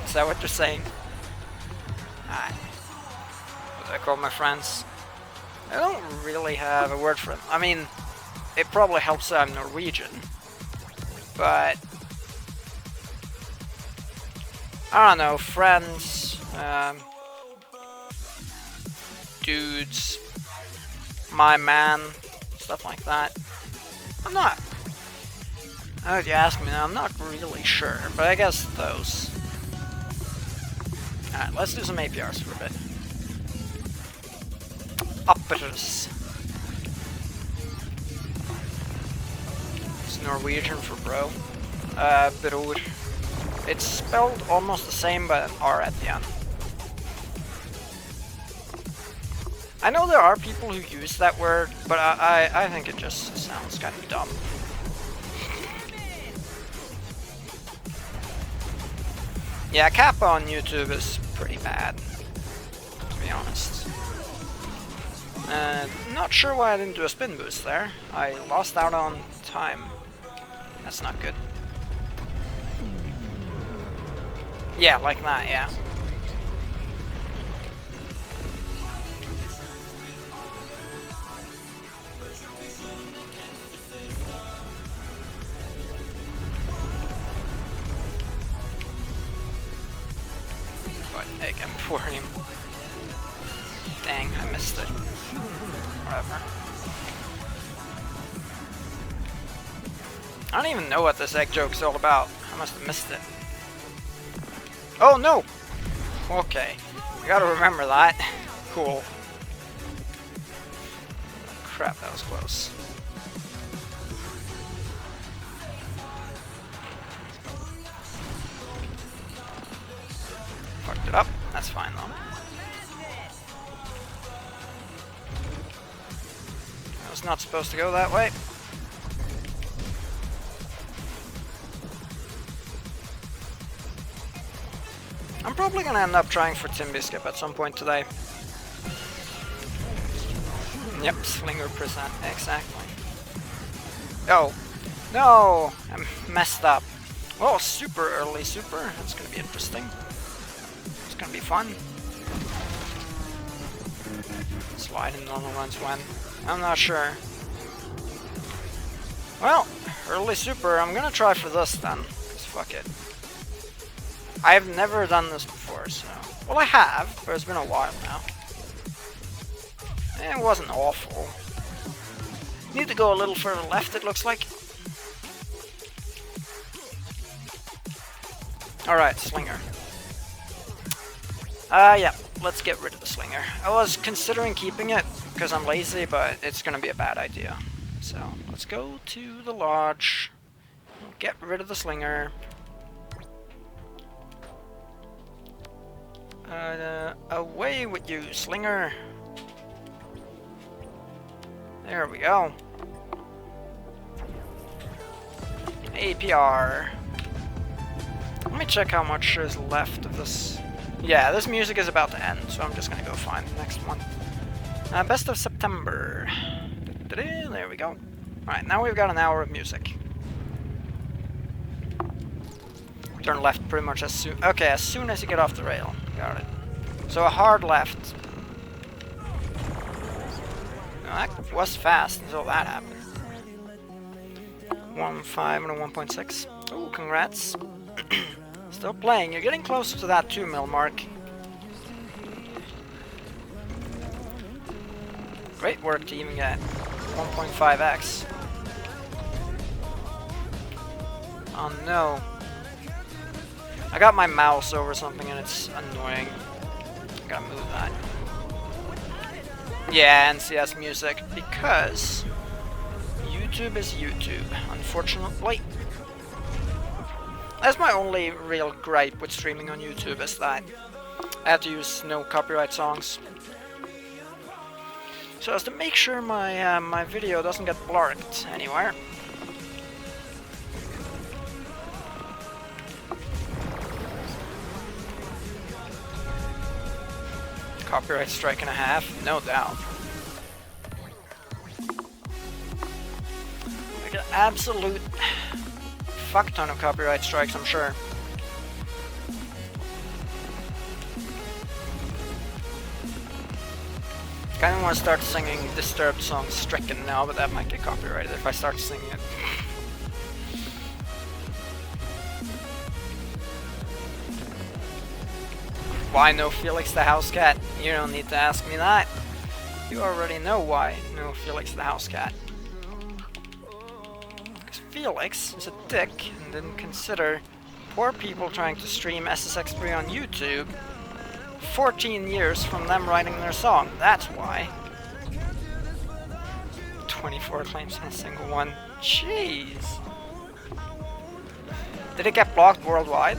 Is that what you're saying? Alright. What do I call my friends? I don't really have a word for them. I mean, it probably helps that I'm Norwegian. But I don't know, friends, dudes, my man, stuff like that. I'm not. Now that you ask me, I'm not really sure, but I guess those. Alright, let's do some APRs for a bit. Uppers. It's Norwegian for bro. Bror. It's spelled almost the same, but an R at the end. I know there are people who use that word, but I think it just sounds kind of dumb. Yeah, Kappa on YouTube is pretty bad, to be honest. Not sure why I didn't do a spin boost there. I lost out on time. That's not good. Yeah, like that, yeah. Egg Emporium. Dang, I missed it. Whatever. I don't even know what this egg joke's all about. I must have missed it. Oh no! Okay. I gotta remember that. Cool. Crap, that was close. Fucked it up. That's fine though. I was not supposed to go that way. I'm probably gonna end up trying for Timby Skip at some point today. Yep, Slinger present, exactly. Oh, no! I messed up. Oh, super early super. That's gonna be interesting. It's gonna be fun. Slide in normal runs when? I'm not sure. Well, early super, I'm gonna try for this then. Cause fuck it. I've never done this before, so... Well, I have, but it's been a while now. And it wasn't awful. Need to go a little further left, it looks like. Alright, Slinger. Yeah, let's get rid of the Slinger. I was considering keeping it, because I'm lazy, but it's gonna be a bad idea. So, let's go to the lodge, get rid of the Slinger. Away with you, Slinger. There we go. APR. Let me check how much is left of this. Yeah, this music is about to end, so I'm just gonna go find the next one. Best of September. There we go. Alright, now we've got an hour of music. Turn left pretty much as soon... Okay, as soon as you get off the rail. Got it. So a hard left. That was fast until that happened. 1.5 and a 1.6. Ooh, congrats. Still playing. You're getting closer to that 2 mil mark. Great work to even get 1.5x. Oh no. I got my mouse over something and it's annoying. I gotta move that. Yeah, NCS music, because YouTube is YouTube, unfortunately. That's my only real gripe with streaming on YouTube, is that I have to use no copyright songs. So as to make sure my my video doesn't get blarked anywhere. Copyright strike and a half, no doubt. Like an absolute fuck ton of copyright strikes, I'm sure. Kinda wanna start singing Disturbed song Stricken now, but that might get copyrighted if I start singing it. Why no Felix the House Cat? You don't need to ask me that. You already know why no Felix the House Cat. Because Felix is a dick and didn't consider poor people trying to stream SSX3 on YouTube 14 years from them writing their song. That's why. 24 claims in a single one. Jeez. Did it get blocked worldwide?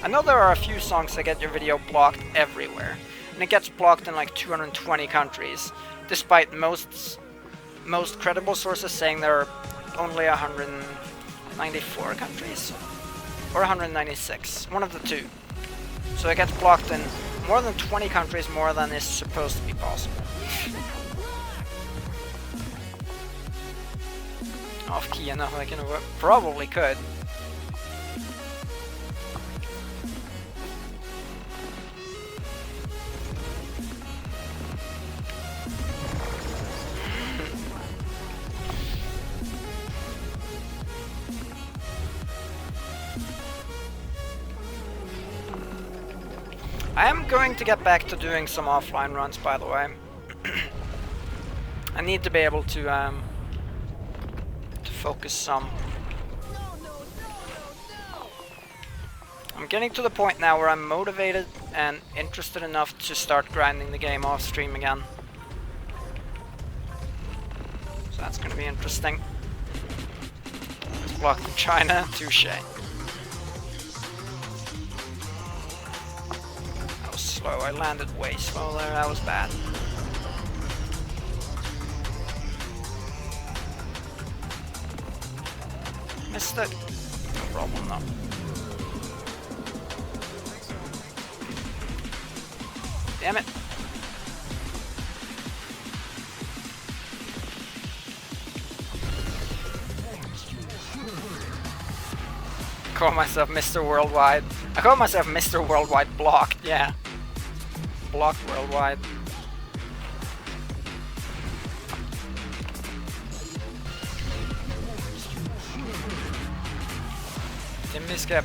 I know there are a few songs that get your video blocked everywhere, and it gets blocked in like 220 countries, despite most credible sources saying there are only 194 countries, or 196, one of the two. So it gets blocked in more than 20 countries more than is supposed to be possible. Off key enough I can probably could. I am going to get back to doing some offline runs, by the way. I need to be able to focus some. I'm getting to the point now where I'm motivated and interested enough to start grinding the game off stream again. So that's going to be interesting. It's blocked in China, touche. Slow. I landed way slow there, that was bad. Missed it. No problem though. Damn it. I call myself Mr. Worldwide. I call myself Mr. Worldwide Blocked, yeah. Blocked worldwide. Timby skip.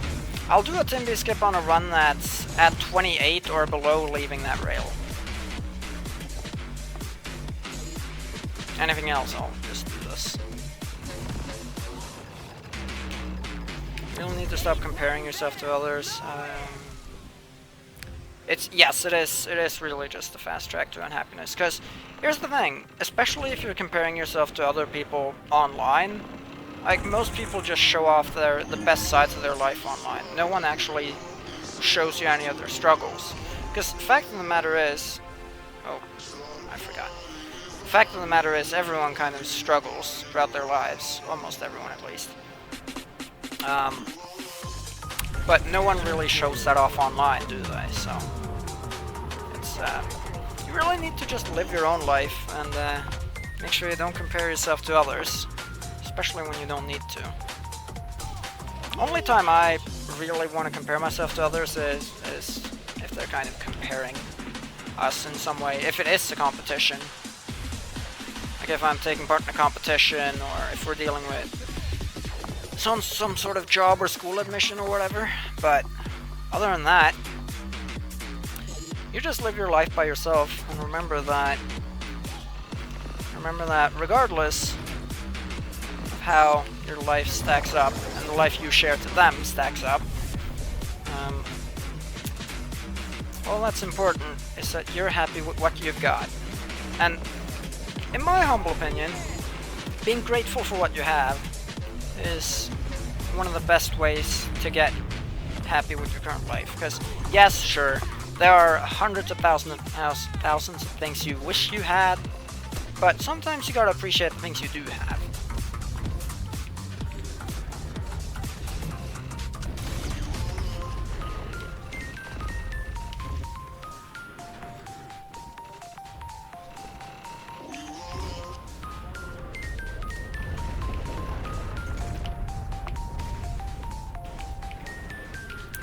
I'll do a Timby skip on a run that's at 28 or below leaving that rail. Anything else, I'll just do this. You don't need to stop comparing yourself to others. Yes, it is really just a fast track to unhappiness. Because here's the thing, especially if you're comparing yourself to other people online, like most people just show off the best sides of their life online. No one actually shows you any of their struggles. Because the fact of the matter is, oh, I forgot. The fact of the matter is, everyone kind of struggles throughout their lives, almost everyone at least. But no one really shows that off online, do they? So it's you really need to just live your own life and make sure you don't compare yourself to others, especially when you don't need to. Only time I really want to compare myself to others is if they're kind of comparing us in some way, if it is a competition. Like if I'm taking part in a competition, or if we're dealing with some sort of job or school admission or whatever. But other than that, you just live your life by yourself, and remember that regardless of how your life stacks up and the life you share to them stacks up, all that's important is that you're happy with what you've got. And in my humble opinion, being grateful for what you have is one of the best ways to get happy with your current life. Because yes, sure, there are hundreds of thousands of things you wish you had, but sometimes you gotta appreciate the things you do have.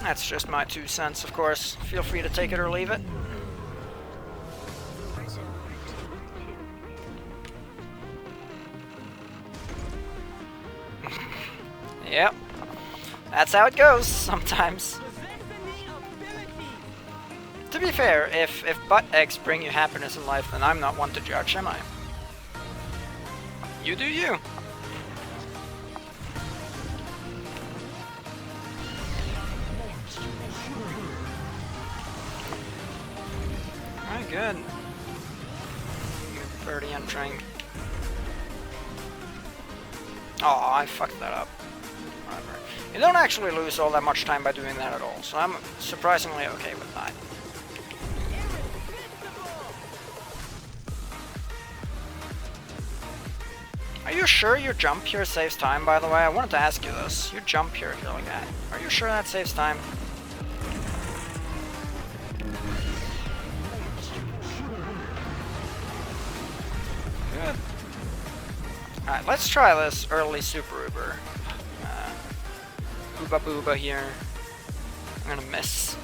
That's just my 2 cents, of course. Feel free to take it or leave it. Yep. That's how it goes sometimes. To be fair, if butt eggs bring you happiness in life, then I'm not one to judge, am I? You do you. Alright, good. Birdie entering. Oh, I fucked that up. Whatever. You don't actually lose all that much time by doing that at all, so I'm surprisingly okay with that. Are you sure your jump here saves time, by the way? I wanted to ask you this. Your jump here, if you're like that. Are you sure that saves time? Good. Alright, let's try this early Super Uber. Ooba booba here. I'm gonna miss.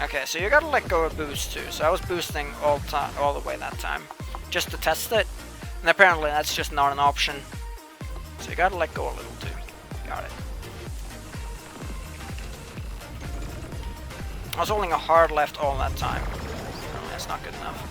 Okay, so you gotta let go of boost too. So I was boosting all the way that time, just to test it. And apparently that's just not an option. So you gotta let go a little too. Got it. I was holding a hard left all that time. Apparently that's not good enough.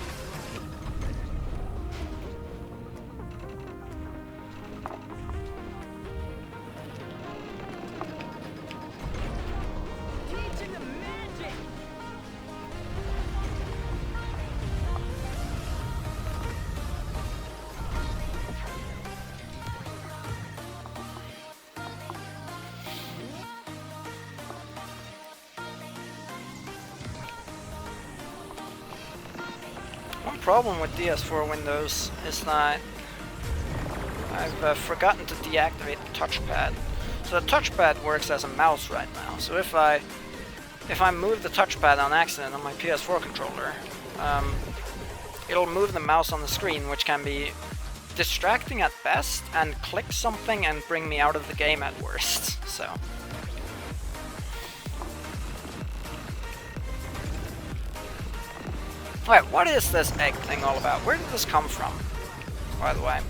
One problem with DS4 Windows is that I've forgotten to deactivate the touchpad. So the touchpad works as a mouse right now. So if I move the touchpad on accident on my PS4 controller, it'll move the mouse on the screen, which can be distracting at best, and click something and bring me out of the game at worst. So. Wait, what is this egg thing all about? Where did this come from, by the way?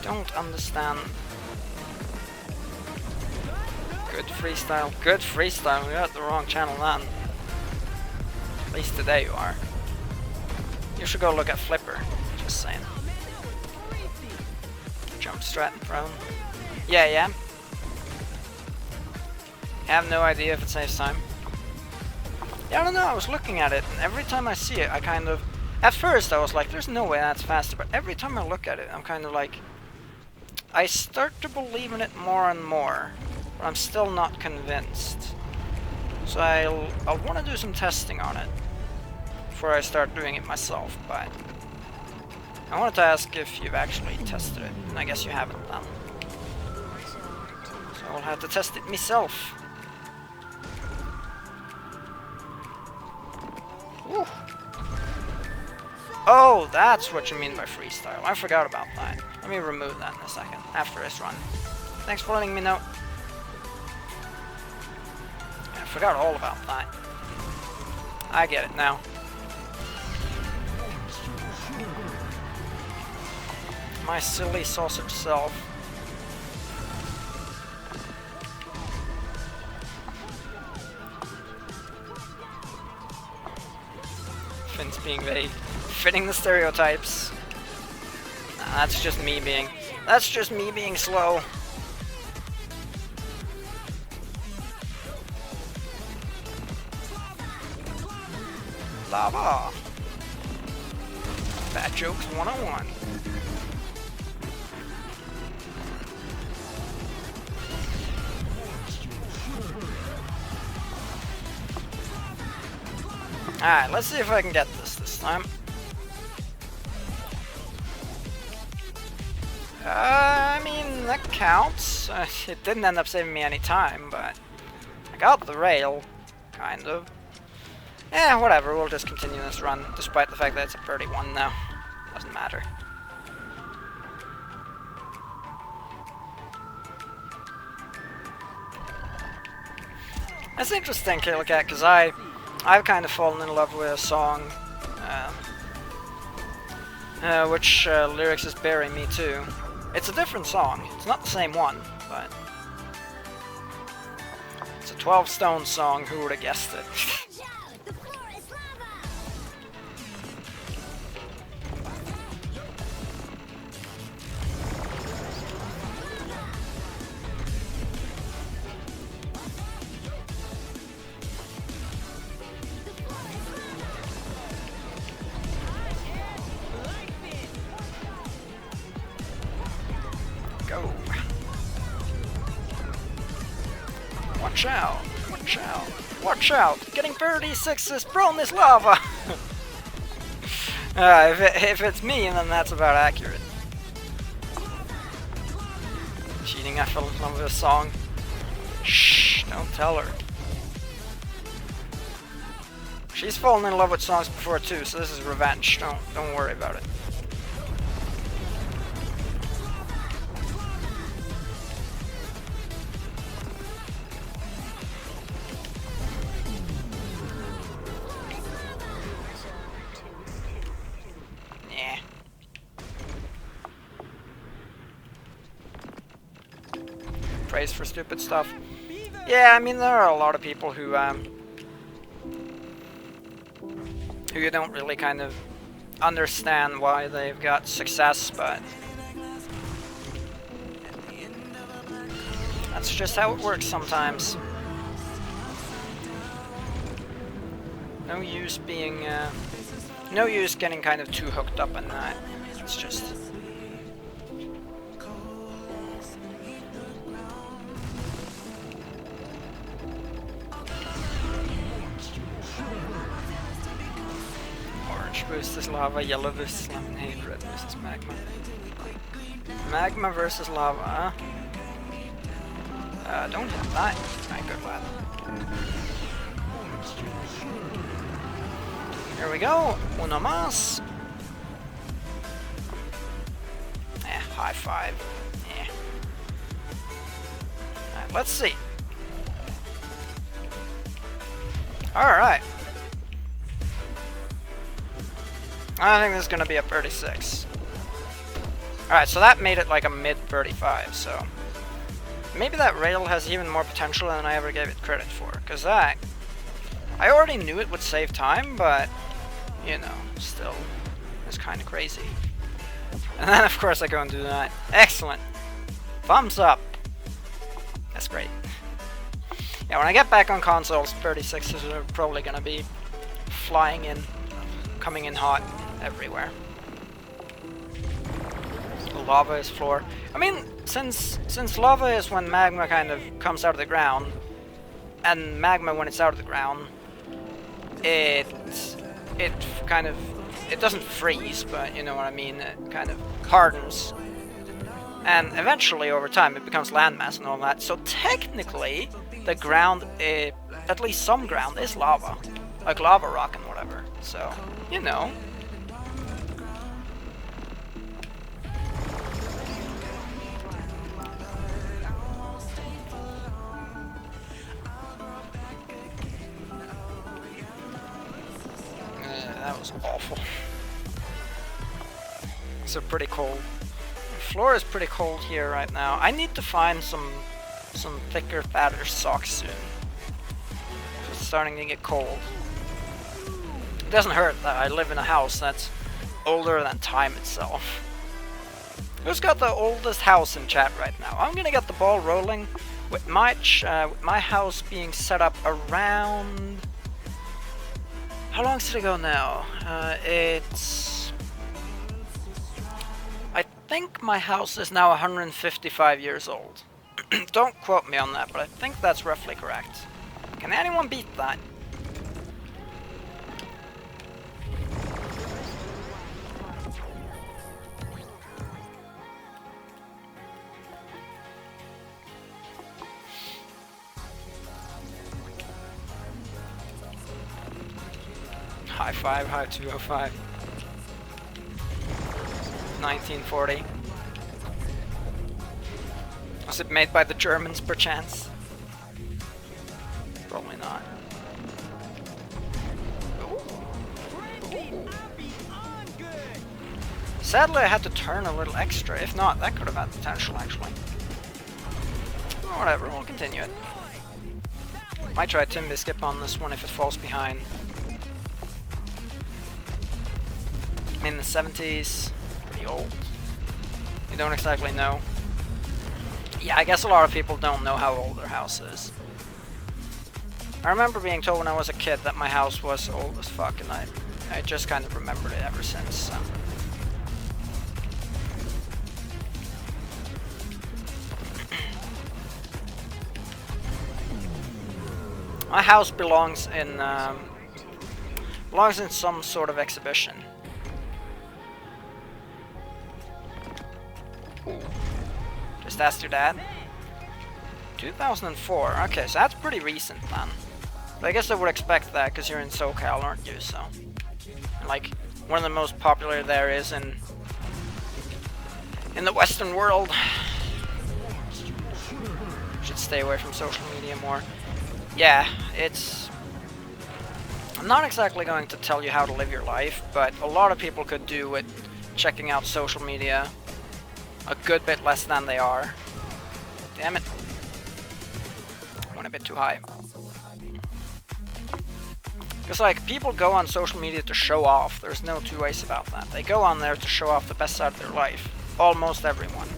Don't understand. Good freestyle. Good freestyle. You're at the wrong channel then. At least today you are. You should go look at Flipper. Just saying. Jump strat and prone. Yeah. I have no idea if it saves time. Yeah, I don't know, I was looking at it, and every time I see it, I kind of... At first I was like, there's no way that's faster, but every time I look at it, I'm kind of like... I start to believe in it more and more, but I'm still not convinced. So I'll want to do some testing on it before I start doing it myself, but... I wanted to ask if you've actually tested it, and I guess you haven't then. So I'll have to test it myself. Oh, that's what you mean by freestyle. I forgot about that. Let Let me remove that in a second, after this run. Thanks for letting me know. I forgot all about that. I get it now. My silly sausage self. Finn's being vague. Fitting the stereotypes. Nah, that's just me being slow. Lava. Bad jokes 101. Alright, let's see if I can get this time. I mean, that counts. It didn't end up saving me any time, but I got the rail, kind of. Eh, whatever, we'll just continue this run, despite the fact that it's a birdie one now. Doesn't matter. That's interesting to look at, because I've kind of fallen in love with a song, which lyrics is Bury Me Too. It's a different song. It's not the same one, but it's a 12 Stone song. Who would have guessed it? Go. Watch out! Watch out! Watch out! Getting 36s thrown this lava! If it's me, then that's about accurate. Cheating, I fell in love with this song. Shh, don't tell her. She's fallen in love with songs before too, so this is revenge. Don't worry about it. Praise for stupid stuff. Yeah, I mean, there are a lot of people who you don't really kind of understand why they've got success, but that's just how it works sometimes. No use being, no use getting kind of too hooked up on that. It's just... versus lava, yellow versus lemonade, red versus magma. Magma versus lava. Don't hit that. My good lad. Here we go. Uno más. High five. Alright, let's see. Alright. I think this is going to be a 36. Alright, so that made it like a mid 35, so... maybe that rail has even more potential than I ever gave it credit for, because that... I already knew it would save time, but... you know, still... it's kind of crazy. And then of course I go and do that. Excellent! Thumbs up! That's great. Yeah, when I get back on consoles, 36s are probably going to be flying in, coming in hot everywhere. The lava is floor. I mean, since lava is when magma kind of comes out of the ground, and magma when it's out of the ground, it kind of, it doesn't freeze, but you know what I mean, it kind of hardens. And eventually, over time, it becomes landmass and all that. So technically, the ground, at least some ground, is lava. Like lava rock and whatever. So, you know. that was awful. It's pretty cold. The floor is pretty cold here right now. I need to find some thicker, fatter socks soon. It's starting to get cold. It doesn't hurt that I live in a house that's older than time itself. Who's got the oldest house in chat right now? I'm gonna get the ball rolling with my house being set up around... How long did it go now? It's... I think my house is now 155 years old. Don't quote me on that, but I think that's roughly correct. Can anyone beat that? High 5, high 205. 1940. Was it made by the Germans, perchance? Probably not. Sadly, I had to turn a little extra. If not, that could have had potential, actually. Whatever, we'll continue it. Might try Timby skip on this one if it falls behind. In the 70s, pretty old. You don't exactly know. Yeah, I guess a lot of people don't know how old their house is. I remember being told when I was a kid that my house was old as fuck, and I just kind of remembered it ever since. So. My house belongs in some sort of exhibition. Just asked your dad. 2004. Okay, so that's pretty recent then. But I guess I would expect that because you're in SoCal, aren't you? So, like, one of the most popular there is in the Western world. Should stay away from social media more. Yeah, it's... I'm not exactly going to tell you how to live your life, but a lot of people could do with checking out social media a good bit less than they are. Damn it. Went a bit too high. Because, like, people go on social media to show off. There's no two ways about that. They go on there to show off the best side of their life. Almost everyone.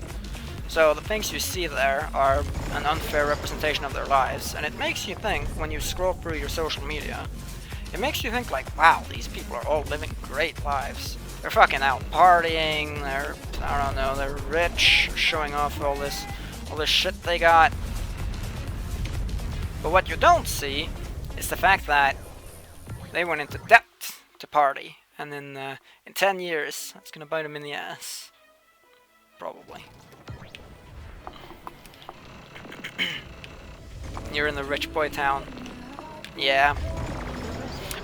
So the things you see there are an unfair representation of their lives. And it makes you think, when you scroll through your social media, it makes you think like, wow, these people are all living great lives. They're fucking out partying, they're, I don't know, they're rich, showing off all this shit they got. But what you don't see is the fact that they went into debt to party, and in 10 years, that's gonna bite them in the ass. Probably. You're in the rich boy town. Yeah.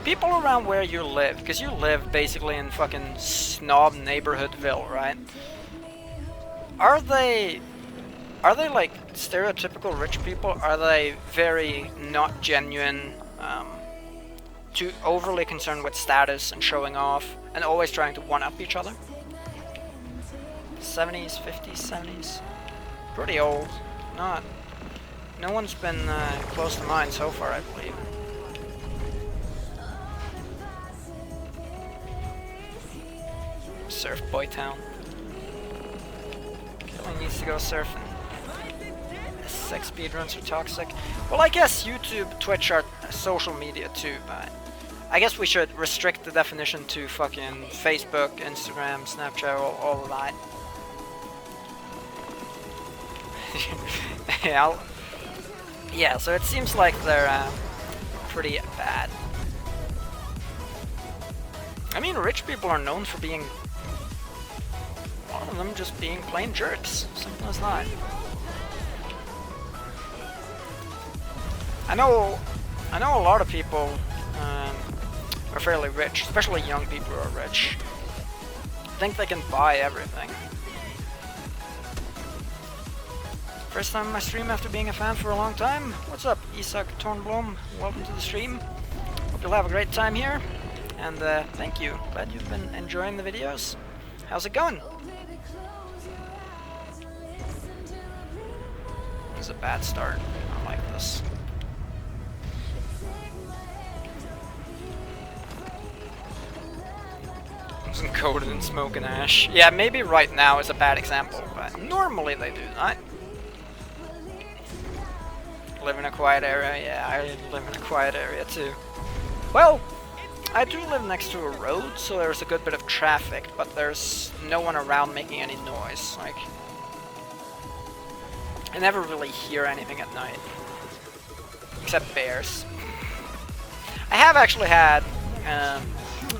People around where you live, because you live basically in fucking snob neighborhoodville, right? Are they like stereotypical rich people? Are they very not genuine, too overly concerned with status and showing off, and always trying to one-up each other? 70s, 50s, 70s? Pretty old. No one's been close to mine so far, I believe. Surf boy town. Killing needs to go surfing. SSX speedruns are toxic. Well, I guess YouTube, Twitch are social media too, but I guess we should restrict the definition to fucking Facebook, Instagram, Snapchat, all of that. Yeah, so it seems like they're pretty bad. I mean, rich people are known for being... a lot of them just being plain jerks. Simple as that. I know a lot of people are fairly rich, especially young people who are rich. Think they can buy everything. First time in my stream after being a fan for a long time. What's up, Isak Tornblom? Welcome to the stream. Hope you'll have a great time here. And thank you. Glad you've been enjoying the videos. How's it going? This is a bad start. I don't like this. Isn't coated in smoke and ash. Yeah, maybe right now is a bad example, but normally they do not. Live in a quiet area. Yeah, I live in a quiet area too. Well, I do live next to a road, so there's a good bit of traffic, but there's no one around making any noise. Like, I never really hear anything at night, except bears. I have actually had a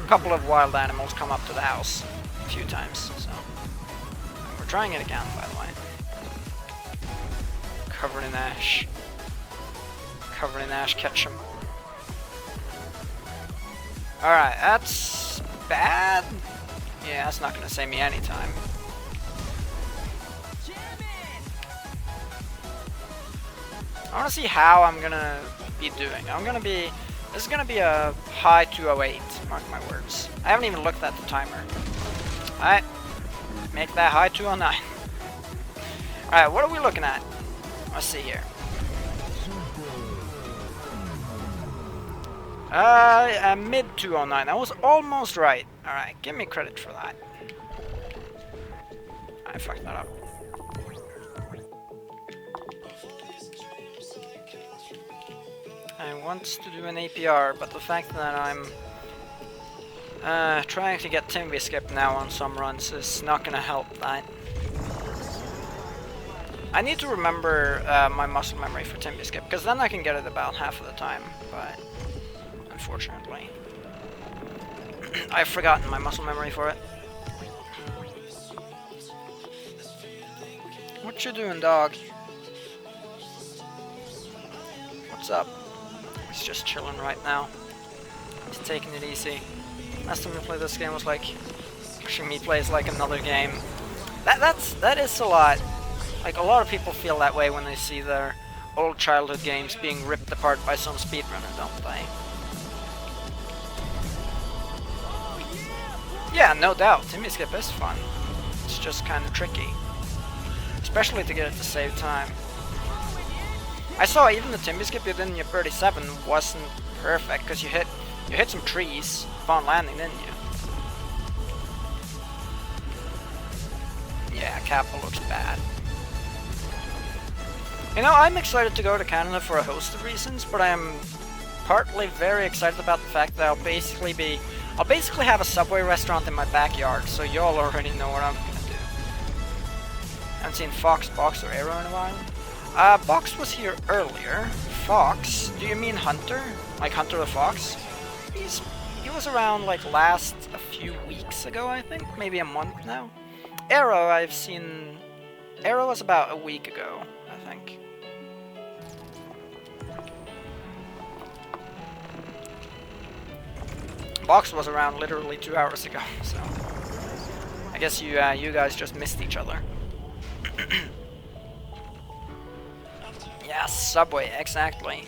couple of wild animals come up to the house a few times, so we're trying it again, by the way. Covered in ash. Covered in ash, Ketchum. Alright, that's bad. Yeah, that's not gonna save me anytime. I wanna see how I'm gonna be doing. This is gonna be a high 208, mark my words. I haven't even looked at the timer. Alright, make that high 209. Alright, what are we looking at? Let's see here. Mid 209. I was almost right. Alright, give me credit for that. I fucked that up. I want to do an APR, but the fact that I'm trying to get Timby skip now on some runs is not gonna help that. I need to remember my muscle memory for Timby skip, because then I can get it about half of the time, but unfortunately I've forgotten my muscle memory for it. What you doing, dog? What's up? He's just chilling right now. He's taking it easy. Last time we played this game was like watching me play is like another game. That is a lot. Like, a lot of people feel that way when they see their old childhood games being ripped apart by some speedrunner, don't they? Yeah, no doubt. Timmy skip is fun. It's just kind of tricky, especially to get it to save time. I saw even the Timby skip you did in your 37 wasn't perfect because you hit some trees upon landing, didn't you? Yeah, Kappa looks bad. You know, I'm excited to go to Canada for a host of reasons, but I am partly very excited about the fact that I'll basically have a Subway restaurant in my backyard, so y'all already know what I'm gonna do. I haven't seen Fox, Box, or Arrow in a while. Box was here earlier. Fox? Do you mean Hunter? Like Hunter the Fox? He was around like a few weeks ago, I think. Maybe a month now. Arrow, I've seen... Arrow was about a week ago, I think. Box was around literally 2 hours ago, so... I guess you guys just missed each other. Yeah, Subway, exactly.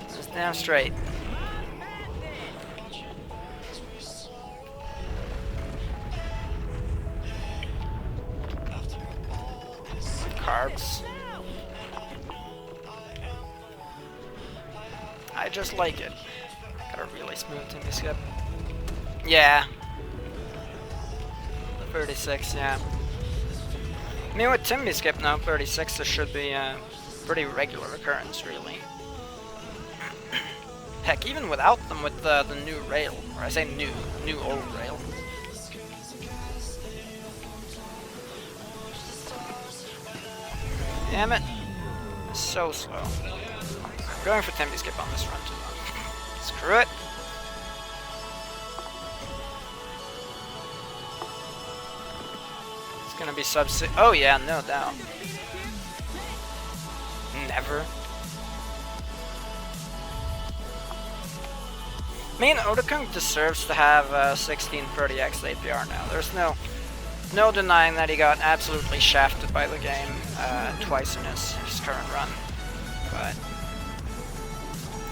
Just damn straight. Carbs. I just like it. Got a really smooth Timmy skip. Yeah. The 36, yeah. I mean, with Timmy skip now, 36, this should be a pretty regular occurrence, really. Heck, even without them, with the new rail, or I say new old rail. Damn it. So slow. I'm going for Timby skip on this run too. Screw it. It's gonna be sub 6. Oh yeah, no doubt. Never. I mean, Odakung deserves to have 1630x APR now. There's no denying that he got absolutely shafted by the game twice in his current run. But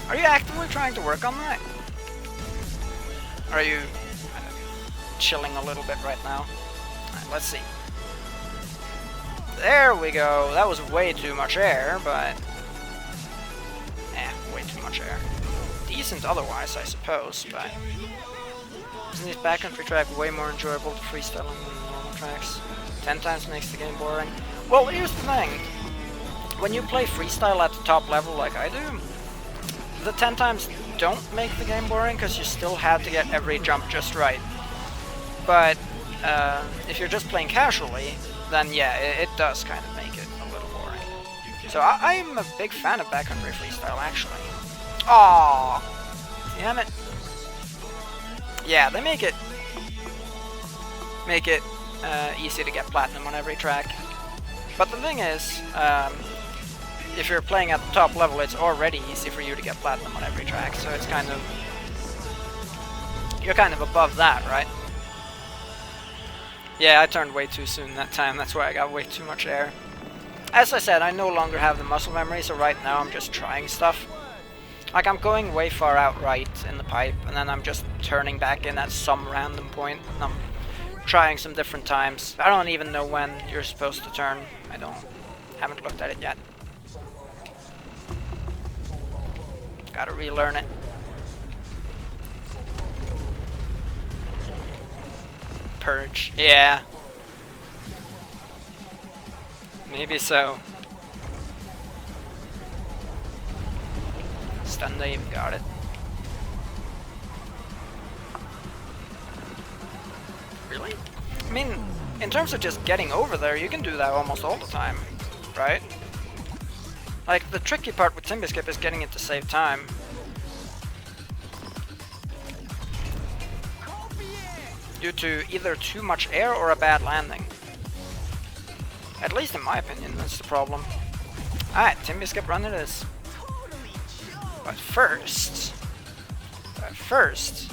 are you actively trying to work on that? Are you chilling a little bit right now? Alright, let's see. There we go. That was way too much air, but... way too much air. Decent otherwise, I suppose, but... Isn't this backcountry track way more enjoyable to freestyling than normal tracks? 10 times makes the game boring. Well, here's the thing. When you play freestyle at the top level like I do, the 10 times don't make the game boring because you still have to get every jump just right. But if you're just playing casually, then yeah, it does kind of make it a little boring. So I'm a big fan of backcountry freestyle, actually. Aww, damn it. Yeah, they make it easy to get platinum on every track. But the thing is, if you're playing at the top level, it's already easy for you to get platinum on every track. So it's kind of, you're kind of above that, right? Yeah, I turned way too soon that time, that's why I got way too much air. As I said, I no longer have the muscle memory, so right now I'm just trying stuff. Like, I'm going way far out right in the pipe, and then I'm just turning back in at some random point, and I'm trying some different times. I don't even know when you're supposed to turn. Haven't looked at it yet. Gotta relearn it. Purge. Yeah. Maybe so. Stun Dave, got it. Really? I mean, in terms of just getting over there, you can do that almost all the time, right? Like, the tricky part with Timby Skip is getting it to save time. Due to either too much air or a bad landing. At least in my opinion, that's the problem. Alright, Timby Skip run it is. But first...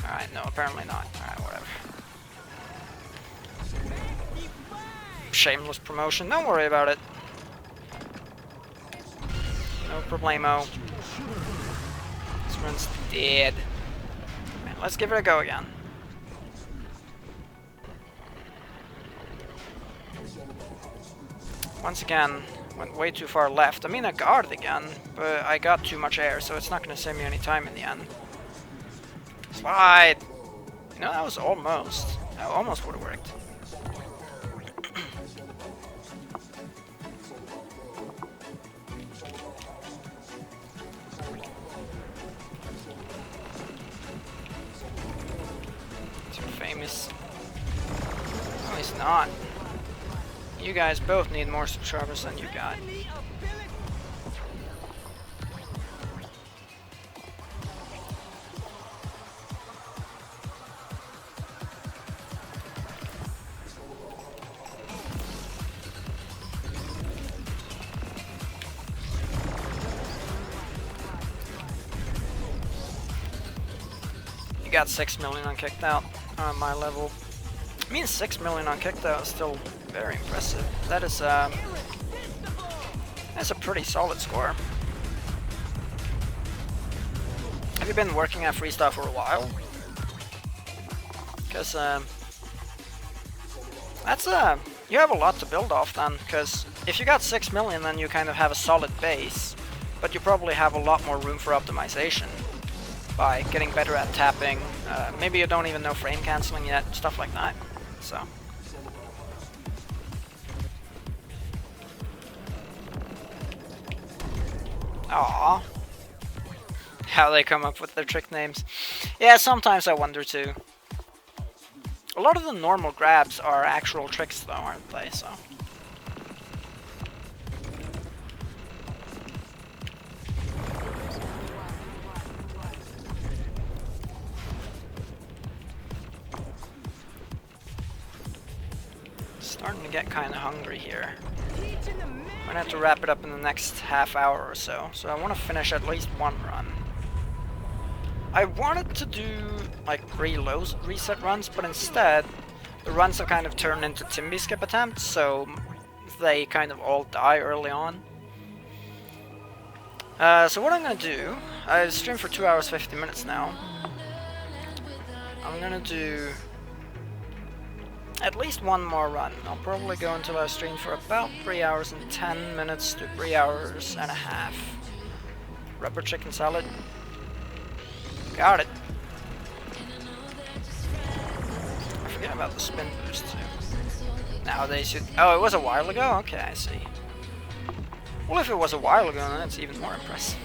Alright, no, apparently not. Alright, whatever. Shameless promotion, don't worry about it. No problemo. This one's dead. Right, let's give it a go again. Once again, went way too far left. I mean, I got it again, but I got too much air, so it's not going to save me any time in the end. Slide! You know, that was almost. That almost would have worked. Too famous. No, he's not. You guys both need more subscribers than you got. You got 6 million on kicked out on my level. I mean, 6 million on kicked out is still very impressive. That's a pretty solid score. Have you been working at Freestyle for a while? Because that's you have a lot to build off then. Because if you got 6 million, then you kind of have a solid base, but you probably have a lot more room for optimization by getting better at tapping. Maybe you don't even know frame canceling yet, stuff like that. So. Aww. How they come up with their trick names. Yeah, sometimes I wonder too. A lot of the normal grabs are actual tricks though, aren't they? So. Starting to get kind of hungry here. I'm gonna have to wrap it up in the next half hour or so. So I want to finish at least one run. I wanted to do like reset runs, but instead the runs have kind of turned into Timby Skip attempts, so they kind of all die early on. So what I'm gonna do, I've streamed for 2 hours 50 minutes now. I'm gonna do at least one more run. I'll probably go until I stream for about 3 hours and 10 minutes to 3 hours and a half. Rubber chicken salad. Got it. I forget about the spin boost too. Nowadays you... Oh, it was a while ago? Okay, I see. Well, if it was a while ago, then it's even more impressive.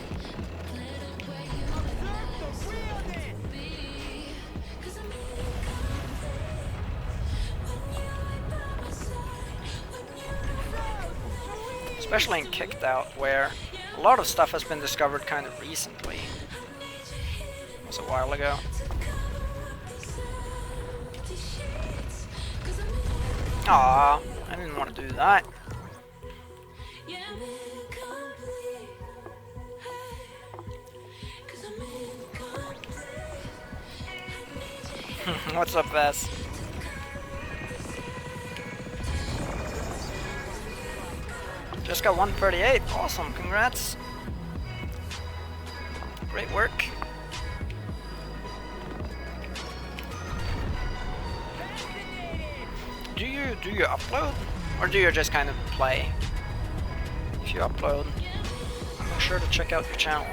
Especially in Kicked Out, where a lot of stuff has been discovered kind of recently. It was a while ago. Aww, I didn't want to do that. What's up, Vess? Just got 138. Awesome, congrats. Great work. Do you upload? Or do you just kind of play? If you upload, make sure to check out your channel.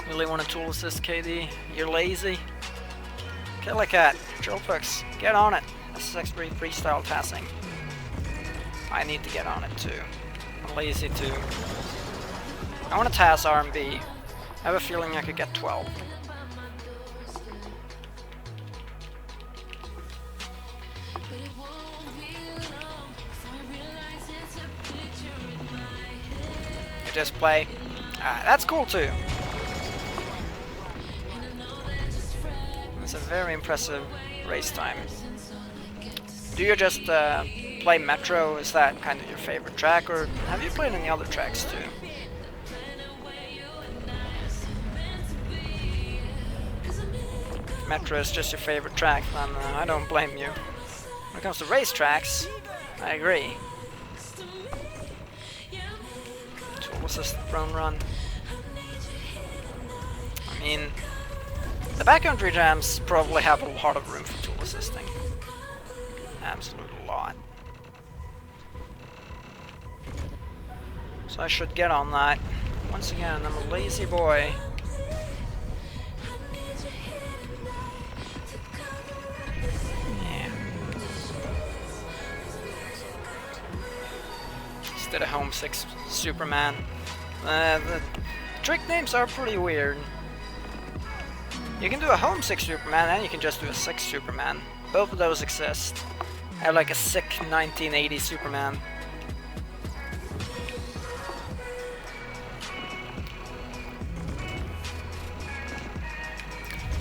Really want a tool assist, KD? You're lazy? Kill a cat. Drillpucks, get on it. SSX freestyle tassing. I need to get on it too. I'm lazy too. I want to tass R&B. I have a feeling I could get 12. You just play. That's cool too. It's a very impressive race time. Do you just play Metro? Is that kind of your favorite track, or have you played any other tracks too? If Metro is just your favorite track, then I don't blame you. When it comes to race tracks, I agree. Tool assist drone run. I mean, the backcountry jams probably have a lot of room for tool assisting. Absolute lot. So I should get on that. Once again, I'm a lazy boy. Yeah. Instead of Homesick Superman. The trick names are pretty weird. You can do a Homesick Superman and you can just do a sick Superman. Both of those exist. I have like a sick 1980 Superman.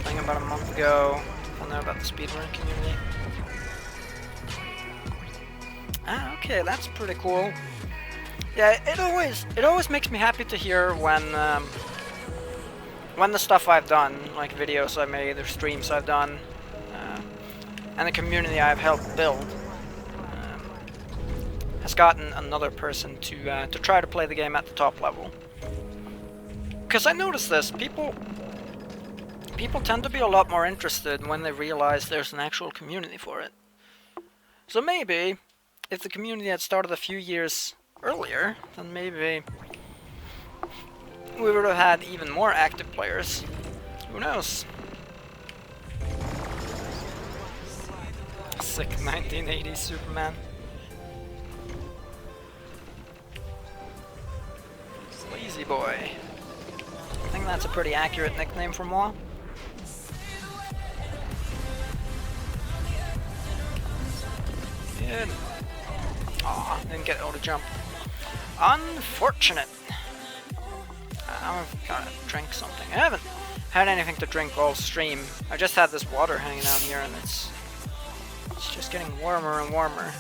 Playing about a month ago. I know about the speedrun community. Ah, okay, that's pretty cool. Yeah, it always makes me happy to hear when the stuff I've done, like videos I've made or streams I've done, and the community I've helped build, has gotten another person to try to play the game at the top level. Because I noticed this, people tend to be a lot more interested when they realize there's an actual community for it. So maybe, if the community had started a few years earlier, then maybe we would have had even more active players. Who knows? Sick 1980s Superman. Lazy boy. I think that's a pretty accurate nickname for moi. Good. Aw, didn't get auto jump. Unfortunate. I've gotta drink something. I haven't had anything to drink all stream. I just had this water hanging out here and it's just getting warmer and warmer.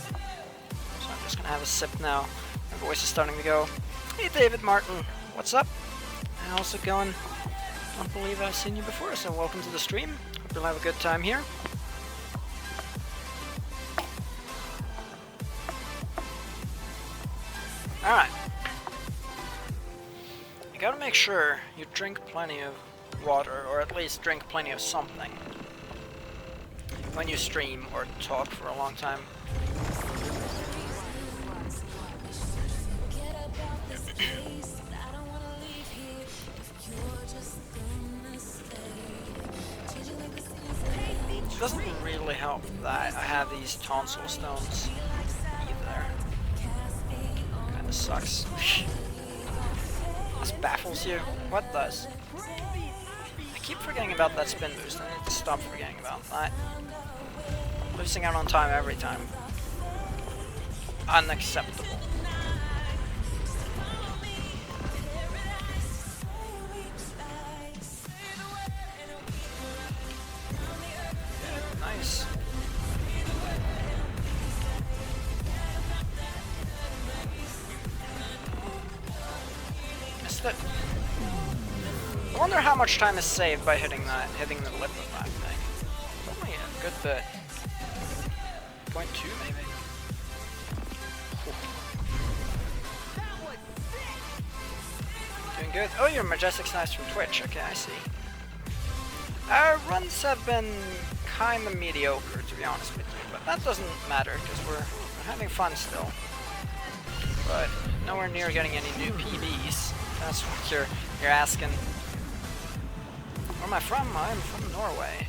So I'm just gonna have a sip now. My voice is starting to go. Hey David Martin, what's up? How's it going? Don't believe I've seen you before, so welcome to the stream. Hope you'll have a good time here. Alright. You gotta make sure you drink plenty of water, or at least drink plenty of something when you stream or talk for a long time. It doesn't really help that I have these tonsil stones either. Kinda sucks. This baffles you? What does? I keep forgetting about that spin boost. I need to stop forgetting about that. Losing out on time every time. Unacceptable. Nice. Missed it. I wonder how much time is saved by hitting the lip of that thing. Only a good bit. 0.2 maybe. Cool. Doing good. Oh, you're Majestic Snipes from Twitch. Okay, I see. Our runs have been kinda mediocre, to be honest with you, but that doesn't matter because we're having fun still. But nowhere near getting any new PBs. That's what you're asking. Where am I from? I'm from Norway.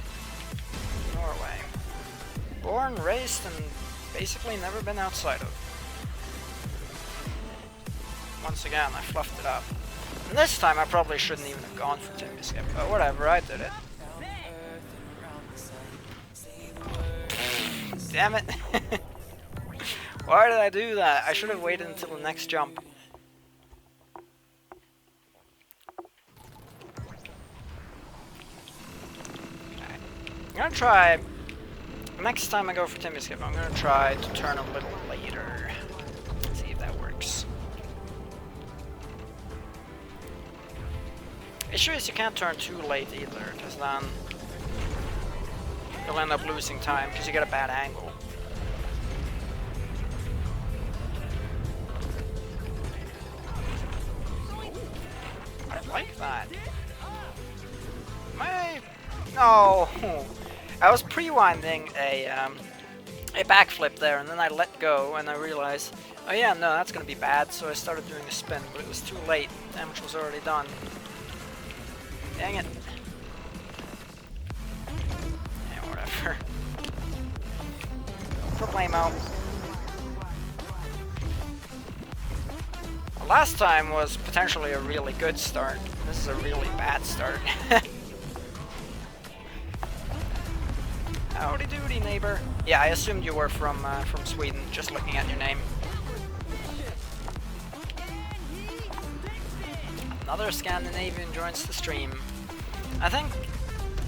Norway. Born, raised, and basically never been outside of. Once again, I fluffed it up. And this time I probably shouldn't even have gone for Timmy Skip, but whatever, I did it. Damn it! Why did I do that? I should have waited until the next jump. I'm gonna try, next time I go for Timmy Skip, I'm gonna try to turn a little later. See if that works. Issue is you can't turn too late either, because then you'll end up losing time because you get a bad angle. I like that. No! I was pre-winding a backflip there, and then I let go, and I realized, oh yeah, no, that's gonna be bad, so I started doing a spin, but it was too late. Damage was already done. Dang it. Yeah, whatever. No problemo. Last time was potentially a really good start. This is a really bad start. Howdy doody, neighbor. Yeah, I assumed you were from Sweden, just looking at your name. Another Scandinavian joins the stream. I think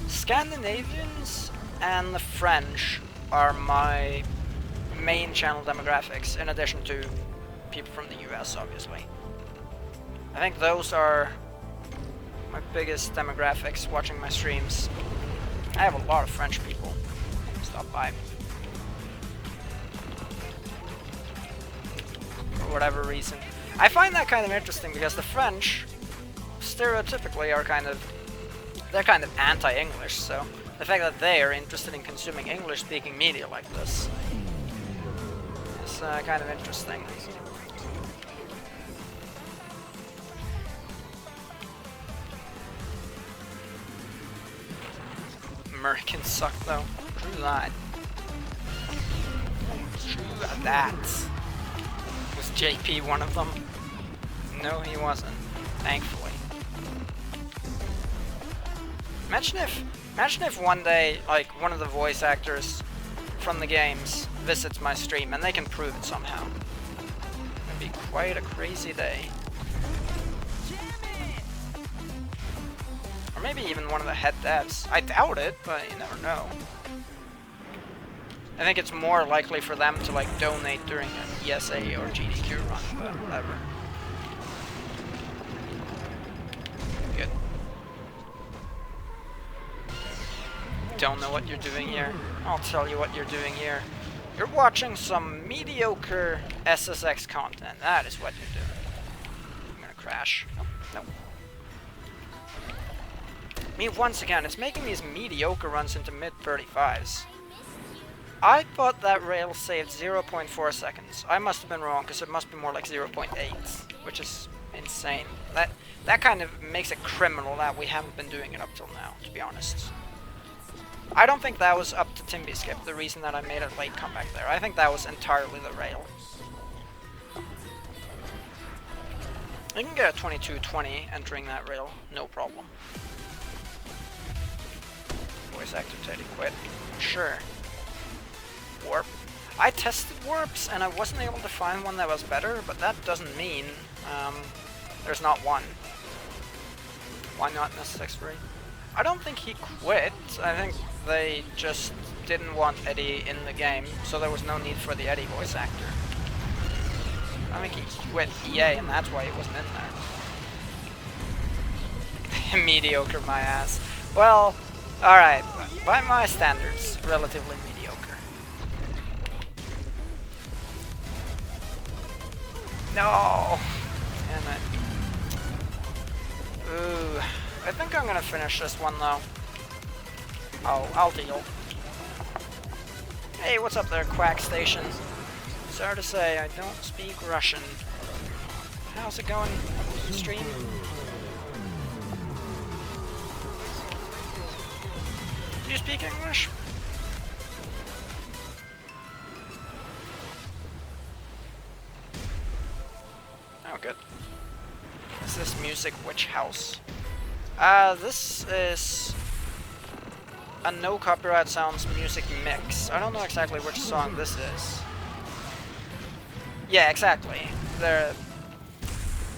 Scandinavians and the French are my main channel demographics, in addition to people from the US, obviously. I think those are my biggest demographics watching my streams. I have a lot of French people stop by. For whatever reason. I find that kind of interesting because the French stereotypically are they're kind of anti-English, so the fact that they are interested in consuming English-speaking media like this is kind of interesting. Americans suck though. True that. True that. Was JP one of them? No, he wasn't. Thankfully. Imagine if one day, like, one of the voice actors from the games visits my stream and they can prove it somehow. It'd be quite a crazy day. Or maybe even one of the head devs. I doubt it, but you never know. I think it's more likely for them to, like, donate during an ESA or GDQ run, but whatever. Good. Don't know what you're doing here. I'll tell you what you're doing here. You're watching some mediocre SSX content. That is what you're doing. I'm gonna crash. Nope. I mean, once again, it's making these mediocre runs into mid-35s. I thought that rail saved 0.4 seconds. I must have been wrong, because it must be more like 0.8, which is insane. That kind of makes it criminal that we haven't been doing it up till now, to be honest. I don't think that was up to Timby Skip, the reason that I made a late comeback there. I think that was entirely the rail. You can get a 22-20 entering that rail, no problem. Voice actor Teddy quit. Sure. Warp. I tested warps and I wasn't able to find one that was better, but that doesn't mean there's not one. Why not in SSX3? I don't think he quit. I think they just didn't want Eddie in the game, so there was no need for the Eddie voice actor. I think he quit EA and that's why he wasn't in there. Mediocre my ass. Well, alright, by my standards, relatively mediocre. No! Damn it. Ooh. I think I'm gonna finish this one though. Oh, I'll deal. Hey, what's up there, Quack Station? Sorry to say, I don't speak Russian. How's it going, stream? Do you speak English? Oh, good. Is this music Witch House? This is a no copyright sounds music mix. I don't know exactly which song this is. Yeah, exactly. They're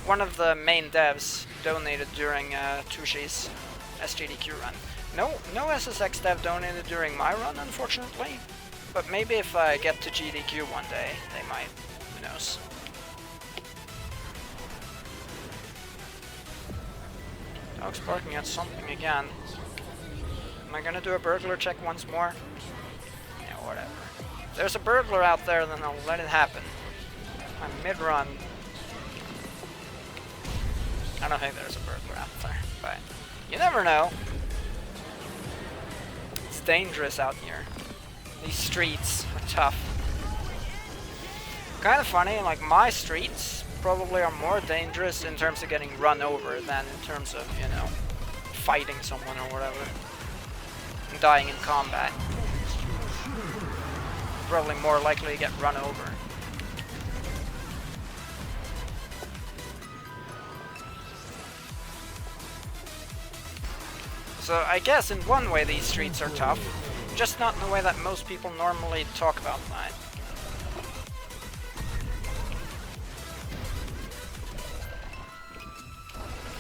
one of the main devs donated during Tushi's SGDQ run. No SSX dev donated during my run, unfortunately. But maybe if I get to GDQ one day, they might. Who knows? Dog's barking at something again. Am I gonna do a burglar check once more? Yeah, whatever. If there's a burglar out there, then I'll let it happen. I'm mid-run. I don't think there's a burglar out there, but you never know. It's dangerous out here. These streets are tough. Kind of funny, like my streets probably are more dangerous in terms of getting run over than in terms of, you know, fighting someone or whatever. And dying in combat. Probably more likely to get run over. So I guess in one way these streets are tough, just not in the way that most people normally talk about that.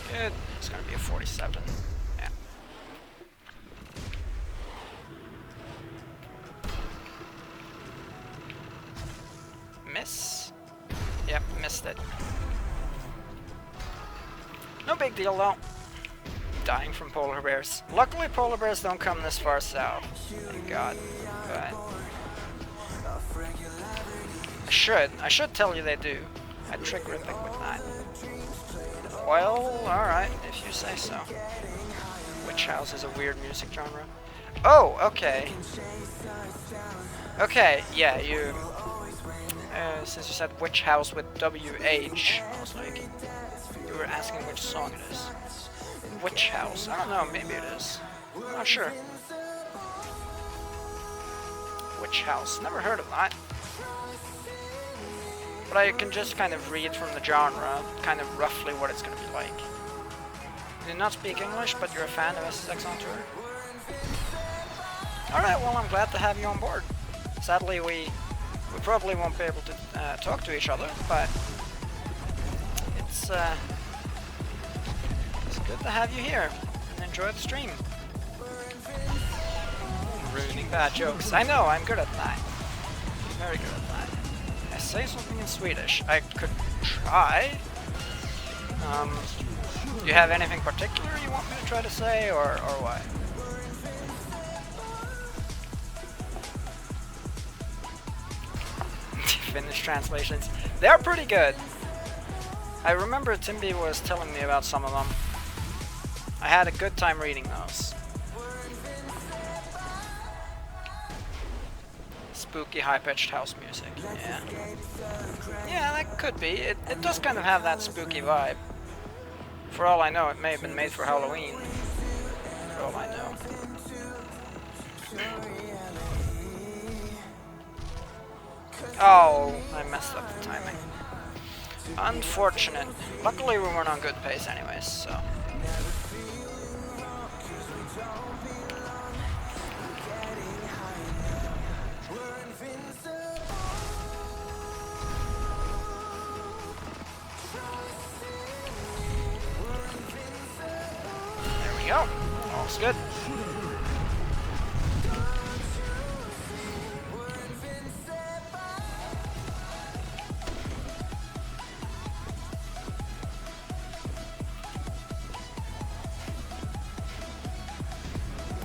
Good. It's gonna be a 47. Yeah. Miss? Yep, missed it. No big deal though. Dying from polar bears. Luckily polar bears don't come this far south. Thank God. But I should tell you they do. I trick ripping with that. Well, alright, if you say so. Witch House is a weird music genre. Oh, okay. Okay, yeah, you... since you said Witch House with WH, I was like... You were asking which song it is. Witch House. I don't know, maybe it is. I'm not sure. Witch House. Never heard of that. But I can just kind of read from the genre, kind of roughly what it's going to be like. You do not speak English, but you're a fan of SSX on tour. Alright, well I'm glad to have you on board. Sadly we probably won't be able to talk to each other, but it's good to have you here, and enjoy the stream. Ruining bad jokes. I know, I'm good at that. Very good at that. I say something in Swedish. I could try. Do you have anything particular you want me to try to say, or what? Finnish translations. They're pretty good. I remember Timby was telling me about some of them. I had a good time reading those. Spooky high-pitched house music, yeah. Yeah, that could be. It does kind of have that spooky vibe. For all I know, it may have been made for Halloween. For all I know. Oh, I messed up the timing. Unfortunate. Luckily we weren't on good pace anyways, so... There we go. All's good.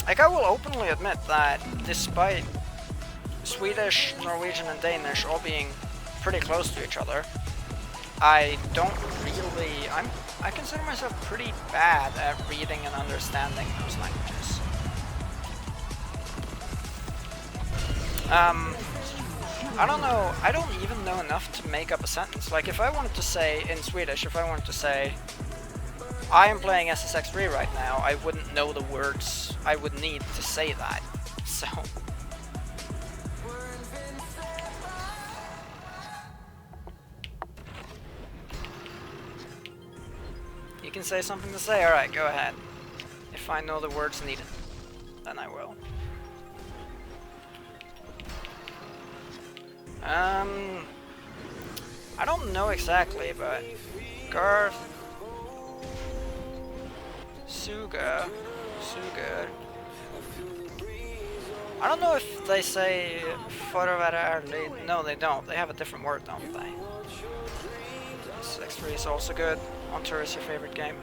Like, I will openly admit that despite Swedish, Norwegian, and Danish all being pretty close to each other, I don't really... I consider myself pretty bad at reading and understanding those languages. I don't know, I don't even know enough to make up a sentence. Like, if I wanted to say, in Swedish, if I wanted to say, I am playing SSX right now, I wouldn't know the words I would need to say that, so... You can say something to say? Alright, go ahead. If I know the words needed, then I will. I don't know exactly, but... Garth... Suga... I don't know if they say för att vara ärlig. No, they don't. They have a different word, don't they? SSX is also good. On Tour is your favorite game.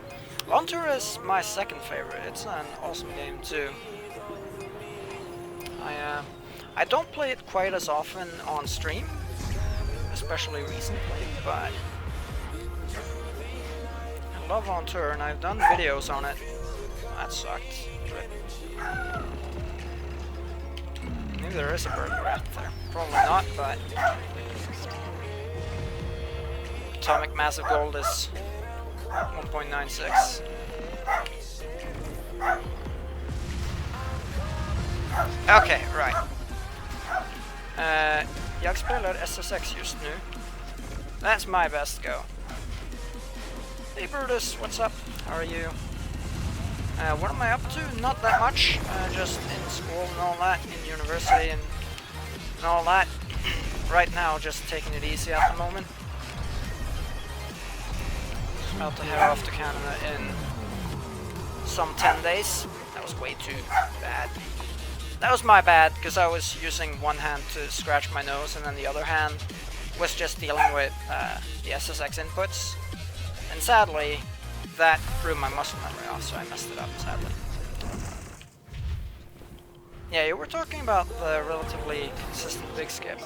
On Tour is my second favorite. It's an awesome game too. I don't play it quite as often on stream, especially recently, but I love On Tour and I've done videos on it. That sucked. But maybe there is a burger out there. Probably not, but Atomic Massive Gold is 1.96. Okay, right. Jag spelar SSX just nu. That's my best go. Hey Brutus, what's up? How are you? What am I up to? Not that much. Just in school and all that, in university and all that. Right now, just taking it easy at the moment. About to head off to Canada in some 10 days. That was way too bad. That was my bad, because I was using one hand to scratch my nose and then the other hand was just dealing with the SSX inputs. And sadly, that threw my muscle memory off, so I messed it up, sadly. Yeah, you were talking about the relatively consistent big skip.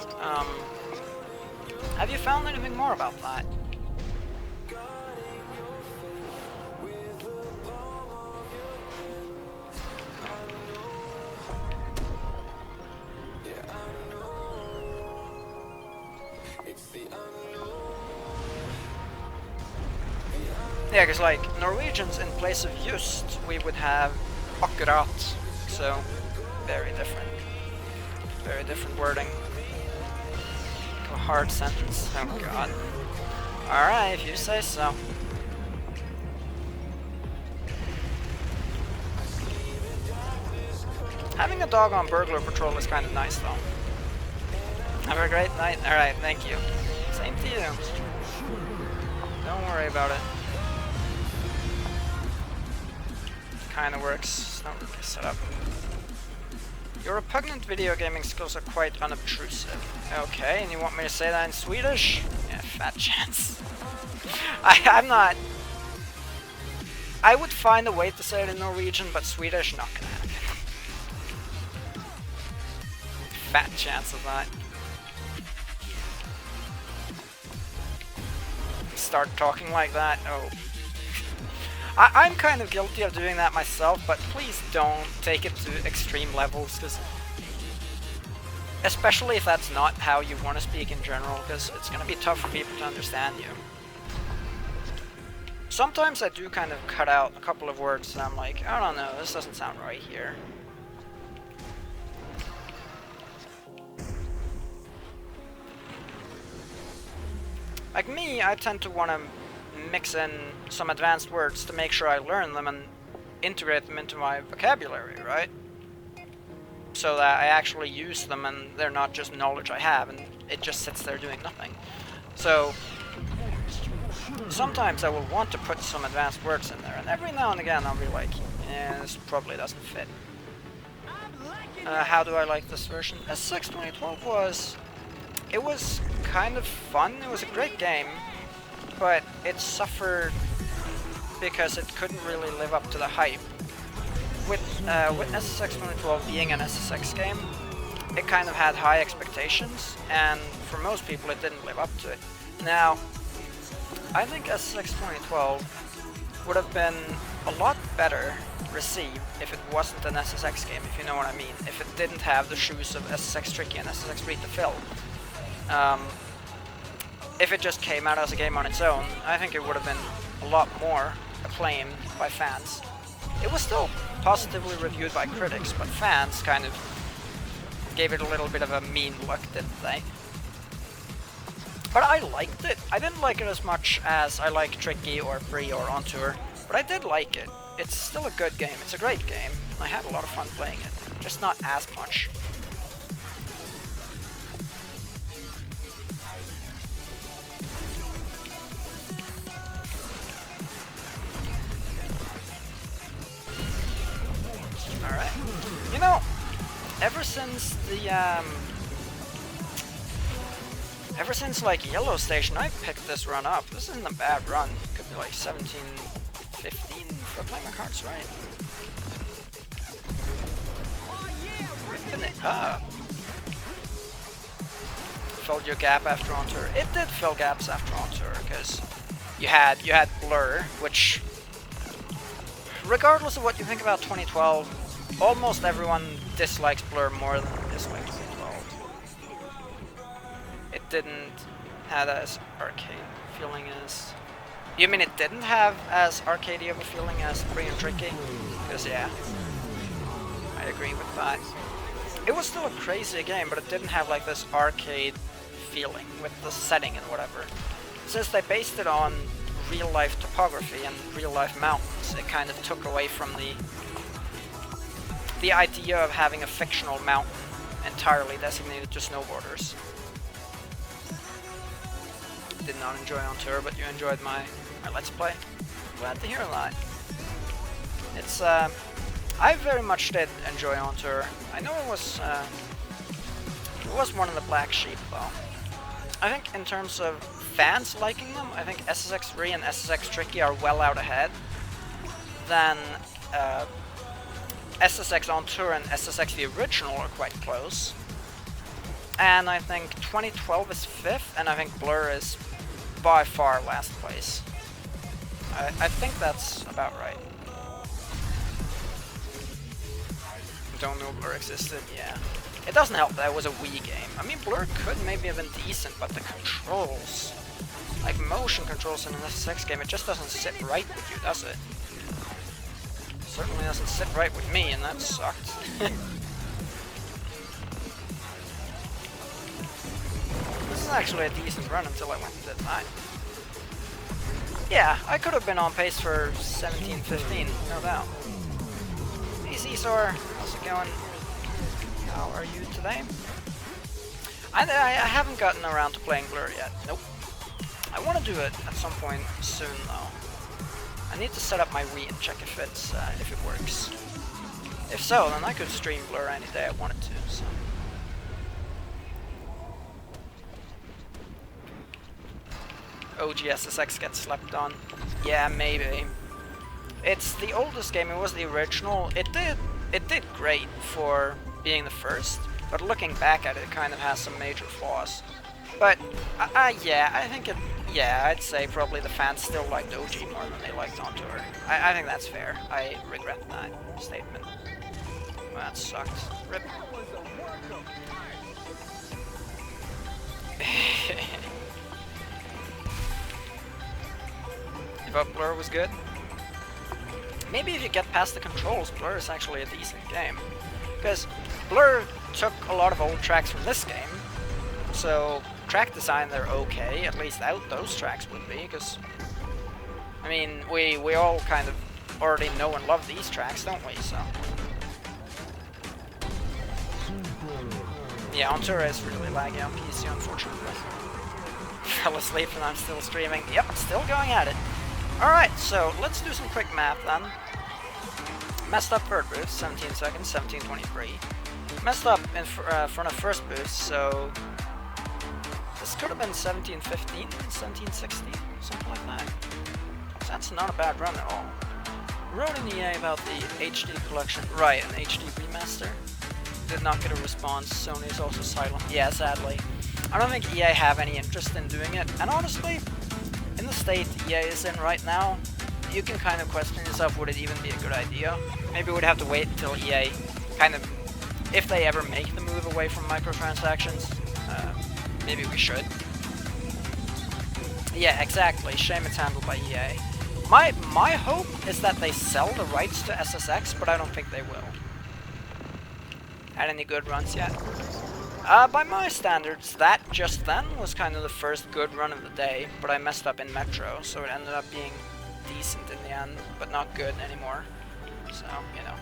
Have you found anything more about that? Yeah, because like Norwegians in place of just, we would have akkurat, so very different. Very different wording. Like a hard sentence. Oh god. Alright, if you say so. Having a dog on burglar patrol is kind of nice though. Have a great night. Alright, thank you. Same to you. Don't worry about it. Kinda works. It's not really set up. Your repugnant video gaming skills are quite unobtrusive. Okay, and you want me to say that in Swedish? Yeah, fat chance. I'm not... I would find a way to say it in Norwegian, but Swedish, not gonna happen. Fat chance of that. Start talking like that? Oh. I'm kind of guilty of doing that myself, but please don't take it to extreme levels, because especially if that's not how you want to speak in general, because it's going to be tough for people to understand you. Sometimes I do kind of cut out a couple of words and I'm like, I don't know, this doesn't sound right here. Like me, I tend to want to mix in some advanced words to make sure I learn them and integrate them into my vocabulary, right? So that I actually use them and they're not just knowledge I have and it just sits there doing nothing. So sometimes I will want to put some advanced words in there, and every now and again I'll be like, yeah, this probably doesn't fit. How do I like this version? SSX 2012 was kind of fun. It was a great game, but it suffered because it couldn't really live up to the hype. With SSX 2012 being an SSX game, it kind of had high expectations, and for most people it didn't live up to it. Now, I think SSX 2012 would have been a lot better received if it wasn't an SSX game, if you know what I mean. If it didn't have the shoes of SSX Tricky and SSX Read to Fill. If it just came out as a game on its own, I think it would have been a lot more acclaimed by fans. It was still positively reviewed by critics, but fans kind of gave it a little bit of a mean look, didn't they? But I liked it. I didn't like it as much as I like Tricky or Free or On Tour, but I did like it. It's still a good game. It's a great game. I had a lot of fun playing it, just not as much. Alright. You know, ever since like Yellow Station, I picked this run up. This isn't a bad run. Could be like 17, 15 if I play my cards right. Ripping it up. Filled your gap after On Tour. It did fill gaps after On Tour, because you had Blur, which, regardless of what you think about 2012, almost everyone dislikes Blur more than dislikes 2012. It didn't have as arcade feeling as... You mean it didn't have as arcadey of a feeling as Free and Tricky? Because yeah, I agree with that. It was still a crazy game, but it didn't have like this arcade feeling with the setting and whatever. Since they based it on real life topography and real life mountains, it kind of took away from the idea of having a fictional mountain entirely designated to snowboarders. Did not enjoy On Tour, but you enjoyed my Let's Play. Glad to hear that. It's I very much did enjoy On Tour. I know it was one of the black sheep though. I think in terms of fans liking them, I think SSX3 and SSX Tricky are well out ahead than SSX On Tour and SSX the original are quite close. And I think 2012 is 5th, and I think Blur is by far last place. I think that's about right. Don't know Blur existed, yeah. It doesn't help that it was a Wii game. I mean, Blur could maybe have been decent, but the controls, like motion controls in an SSX game, it just doesn't sit right with you, does it? Certainly doesn't sit right with me, and that sucked. This is actually a decent run until I went and did that. Yeah, I could have been on pace for 17, 15, no doubt. Hey Caesar, how's it going? How are you today? I haven't gotten around to playing Blur yet. Nope. I want to do it at some point soon though. I need to set up my Wii and check if it works. If so, then I could stream Blur any day I wanted to. So. OG SSX gets slept on. Yeah, maybe. It's the oldest game. It was the original. It did great for being the first, but looking back at it, it kind of has some major flaws. But yeah, I think Yeah, I'd say probably the fans still liked OG more than they liked On Tour. I think that's fair. I regret that statement. Well, that sucks. Rip. You thought Blur was good? Maybe if you get past the controls, Blur is actually a decent game. Because Blur took a lot of old tracks from this game, so track design they're okay, at least out those tracks would be, because I mean we all kind of already know and love these tracks, don't we? So yeah, On Tour is really laggy on PC, unfortunately. Fell asleep and I'm still streaming. Yep, still going at it. Alright, so let's do some quick math then. Messed up third boost, 17 seconds, 17:23. Messed up in front of first boost, so this could have been 17:15, 17:16, something like that. So that's not a bad run at all. Wrote in EA about the HD collection, right, an HD remaster. Did not get a response. Sony is also silent. Yeah, sadly. I don't think EA have any interest in doing it, and honestly, in the state EA is in right now, you can kind of question yourself, would it even be a good idea? Maybe we'd have to wait until EA kind of, if they ever make the move away from microtransactions, maybe we should. Yeah, exactly. Shame it's handled by EA. My hope is that they sell the rights to SSX, but I don't think they will. Had any good runs yet? By my standards, that just then was kind of the first good run of the day, but I messed up in Metro, so it ended up being decent in the end, but not good anymore. So, you know.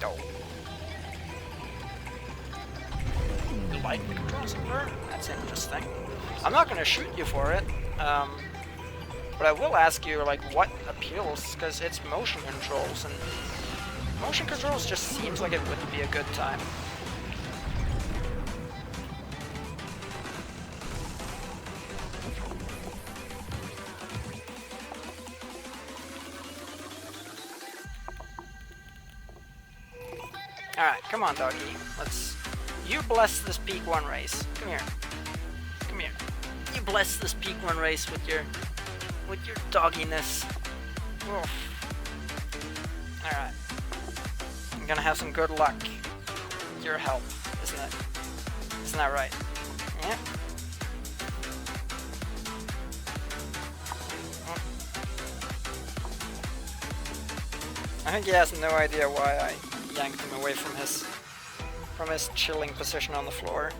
Oh. You like the controls of Blur? That's interesting. I'm not gonna shoot you for it, but I will ask you, like, what appeals, because it's motion controls, and motion controls just seems like it wouldn't be a good time. Alright, come on, doggy. You bless this Peak 1 race. Come here. Come here. You bless this Peak 1 race with your dogginess. Oof. Alright. I'm gonna have some good luck with your help, isn't it? Isn't that right? Yeah. I think he has no idea why I yanked him away from his chilling position on the floor.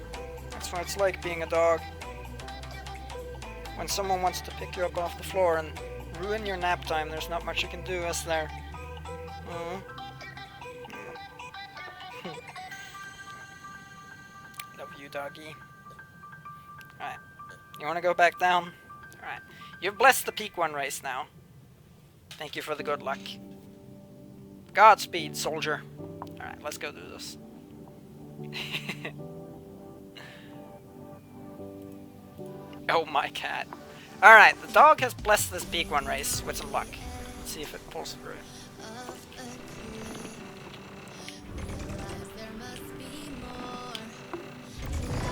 That's what it's like being a dog. When someone wants to pick you up off the floor and ruin your nap time, there's not much you can do, is there? Love you, doggy. Alright. You wanna go back down? Alright. You've blessed the Peak 1 race now. Thank you for the good luck. Godspeed, soldier. Alright, let's go do this. Oh my cat. Alright, the dog has blessed this Peak 1 race with some luck. Let's see if it pulls through.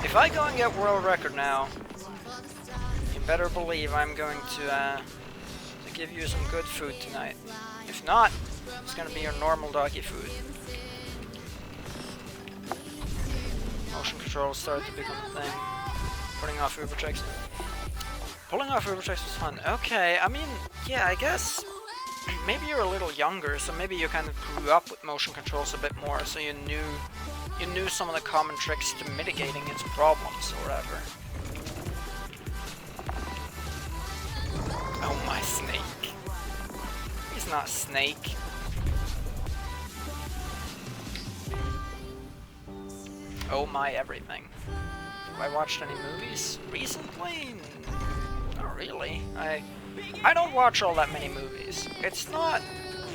If I go and get world record now, you better believe I'm going to give you some good food tonight. If not, it's gonna be your normal doggy food. Motion controls started to become a thing. Putting off Uber checks. Pulling off Uber checks was fun. Okay, I mean, yeah, I guess maybe you're a little younger, so maybe you kind of grew up with motion controls a bit more, so you knew some of the common tricks to mitigating its problems or whatever. Oh my snake. He's not a snake. Oh my everything. Have I watched any movies recently? Not really. I don't watch all that many movies. It's not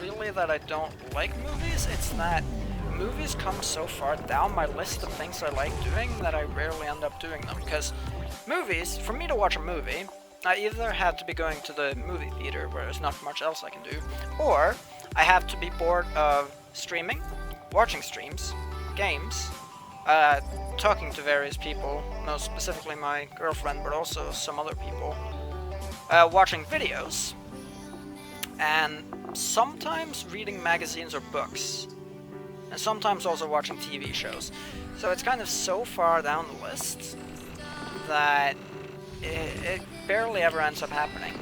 really that I don't like movies, it's that movies come so far down my list of things I like doing that I rarely end up doing them. Because movies, for me to watch a movie, I either have to be going to the movie theater where there's not much else I can do, or I have to be bored of streaming, watching streams, games, talking to various people, most specifically my girlfriend, but also some other people, watching videos, and sometimes reading magazines or books, and sometimes also watching TV shows. So it's kind of so far down the list that it barely ever ends up happening.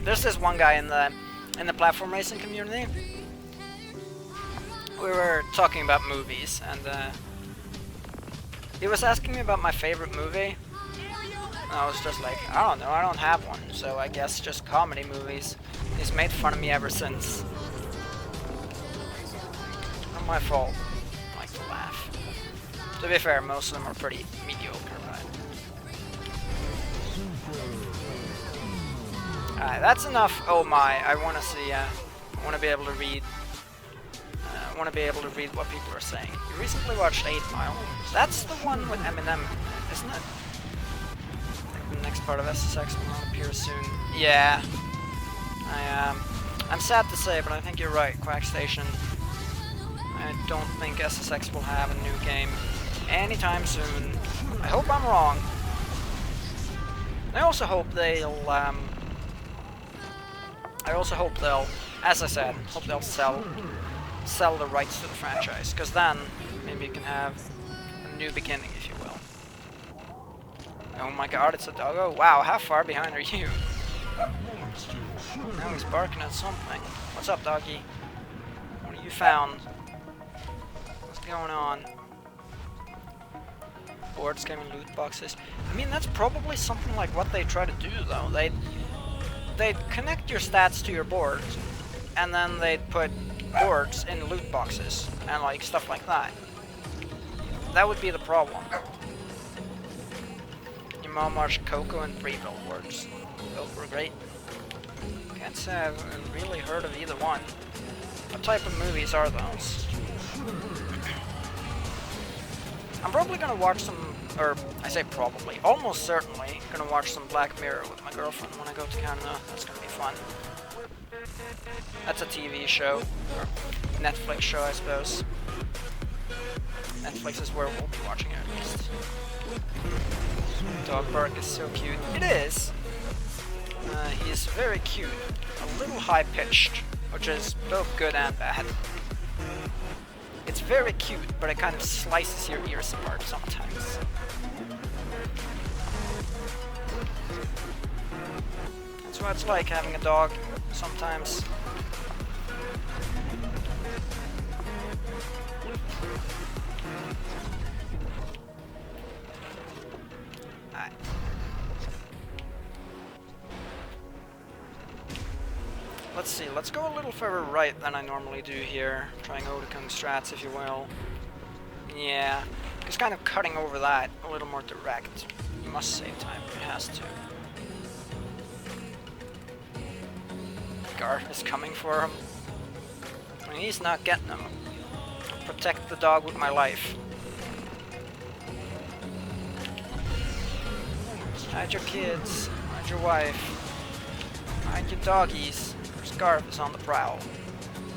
There's this one guy in the platform racing community. We were talking about movies, and he was asking me about my favorite movie. And I was just like, I don't know, I don't have one, so I guess just comedy movies. He's made fun of me ever since. Not my fault. I like to laugh. To be fair, most of them are pretty mediocre, but... Alright, that's enough. Oh my, I want to see, I want to be able to read. I want to be able to read what people are saying. You recently watched 8 Mile. That's the one with Eminem, isn't it? I think the next part of SSX will not appear soon. Yeah. I'm sad to say, but I think you're right, Quack Station. I don't think SSX will have a new game anytime soon. I hope I'm wrong. I also hope they'll, as I said, hope they'll sell the rights to the franchise, because then maybe you can have a new beginning, if you will. Oh my god, it's a doggo. Wow, how far behind are you? Now he's barking at something. What's up, doggy? What have you found? What's going on? Boards giving loot boxes. I mean, that's probably something like what they try to do, though. They'd connect your stats to your board, and then they'd put boards in loot boxes, and like stuff like that. That would be the problem. Your mom watched Coco and 3 billboards. Both were great. Can't say I've really heard of either one. What type of movies are those? I'm probably gonna watch some, or I say probably, almost certainly gonna watch some Black Mirror with my girlfriend when I go to Canada. That's gonna be fun. That's a TV show, or Netflix show, I suppose. Netflix is where we'll be watching it at least. Dog bark is so cute. It is. He's very cute. A little high-pitched, which is both good and bad. It's very cute, but it kind of slices your ears apart sometimes. That's what it's like having a dog sometimes. Alright. Let's see, let's go a little further right than I normally do here. Trying Otakung strats, if you will. Yeah, just kind of cutting over that a little more direct. You must save time, it has to. Garth is coming for him. I mean, he's not getting him. Protect the dog with my life. Hide your kids, hide your wife, hide your doggies. Garth is on the prowl.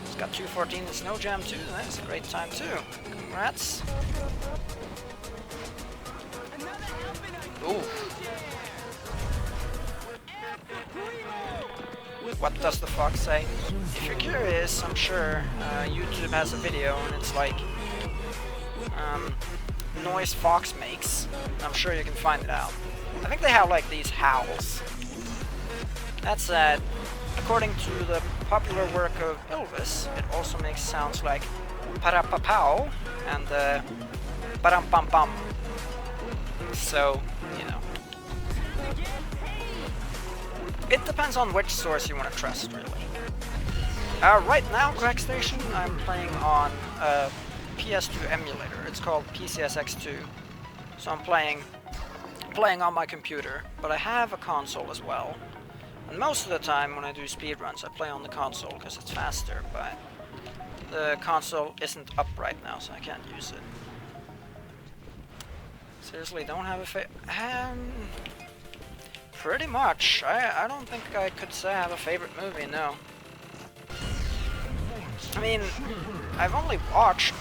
He's got 214 and Snow Jam too. That's a great time too. Congrats. Ooh. What does the fox say? If you're curious, I'm sure YouTube has a video and it's like noise fox makes. I'm sure you can find it out. I think they have like these howls. That's according to the popular work of Elvis, it also makes sounds like parapapow and parampampam. So, you know. It depends on which source you want to trust, really. Right now, Crack Station, I'm playing on a PS2 emulator. It's called PCSX2. So I'm playing on my computer, but I have a console as well. And most of the time when I do speedruns, I play on the console because it's faster, but the console isn't up right now, so I can't use it. Seriously, don't have a pretty much. I don't think I could say I have a favorite movie, no. I mean, I've only watched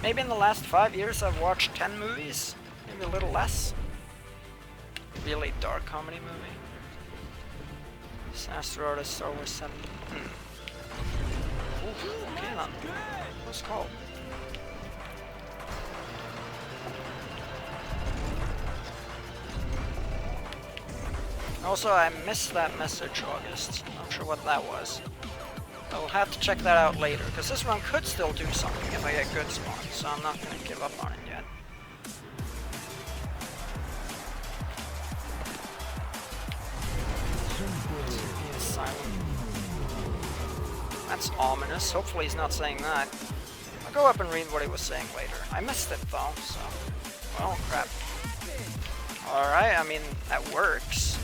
maybe in the last 5 years I've watched 10 movies, maybe a little less. Really dark comedy movie. Disaster Artist, Star Wars 7. Ooh, okay then. What's it called? Also, I missed that message, August. Not sure what that was. I'll have to check that out later, because this one could still do something if I get good spawns, so I'm not going to give up on it yet. That's ominous. Hopefully he's not saying that. I'll go up and read what he was saying later. I missed it though, so... Well, crap. Alright, I mean, that works.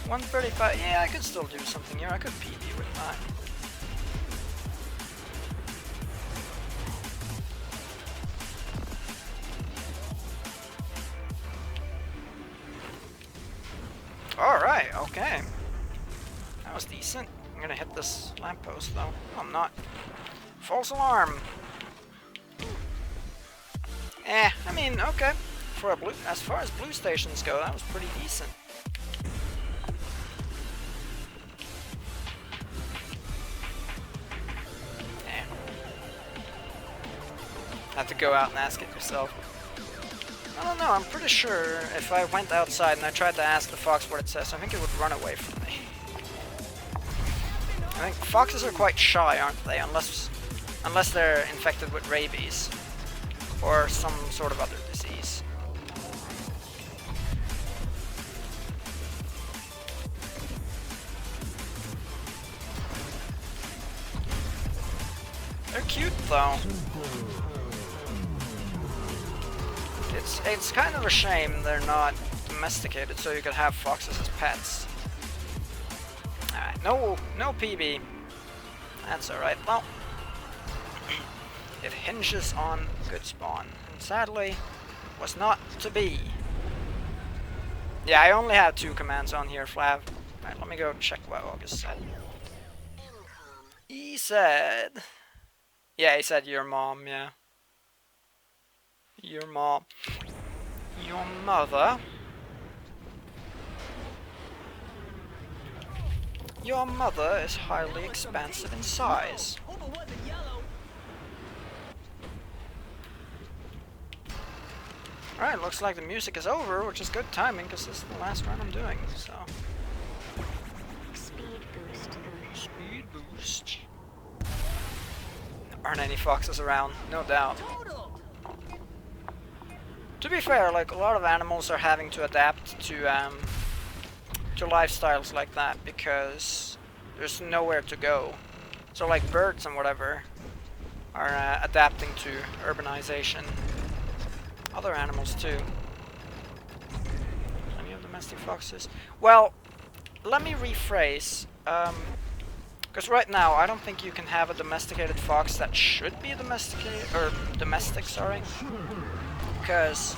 135, yeah, I could still do something here. I could PB with that. Alright, okay. That was decent. I'm gonna hit this lamppost though. No, I'm not. False alarm! I mean, okay. For a blue, as far as blue stations go, that was pretty decent. Have to go out and ask it yourself. I don't know, I'm pretty sure if I went outside and I tried to ask the fox what it says, I think it would run away from me. I think foxes are quite shy, aren't they? Unless they're infected with rabies. Or some sort of other disease. They're cute though. It's kind of a shame they're not domesticated so you could have foxes as pets. Alright, no PB. That's alright. Well, it hinges on good spawn, and sadly, was not to be. Yeah, I only have 2 commands on here, Flav. Alright, let me go check what August said. He said... Yeah, he said your mom, yeah. Your mom. Your mother. Your mother is highly expansive in size. Alright, looks like the music is over, which is good timing because this is the last run I'm doing, so... Speed boost. There aren't any foxes around, no doubt. To be fair, like, a lot of animals are having to adapt to lifestyles like that because there's nowhere to go. So like birds and whatever are adapting to urbanization. Other animals too. Any of domestic foxes? Well, let me rephrase. Because right now I don't think you can have a domesticated fox that should be domesticated, or domestic, sorry. Because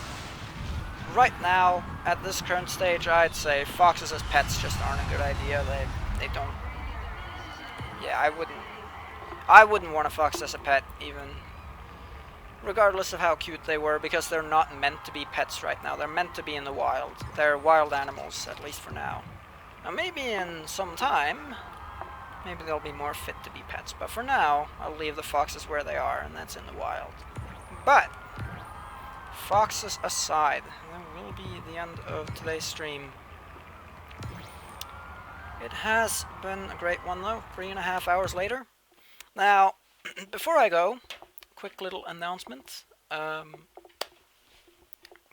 right now, at this current stage, I'd say foxes as pets just aren't a good idea. They don't... Yeah, I wouldn't want a fox as a pet, even. Regardless of how cute they were, because they're not meant to be pets right now. They're meant to be in the wild. They're wild animals, at least for now. Now maybe in some time, maybe they'll be more fit to be pets. But for now, I'll leave the foxes where they are, and that's in the wild. But... foxes aside, that will be the end of today's stream. It has been a great one though, 3.5 hours later. Now, before I go, quick little announcement.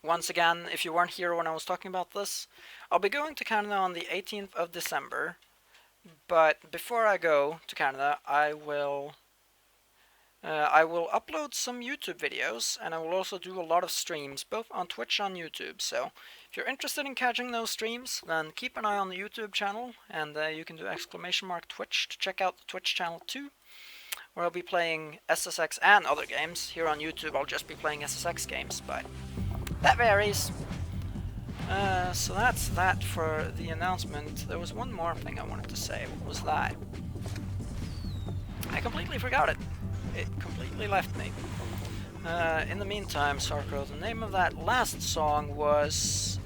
Once again, if you weren't here when I was talking about this, I'll be going to Canada on the 18th of December. But before I go to Canada, I will upload some YouTube videos, and I will also do a lot of streams, both on Twitch and on YouTube. So, if you're interested in catching those streams, then keep an eye on the YouTube channel, and you can do !Twitch to check out the Twitch channel too, where I'll be playing SSX and other games. Here on YouTube, I'll just be playing SSX games, but that varies. So that's that for the announcement. There was one more thing I wanted to say. What was that? I completely forgot it. It completely left me. In the meantime, Sarko, the name of that last song was...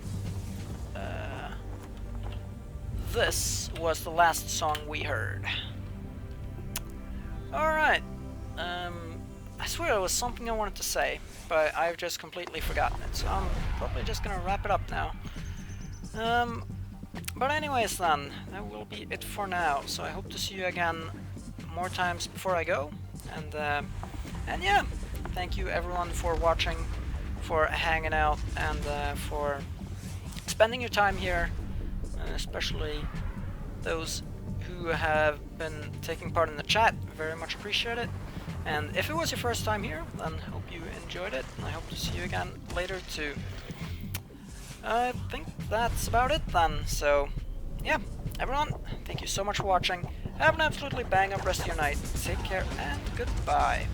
this was the last song we heard. Alright. I swear there was something I wanted to say, but I've just completely forgotten it, so I'm probably just gonna wrap it up now. But anyways then, that will be it for now, so I hope to see you again more times before I go, and yeah, thank you everyone for watching, for hanging out, and for spending your time here, especially those who have been taking part in the chat. Very much appreciate it. And if it was your first time here, then hope you enjoyed it, and I hope to see you again later too. I think that's about it then, so yeah, everyone, thank you so much for watching. Have an absolutely bang up rest of your night. Take care and goodbye.